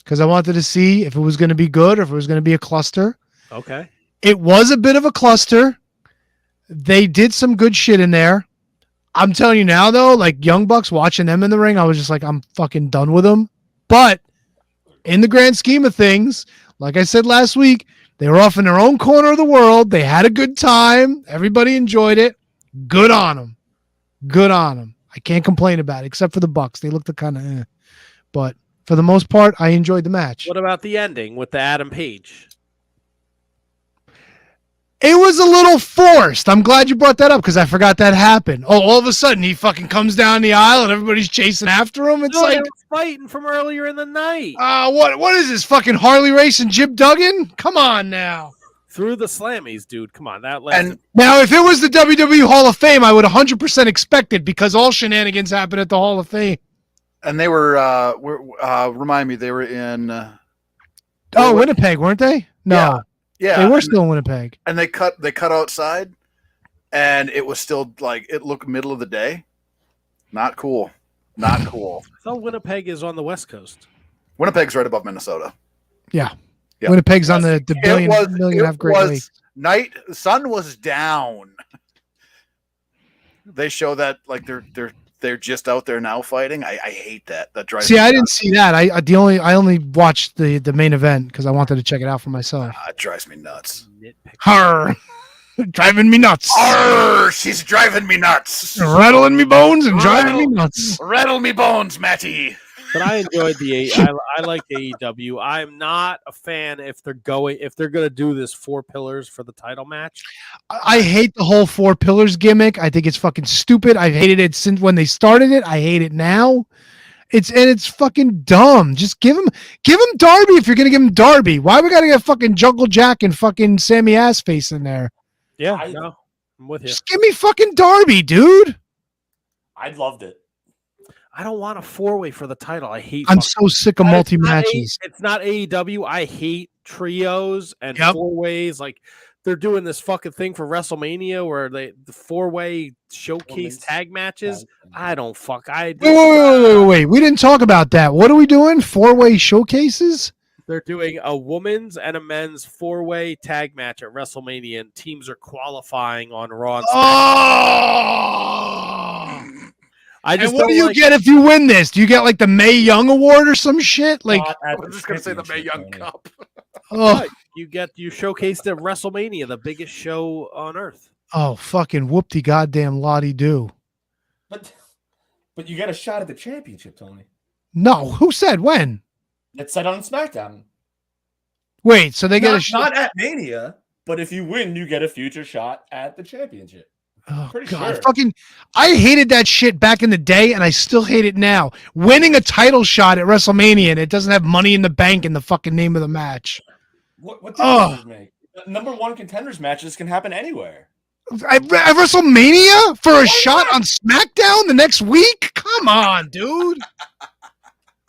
because I wanted to see if it was going to be good or if it was going to be a cluster. Okay. It was a bit of a cluster. They did some good shit in there. I'm telling you now, though, like Young Bucks, watching them in the ring, I was just like, I'm fucking done with them. But in the grand scheme of things, like I said last week, they were off in their own corner of the world. They had a good time. Everybody enjoyed it. Good on them. Good on them. I can't complain about it, except for the Bucks. They looked kind of But for the most part, I enjoyed the match. What about the ending with the Adam Page? It was a little forced. I'm glad you brought that up because I forgot that happened. Oh, all of a sudden he fucking comes down the aisle and everybody's chasing after him. It's like they were fighting from earlier in the night. What is this fucking Harley Race and Jim Duggan? Come on now. Through the slammies, dude. Come on, that lasted. And now, if it was the WWE Hall of Fame, I would 100% expect it because all shenanigans happen at the Hall of Fame. And they were remind me, they were in Winnipeg, weren't they? No. Yeah. They were still in Winnipeg. And they cut outside, and it was still like it looked middle of the day. Not cool. Not cool. I thought Winnipeg is on the West Coast. Winnipeg's right above Minnesota. Yeah. Yeah. Winnipeg's on the million and a half Great Lakes. Night, the sun was down. They show that like they're just out there now fighting. I hate that. That drives me I nuts. didn't see that. I only watched the main event because I wanted to check it out for myself. It drives me nuts. Her driving me nuts. Arr, she's driving me nuts. Rattling me bones and driving me nuts. Rattle me bones, Matty. But I enjoyed I like AEW. I'm not a fan if they're gonna do this 4 pillars for the title match. I hate the whole 4 pillars gimmick. I think it's fucking stupid. I've hated it since when they started it. I hate it now. It's fucking dumb. Just give him Darby if you're gonna give him Darby. Why we gotta get fucking Jungle Jack and fucking Sammy Assface in there? Yeah, I'm with you. Just give me fucking Darby, dude. I loved it. I don't want a 4-way for the title. I hate. I'm so sick of multi matches. It's not AEW. I hate trios and 4-ways. Like they're doing this fucking thing for WrestleMania where the 4-way showcase tag matches. I don't fuck. Wait. We didn't talk about that. What are we doing? 4-way showcases? They're doing a women's and a men's 4-way tag match at WrestleMania, and teams are qualifying on Raw. And what do you get if you win this? Do you get like the Mae Young Award or some shit? Like I was just gonna say the Mae Young Cup. You showcased at WrestleMania, the biggest show on earth. Oh, fucking whoop-de goddamn lottie do. But you get a shot at the championship, Tony. No, who said when? It's said on SmackDown. Wait, so they get a shot? Not at Mania, but if you win, you get a future shot at the championship. Oh, Pretty God. sure. Fucking, I hated that shit back in the day, and I still hate it now. Winning a title shot at WrestleMania, and it doesn't have Money in the Bank in the fucking name of the match. What difference does it make? Number one contenders matches can happen anywhere. At WrestleMania for a shot on SmackDown the next week? Come on, dude.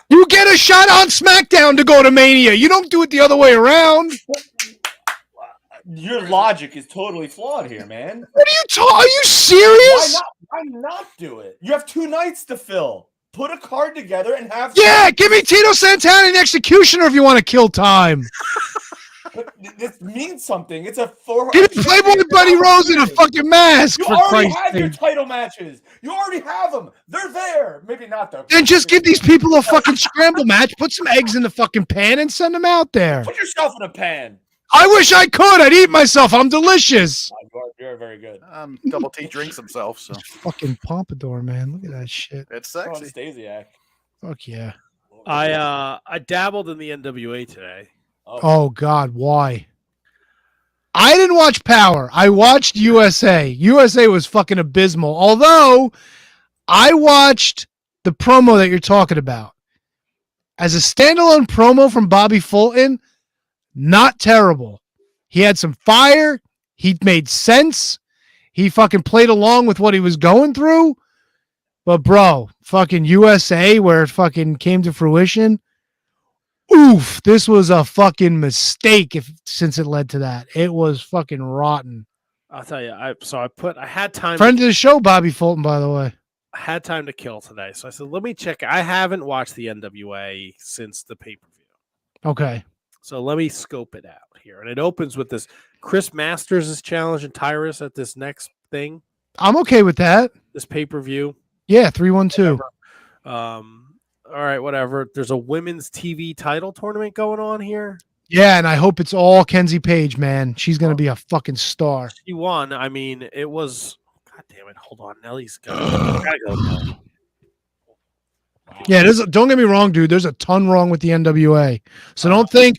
You get a shot on SmackDown to go to Mania. You don't do it the other way around. Your logic is totally flawed here, man. What are you talking? Are you serious? Why not do it? You have 2 nights to fill. Put a card together and have. Yeah, give me Tito Santana and Executioner if you want to kill time. But this means something. It's a 4. Give me Playboy Buddy Rose in a fucking mask. You for already Christ's have your sake. title matches. You already have them. They're there. Maybe not though. Then just give these people a fucking scramble match. Put some eggs in the fucking pan and send them out there. Put yourself in a pan. I wish I could. I'd eat myself. I'm delicious. You're very good. Double T drinks himself, so Fucking pompadour, man. Look at that shit. it's Come on, sexy. Stasiak. Fuck yeah. I dabbled in the NWA today. Oh God, why? I didn't watch Power. I watched USA. USA was fucking abysmal. Although I watched the promo that you're talking about. As a standalone promo from Bobby Fulton, not terrible. He had some fire. He made sense. He fucking played along with what he was going through. But bro, fucking USA, where it fucking came to fruition, oof, this was a fucking mistake since it led to that. It was fucking rotten. I'll tell you. I had time. Friend of the show, Bobby Fulton, by the way. I had time to kill today, so I said, let me check. I haven't watched the NWA since the pay-per-view. Okay. So let me scope it out here. And it opens with this Chris Masters is challenging Tyrus at this next thing. I'm okay with that. This pay-per-view. Yeah, 312. All right, whatever. There's a women's TV title tournament going on here. Yeah, and I hope it's all Kenzie Page, man. She's going to be a fucking star. She won. I mean, it was... God damn it. Hold on. Nellie's gotta go now. Yeah, don't get me wrong, dude. There's a ton wrong with the NWA. So don't think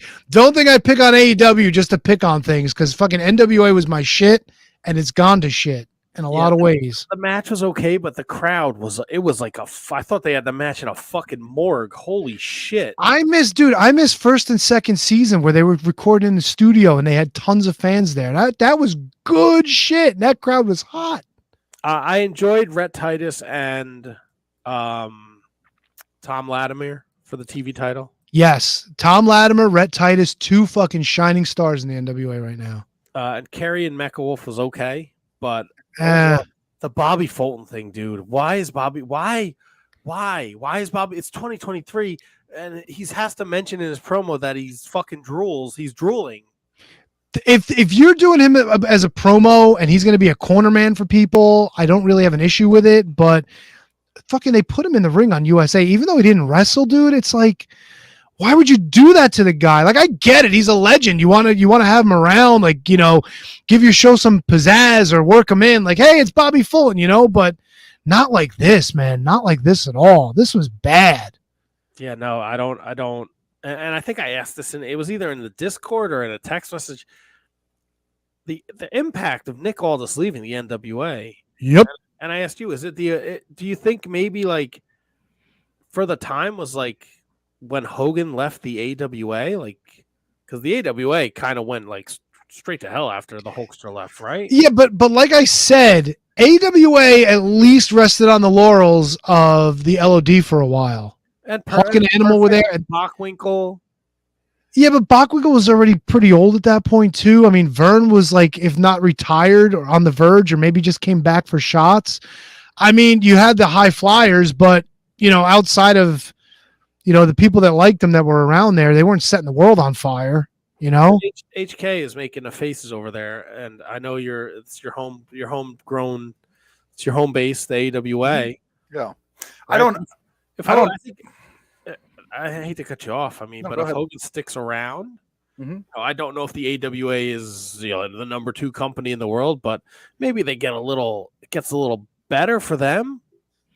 I pick on AEW just to pick on things, because fucking NWA was my shit, and it's gone to shit in a lot of ways. The match was okay, but the crowd was like I thought they had the match in a fucking morgue. Holy shit. I miss first and second season where they were recording in the studio and they had tons of fans there. That was good shit. That crowd was hot. I enjoyed Rhett Titus and Tom Latimer for the TV title. Yes. Tom Latimer, Rhett Titus, 2 fucking shining stars in the NWA right now. And Kerry and Mecha Wolf was okay, but the Bobby Fulton thing, dude. Why is Bobby? It's 2023, and he has to mention in his promo that he's fucking drools. He's drooling. If you're doing him as a promo and he's going to be a corner man for people, I don't really have an issue with it. But fucking, they put him in the ring on USA, even though he didn't wrestle, dude. It's like, why would you do that to the guy? Like, I get it. He's a legend. You want to have him around, like, give your show some pizzazz or work him in. Like, hey, it's Bobby Fulton, but not like this, man. Not like this at all. This was bad. Yeah, no, I don't. And I think I asked this, and it was either in the Discord or in a text message. The impact of Nick Aldis leaving the NWA. Yep. And I asked you, is it do you think maybe like for the time was like when Hogan left the AWA, like because the AWA kind of went like straight to hell after the Hulkster left, right? Yeah, but like I said, AWA at least rested on the laurels of the LOD for a while. And Hawk and Animal were there. And Bockwinkel. Yeah, but Bockwinkel was already pretty old at that point too. I mean, Vern was like, if not retired or on the verge, or maybe just came back for shots. I mean, you had the high flyers, but outside of the people that liked them that were around there, they weren't setting the world on fire. HK is making the faces over there, and I know it's your home base, the AWA. Yeah, right? I hate to cut you off. I mean, but if Hogan sticks around, I don't know if the AWA is the number 2 company in the world, but maybe it gets a little better for them.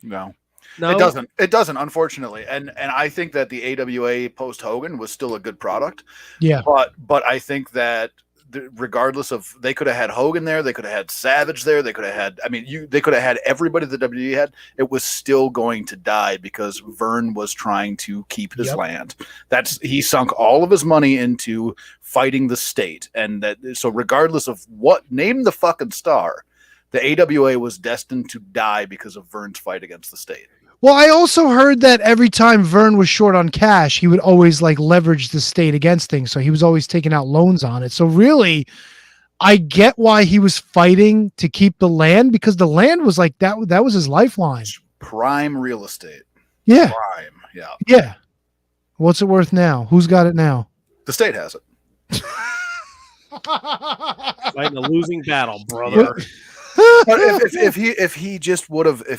No, it doesn't. It doesn't, unfortunately. And I think that the AWA post Hogan was still a good product. Yeah, but I think that regardless of, they could have had Hogan there, they could have had Savage there, they could have had, they could have had everybody the WWE had. It was still going to die because Vern was trying to keep his land. He sunk all of his money into fighting the state, and so regardless of what, name the fucking star, the AWA was destined to die because of Vern's fight against the state. Well, I also heard that every time Vern was short on cash, he would always like leverage the state against things. So he was always taking out loans on it. So really, I get why he was fighting to keep the land, because the land was like that was his lifeline. Prime real estate. Yeah. Prime. Yeah. Yeah. What's it worth now? Who's got it now? The state has it. Fighting a losing battle, brother. But if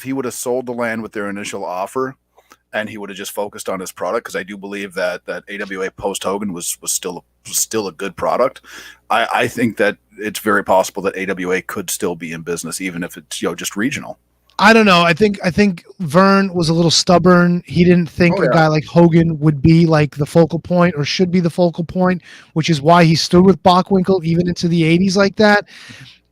he would have sold the land with their initial offer, and he would have just focused on his product, because I do believe that AWA post Hogan was still a good product. I think that it's very possible that AWA could still be in business, even if it's just regional. I don't know. I think Vern was a little stubborn. He didn't think a guy like Hogan would be like the focal point, or should be the focal point, which is why he stood with Bockwinkel even into the 80s like that.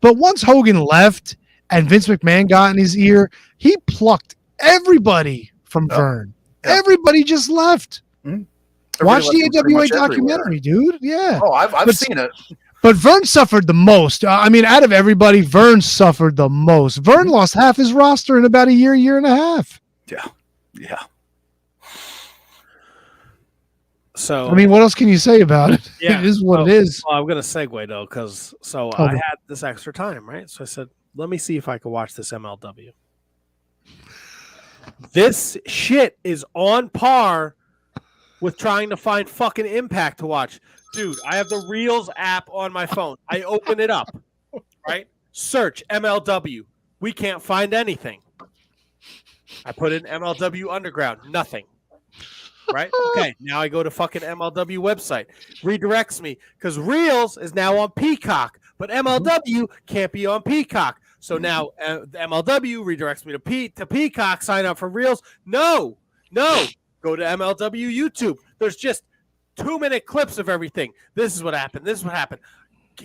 But once Hogan left and Vince McMahon got in his ear, he plucked everybody from Vern. Yep. Everybody just left. Mm-hmm. Watch the AWA documentary, dude. Yeah. Oh, I've seen it. But Vern suffered the most. Out of everybody, Vern suffered the most. Vern lost half his roster in about a year and a half. Yeah. Yeah. So what else can you say about it? Yeah, it is what it is. Well, I'm going to segue though, because I had this extra time, right? So I said, let me see if I could watch this MLW. This shit is on par with trying to find fucking Impact to watch. Dude, I have the Reels app on my phone. I open it up, right? Search MLW. We can't find anything. I put in MLW Underground. Nothing. Right? Okay, now I go to fucking MLW website. Redirects me because Reels is now on Peacock, but MLW can't be on Peacock. So now the MLW redirects me to Peacock, sign up for Reels. No. Go to MLW YouTube. There's just 2-minute clips of everything. This is what happened. This is what happened.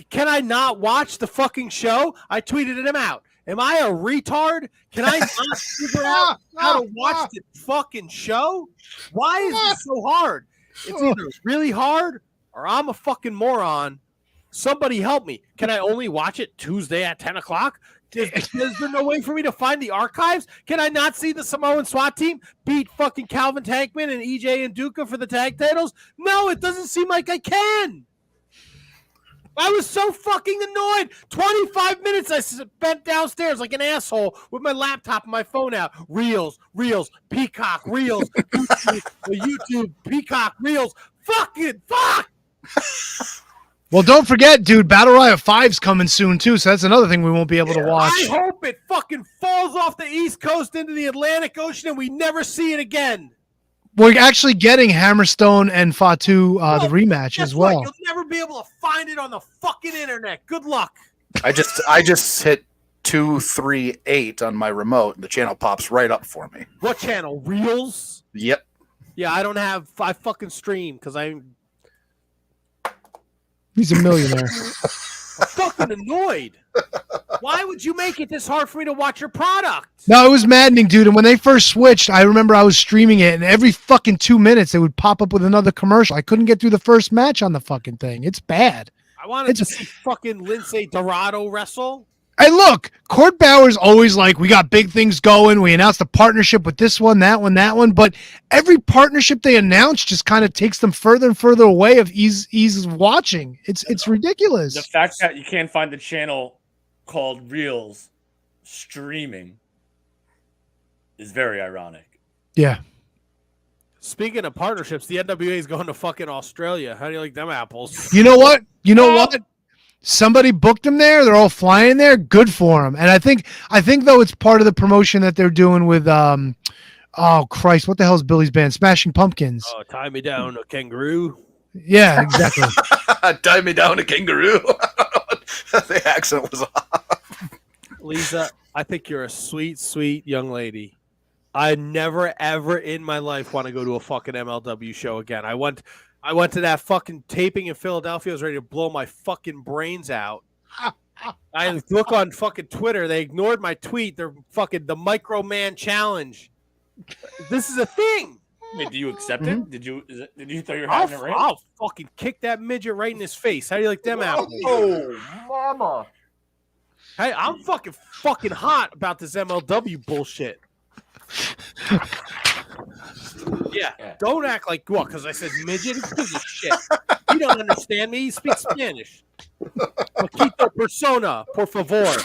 Can I not watch the fucking show? I tweeted him out. Am I a retard? Can I not figure out how to watch the fucking show? Why is it so hard? It's either really hard or I'm a fucking moron. Somebody help me. Can I only watch it Tuesday at 10 o'clock? Is there no way for me to find the archives? Can I not see the Samoan SWAT team beat fucking Calvin Tankman and EJ and Duca for the tag titles? No, it doesn't seem like I can. I was so fucking annoyed. 25 minutes I spent downstairs like an asshole with my laptop and my phone out. Reels, Peacock, Reels, YouTube, Peacock, Reels. Fuck. Well, don't forget, dude, Battle Royale 5's coming soon, too, so that's another thing we won't be able to watch. I hope it fucking falls off the East Coast into the Atlantic Ocean and we never see it again. We're actually getting Hammerstone and Fatu the rematch as well. You'll never be able to find it on the fucking internet. Good luck. I just hit 238 on my remote, and the channel pops right up for me. What channel? Reels? Yep. Yeah, I fucking stream because I'm. He's a millionaire. I'm fucking annoyed. Why would you make it this hard for me to watch your product? No, it was maddening, dude. And when they first switched, I remember I was streaming it, and every fucking 2 minutes, they would pop up with another commercial. I couldn't get through the first match on the fucking thing. It's bad. I wanted to see fucking Lindsay Dorado wrestle. Hey, look, Court Bauer's always like, we got big things going. We announced a partnership with this one, that one, that one. But every partnership they announce just kind of takes them further and further away of ease of watching. It's ridiculous. The fact that you can't find the channel called Reels streaming is very ironic. Yeah. Speaking of partnerships, the NWA is going to fucking Australia. How do you like them apples? You know what? Somebody booked them there. They're all flying there. Good for them. And I think though it's part of the promotion that they're doing with oh Christ, what the hell is Billy's band? Smashing Pumpkins. Oh, tie me down a kangaroo. Yeah, exactly. Tie me down a kangaroo. The accent was off. Lisa, I think you're a sweet, sweet young lady. I never ever in my life want to go to a fucking MLW show again. I went to that fucking taping in Philadelphia. I was ready to blow my fucking brains out. I look on fucking Twitter. They ignored my tweet. They're fucking the Microman Challenge. This is a thing. Wait, do you accept it? Did you throw your hat in the ring? I'll fucking kick that midget right in his face. How do you like them apples? Oh, mama. Hey, I'm fucking hot about this MLW bullshit. Yeah, don't act like what? Because I said midget. Who gives a shit? You don't understand me. He speaks Spanish. Poquito persona, por favor.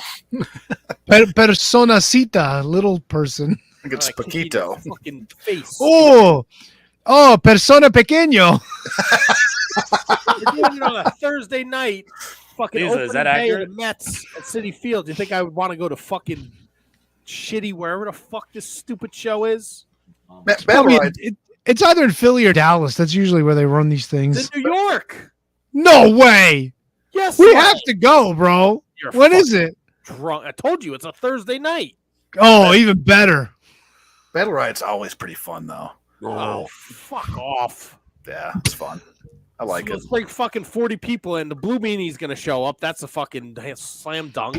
Personacita, little person. I think it's Paquito. Fucking face. Oh, persona pequeño. We're doing it on a Thursday night. Fucking Lisa, opening is that day accurate? of the Mets at City Field. Do you think I would want to go to fucking shitty wherever the fuck this stupid show is? It's either in Philly or Dallas. That's usually where they run these things. It's in New York. No way. Yes, We have to go, bro. When is it? Drunk. I told you it's a Thursday night. Oh, even better. Battle Riot's always pretty fun, though. Oh, fuck off. Yeah, it's fun. I like it. Let's bring fucking 40 people in. The Blue Meanie's going to show up. That's a fucking slam dunk.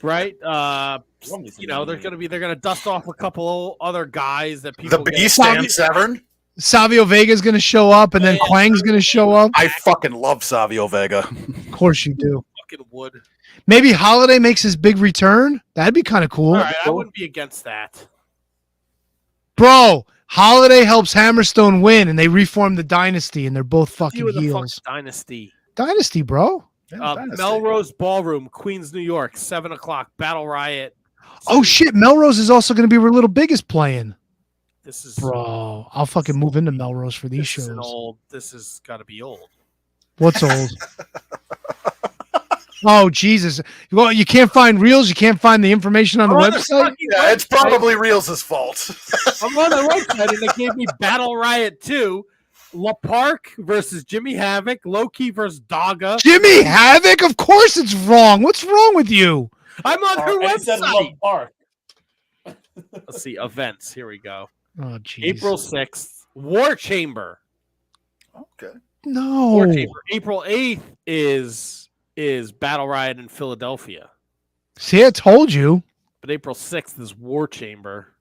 Right? They're gonna dust off a couple other guys that people. The Beast and Severn. Savio Vega's gonna show up, and then Quang's gonna show up. I fucking love Savio Vega. Of course you do. Fucking would. Maybe Holiday makes his big return. That'd be kind of cool. All right, I wouldn't be against that. Bro, Holiday helps Hammerstone win, and they reform the dynasty, and they're both fucking heels. Dynasty. Dynasty, bro. Melrose Ballroom, Queens, New York, 7:00. Battle Riot. Oh shit, Melrose is also going to be where Little Big is playing. This is bro. I'll fucking move into Melrose for these shows. This has got to be old. What's old? Oh Jesus! Well, you can't find reels. You can't find the information on the website. Yeah, it's probably Reels' fault. I'm on the website and they gave me Battle Riot 2. La Park versus Jimmy Havoc, Loki versus Daga. Jimmy Havoc? Of course it's wrong. What's wrong with you? I'm on her website. Park. Let's see, events. Here we go. Oh, jeez. April 6th, War Chamber. Okay. No. War Chamber. April 8th is Battle Riot in Philadelphia. See, I told you. But April 6th is War Chamber.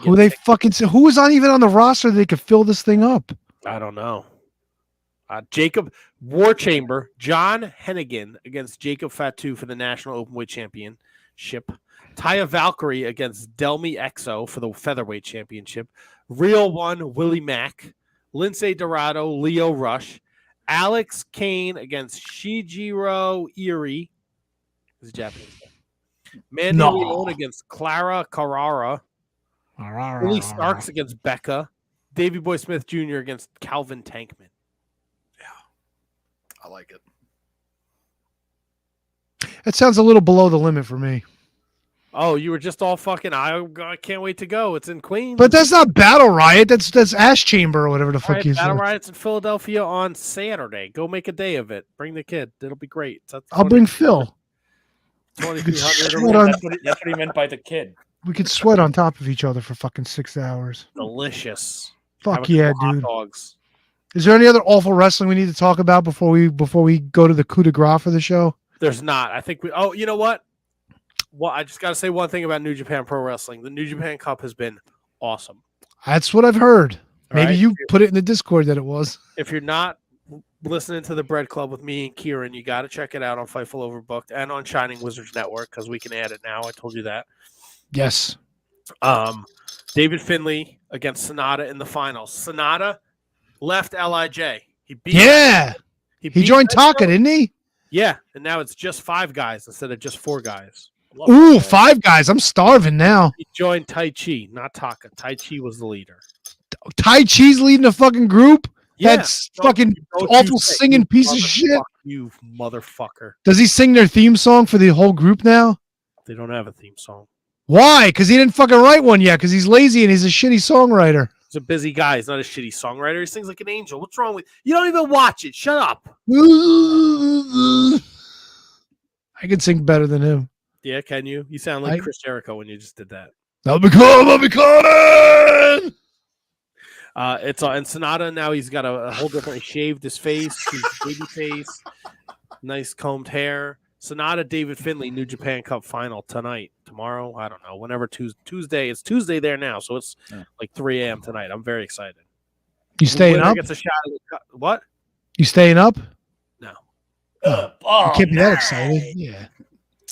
Who they fucking say? Who was even on the roster that they could fill this thing up? I don't know. Jacob War Chamber, John Hennigan against Jacob Fatu for the National Openweight Championship. Taya Valkyrie against Delmi Exo for the Featherweight Championship. Real One, Willie Mack. Lindsay Dorado, Leo Rush. Alex Kane against Shijiro Iri. This is Japanese. Mandy Leone against Clara Carrara. Willie Starks against Becca. Davey Boy Smith Jr. against Calvin Tankman. I like it. That sounds a little below the limit for me. Oh, you were just all fucking. I can't wait to go. It's in Queens. But that's not Battle Riot. That's Ash Chamber or whatever the fuck you said. Battle Riot's in Philadelphia on Saturday. Go make a day of it. Bring the kid. It'll be great. I'll bring Phil. 2,300. That's what he meant by the kid. We could sweat on top of each other for fucking 6 hours. Delicious. Fuck yeah, hot dude. Dogs. Is there any other awful wrestling we need to talk about before we go to the coup de grace for the show? There's not. I think we. Oh, you know what? Well, I just got to say one thing about New Japan Pro Wrestling. The New Japan Cup has been awesome. That's what I've heard. Maybe right? you put it in the Discord that it was. If you're not listening to the Bread Club with me and Kieran, you got to check it out on Fightful Overbooked and on Shining Wizards Network because we can add it now. I told you that. Yes. David Finlay against Sonata in the finals. Sonata left LIJ. He beat. Yeah. He joined Taka, didn't he? Yeah, and now it's just 5 guys instead of just 4 guys. Ooh, 5 guys. I'm starving now. He joined Tai Chi, not Taka. Tai Chi was the leader. Tai Chi's leading a fucking group? Yeah. That's fucking awful singing piece of shit. You motherfucker. Does he sing their theme song for the whole group now? They don't have a theme song. Why? Because he didn't fucking write one yet because he's lazy and he's a shitty songwriter. He's a busy guy. He's not a shitty songwriter. He sings like an angel. What's wrong with you? Don't even watch it. Shut up. I can sing better than him. Yeah, can you? You sound like Chris Jericho when you just did that. I'll be calling. It's and Sonata now. He's got a whole different. He shaved his face, his baby face, nice combed hair. Sonata, David Finlay, New Japan Cup final tonight, tomorrow. I don't know. Whenever Tuesday. It's Tuesday there now, so it's like 3 a.m. tonight. I'm very excited. You staying up? Gets a shot at what? You staying up? No. You can't be that excited. Yeah.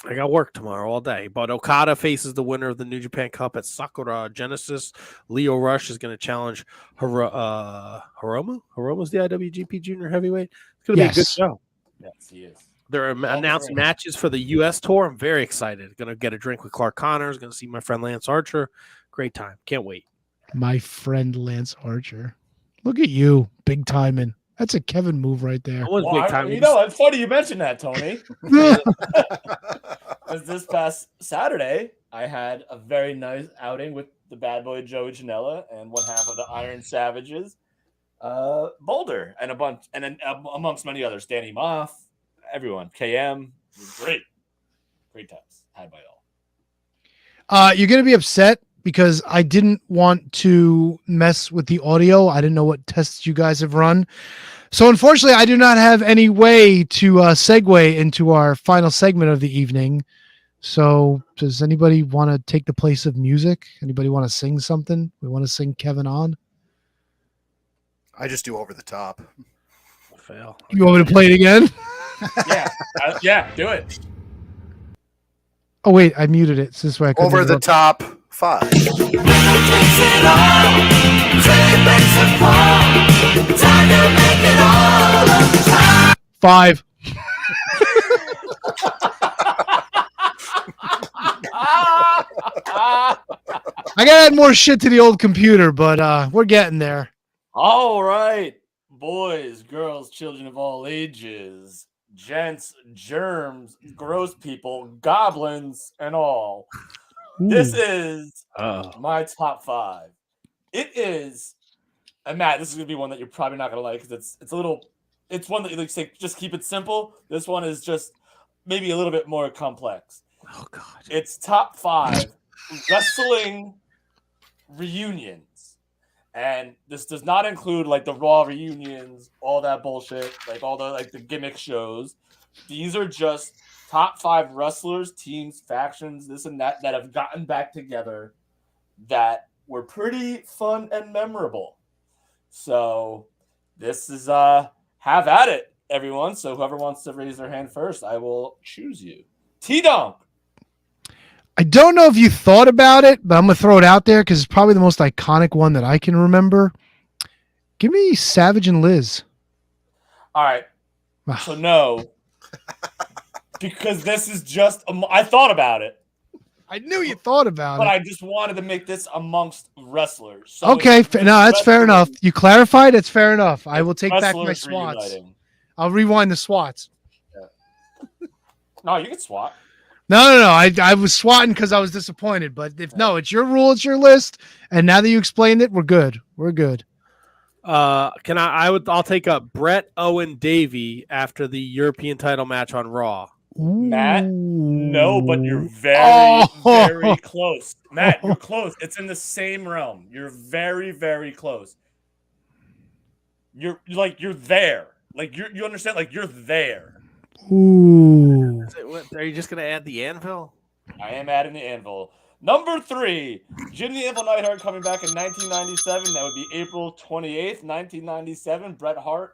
I got work tomorrow all day. But Okada faces the winner of the New Japan Cup at Sakura Genesis. Leo Rush is going to challenge Hiromu. Hiromu's the IWGP Junior Heavyweight. It's going to be a good show. Yes, he is. They're announcing matches for the U.S. tour. I'm very excited. Going to get a drink with Clark Connors. Going to see my friend Lance Archer. Great time. Can't wait. My friend Lance Archer. Look at you, big timing. That's a Kevin move right there. Big time. It's funny you mentioned that, Tony. Because this past Saturday, I had a very nice outing with the bad boy Joey Janela and one half of the Iron Savages, Boulder, and a bunch, and then amongst many others, Danny Moff, everyone, KM. It was great times had by all. You're gonna be upset because I didn't want to mess with the audio. I didn't know what tests you guys have run. So unfortunately, I do not have any way to segue into our final segment of the evening. So does anybody want to take the place of music? Anybody want to sing something? We want to sing Kevin on? I just do Over the Top. Fail. You want me to play it again? Yeah, do it. Oh, wait, I muted it. So this way I Over the Top 5. Five. I gotta add more shit to the old computer, but we're getting there. All right, boys, girls, children of all ages, gents, germs, gross people, goblins, and all. Ooh. This is my top 5. It is, and Matt, this is gonna be one that you're probably not gonna like because it's a little. It's one that you like say just keep it simple. This one is just maybe a little bit more complex. Oh God! It's top 5 wrestling reunions, and this does not include like the Raw reunions, all that bullshit, like all the like the gimmick shows. These are just top 5 wrestlers, teams, factions, this and that have gotten back together that were pretty fun and memorable. So this is have at it, everyone. So whoever wants to raise their hand first, I will choose you. T-Donk. I don't know if you thought about it, but I'm going to throw it out there because it's probably the most iconic one that I can remember. Give me Savage and Liz. All right. So no, because this is just, I thought about it. I knew you thought about but it. I just wanted to make this amongst wrestlers. So okay. No, that's fair enough. You clarified. It's fair enough. I will take back my swats. Reuniting. I'll rewind the swats. Yeah. No, you can swat. No. I was swatting because I was disappointed. But it's your rule, it's your list. And now that you explained it, we're good. We're good. I'll take up Brett Owen Davey after the European title match on Raw. Matt, no, but you're very close. Matt, you're close. It's in the same realm. You're very, very close. You're there. Like you understand? Like you're there. Ooh. Are you just gonna add the Anvil? I am adding the Anvil. Number 3, Jim the Anvil Neidhart coming back in 1997. That would be April 28th, 1997. Bret Hart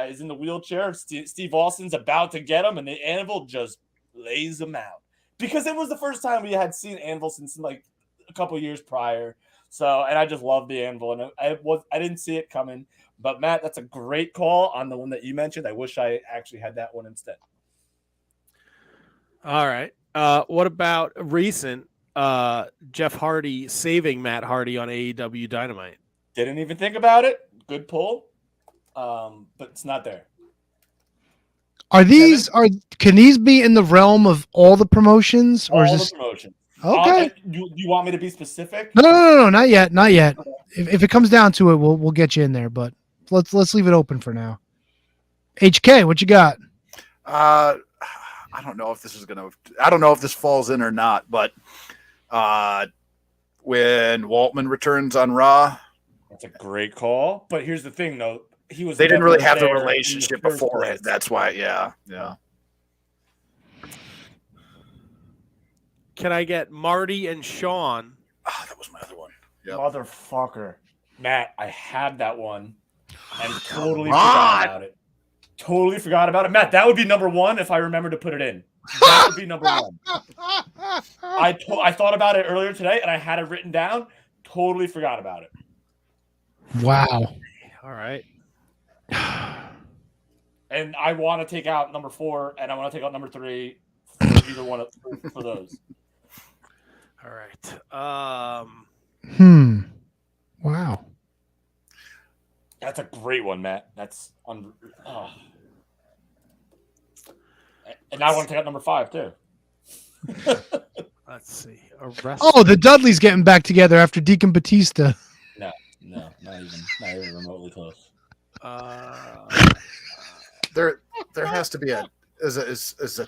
is in the wheelchair. Steve Austin's about to get him, and the Anvil just lays him out. Because it was the first time we had seen Anvil since like a couple years prior. So, and I just love the Anvil, and I didn't see it coming. But Matt, that's a great call on the one that you mentioned. I wish I actually had that one instead. All right. What about recent Jeff Hardy saving Matt Hardy on AEW Dynamite? Didn't even think about it. Good pull. But it's not there. Can these be in the realm of all the promotions, or all is this the promotions? Okay. You want me to be specific? No, not yet. If it comes down to it, we'll get you in there, but let's leave it open for now. HK, what you got? I don't know if this is gonna. I don't know if this falls in or not, but when Waltman returns on Raw, That's a great call. But here's the thing, though. They didn't really have the there in relationship the first before place. it. That's why, yeah. Can I get Marty and Sean? Ah, that was my other one. Yep. Motherfucker. Matt, I had that one and totally on. forgot about it. Totally forgot about it. Matt, that would be number one if I remember to put it in. That would be number one. I thought about it earlier today and I had it written down. Totally forgot about it. Wow. All right. And I want to take out number 4 and I want to take out number 3 for either one for those. All right. Wow. That's a great one, Matt. That's on. Oh. And now I want to take out number 5 too. Let's see. Oh, the Dudleys getting back together after Deacon Batista. No, not even remotely close. There has to be a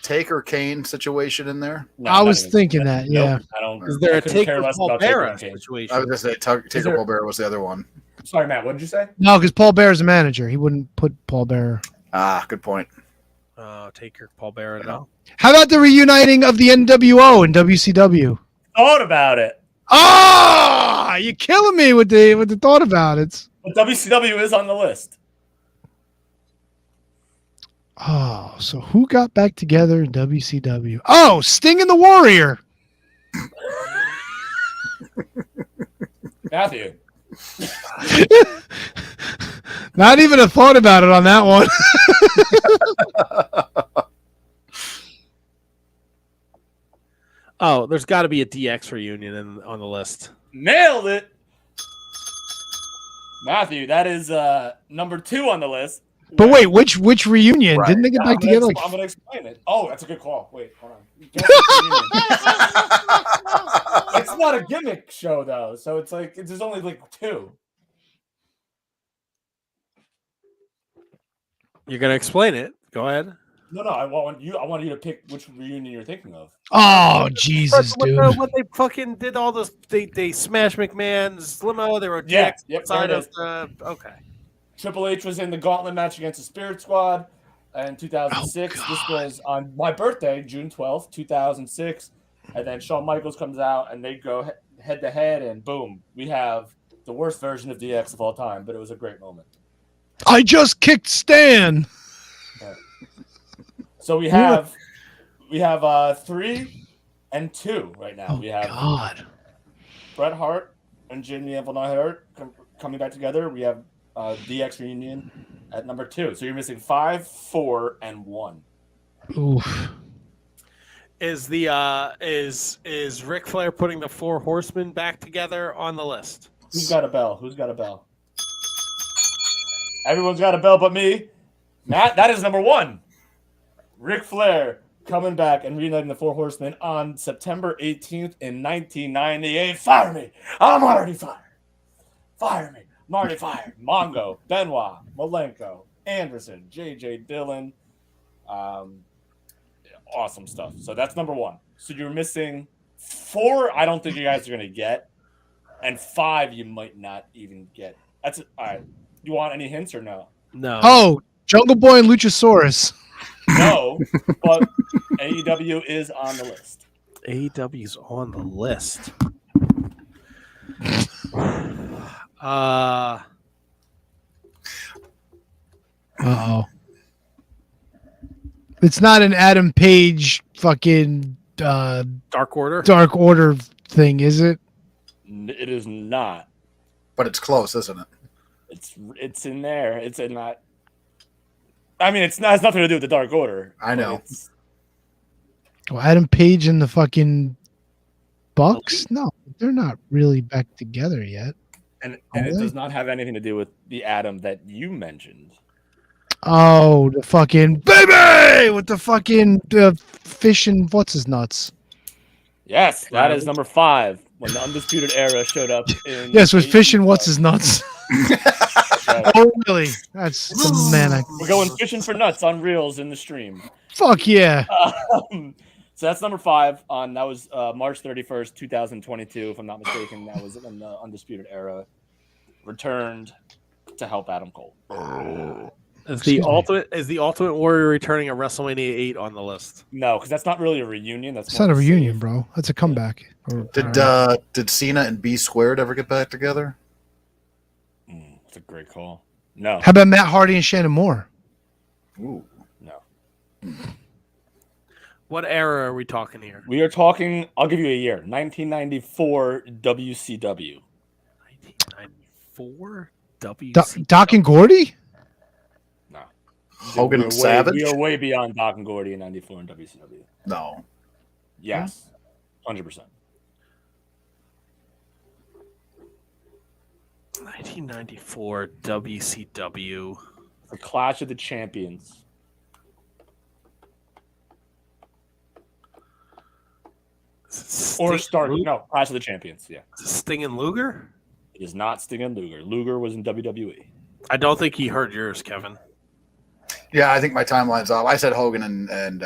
Taker Kane situation in there. No, I was thinking that. Yeah. Nope, I don't. Is there a I couldn't care Taker less Paul about Taker Bearer and Kane. situation? I was going to say Taker Paul Bearer was the other one. Sorry, Matt. What did you say? No, because Paul Bearer's a manager. He wouldn't put Paul Bearer. Ah, good point. Taker Paul Bearer. No. How about the reuniting of the NWO and WCW? Thought about it. Ah, you're killing me with the thought about it. But WCW is on the list. Oh, so who got back together in WCW? Oh, Sting and the Warrior. Matthew. Not even a thought about it on that one. Oh, there's got to be a DX reunion on the list. Nailed it. Matthew, that is number 2 on the list. But wait, which reunion? Right. Didn't they get back together? I'm going to explain it. Oh, that's a good call. Wait, hold on. It's not a gimmick show, though. So it's like, there's only like 2. You're going to explain it. Go ahead. No, I want you to pick which reunion you're thinking of. Oh, Jesus, dude. What they fucking did all this, they smashed McMahon's limo. They were Yeah, DX yep, side there of it the. Okay. Triple H was in the gauntlet match against the Spirit Squad in 2006. This was on my birthday, June 12th, 2006. And then Shawn Michaels comes out and they go head to head, and boom, we have the worst version of DX of all time, but it was a great moment. I just kicked Stan. Yeah. So we have 3 and 2 right now. We have God. Bret Hart and Jimmy Anvil Neidhart coming back together. We have DX reunion at number 2. So you're missing 5, 4, and 1. Oof. Is Ric Flair putting the 4 Horsemen back together on the list? Who's got a bell? Everyone's got a bell but me. Matt, that is number 1. Ric Flair coming back and reuniting the 4 Horsemen on September 18th in 1998. Fire me. I'm already fired. Fire me. I'm already fired. Mongo, Benoit, Malenko, Anderson, J.J. Dillon. Awesome stuff. So that's number 1. So you're missing 4 I don't think you guys are going to get. And 5 you might not even get. That's it. All right. You want any hints or no? No. Oh, Jungle Boy and Luchasaurus. No, but AEW is on the list. AEW's on the list. Uh-oh. It's not an Adam Page fucking Dark Order thing, is it? It is not. But it's close, isn't it? It's in there. It's in that. I mean, it's nothing to do with the Dark Order. I know. Well, Adam Page and the fucking Bucks? No, they're not really back together yet. And it does not have anything to do with the Adam that you mentioned. Oh, the fucking baby with the fucking fish and what's his nuts. Yes, that is number 5 when the Undisputed Era showed up. Yes, with fish and what's his nuts. That's right. Oh, really? That's the man. We're going fishing for nuts on reels in the stream. Fuck yeah. So that's number 5 on that was March 31st, 2022, if I'm not mistaken. That was when the Undisputed Era returned to help Adam Cole. Is the Ultimate Warrior returning at WrestleMania 8 on the list? No, because that's not really a reunion. That's It's more not a of reunion, save. bro. That's a comeback. Did Cena and B Squared ever get back together? That's a great call. No. How about Matt Hardy and Shannon Moore? Ooh. No. What era are we talking here? We are talking, I'll give you a year, 1994 WCW. 1994 WCW. Doc and Gordy? No. Hogan and Savage? We are way beyond Doc and Gordy in 94 and WCW. No. Yes. 100%. 1994 WCW. The Clash of the Champions. Or no, Clash of the Champions. Yeah. Sting and Luger? It is not Sting and Luger. Luger was in WWE. I don't think he heard yours, Kevin. Yeah, I think my timeline's off. I said Hogan and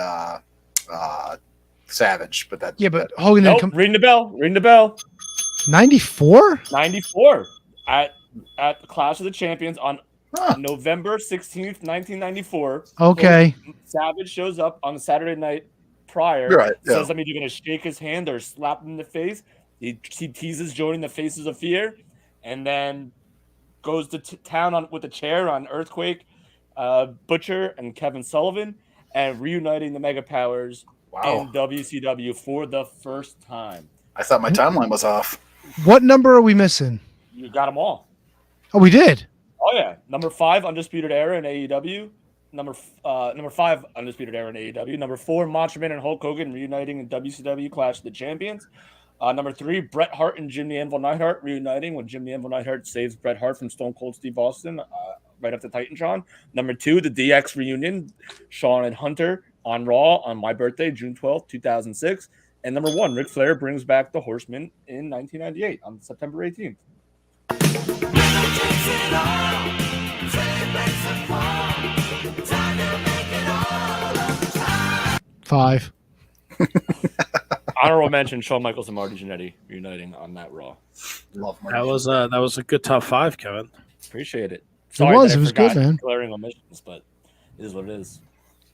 Savage, but that. Yeah, but Hogan Nope, then ring the bell. Ring the bell. 94? 94 at the Clash of the Champions on November 16th, 1994. Okay. Savage shows up on the Saturday night prior. You're right, yeah. Says I'm either going to shake his hand or slap him in the face. He teases joining the Faces of Fear, and then goes to town with a chair on Earthquake, Butcher, and Kevin Sullivan, and reuniting the Mega Powers in WCW for the first time. I thought my timeline was off. What number are we missing? You got them all. Oh, we did. Oh yeah, number 5 Undisputed Era in AEW. Number 5 Undisputed Era in AEW. Number 4 Macho Man and Hulk Hogan reuniting in WCW Clash of the Champions. Number 3 Bret Hart and Jim the Anvil Neidhart reuniting when Jim the Anvil Neidhart saves Bret Hart from Stone Cold Steve Austin right after Titantron. Number 2 the DX reunion, Shawn and Hunter on Raw on my birthday, June 12th, 2006. And number 1 Ric Flair brings back the Horsemen in 1998 on September 18th. 5. Honorable mention: Shawn Michaels and Marty Jannetty reuniting on that Raw. Love Marty. That was a good top 5, Kevin. Appreciate it. It was good, forgot man. Glaring omissions, but it is what it is.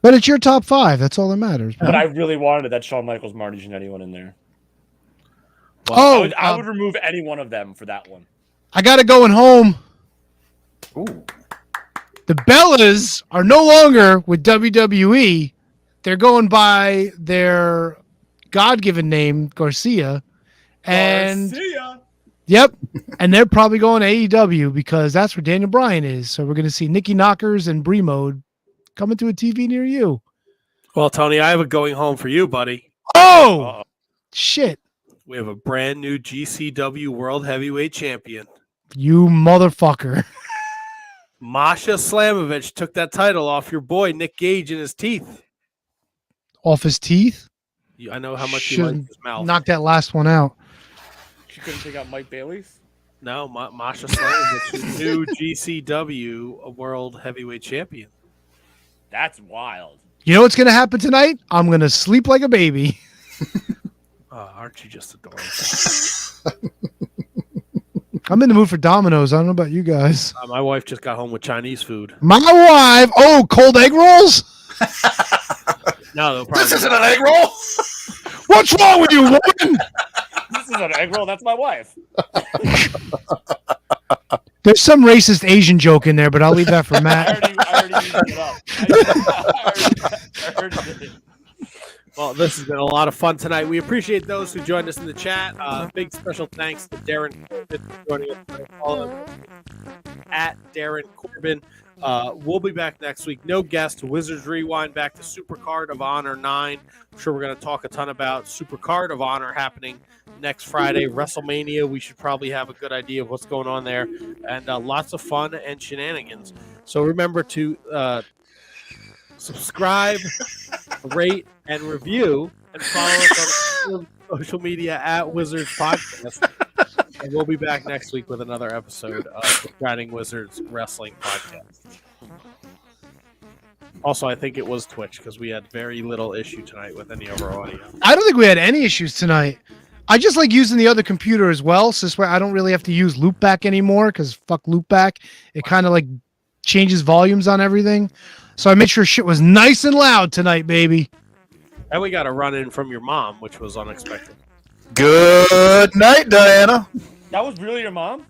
But it's your top 5. That's all that matters. But man. I really wanted that Shawn Michaels Marty Jannetty one in there. Well, I would remove any one of them for that one. I got it going home. Ooh. The Bellas are no longer with WWE. They're going by their God-given name, Garcia. And Garcia. Yep. And they're probably going to AEW because that's where Daniel Bryan is. So we're going to see Nikki Knockers and Brie Mode coming to a TV near you. Well, Tony, I have a going home for you, buddy. Oh, shit. We have a brand new GCW World Heavyweight Champion. You motherfucker. Masha Slamovich took that title off your boy, Nick Gage, in his teeth. Off his teeth? I know how much you like his mouth. Knock that last one out. She couldn't take out Mike Bailey's? No, Masha Slamovich, the new GCW World Heavyweight Champion. That's wild. You know what's going to happen tonight? I'm going to sleep like a baby. Aren't you just adorable? I'm in the mood for Domino's. I don't know about you guys. My wife just got home with Chinese food. My wife. Oh, cold egg rolls? No, This isn't an egg roll. What's wrong with you, woman? This is an egg roll. That's my wife. There's some racist Asian joke in there, but I'll leave that for Matt. I already used it up. I heard it. Well, this has been a lot of fun tonight. We appreciate those who joined us in the chat. Big special thanks to Darin Corbin for joining us. Follow at Darin Corbin. We'll be back next week. No guest. Wizards Rewind back to Supercard of Honor 9. I'm sure we're going to talk a ton about Supercard of Honor happening next Friday. WrestleMania. We should probably have a good idea of what's going on there. And lots of fun and shenanigans. So remember to subscribe, rate, and review, and follow us on social media at Wizards Podcast. And we'll be back next week with another episode of the Shining Wizards Wrestling Podcast. Also, I think it was Twitch because we had very little issue tonight with any of our audio. I don't think we had any issues tonight. I just like using the other computer as well, so this way I don't really have to use Loopback anymore because fuck Loopback. It kind of like changes volumes on everything. So I made sure shit was nice and loud tonight, baby. And we got a run in from your mom, which was unexpected. Good night, Diana. That was really your mom?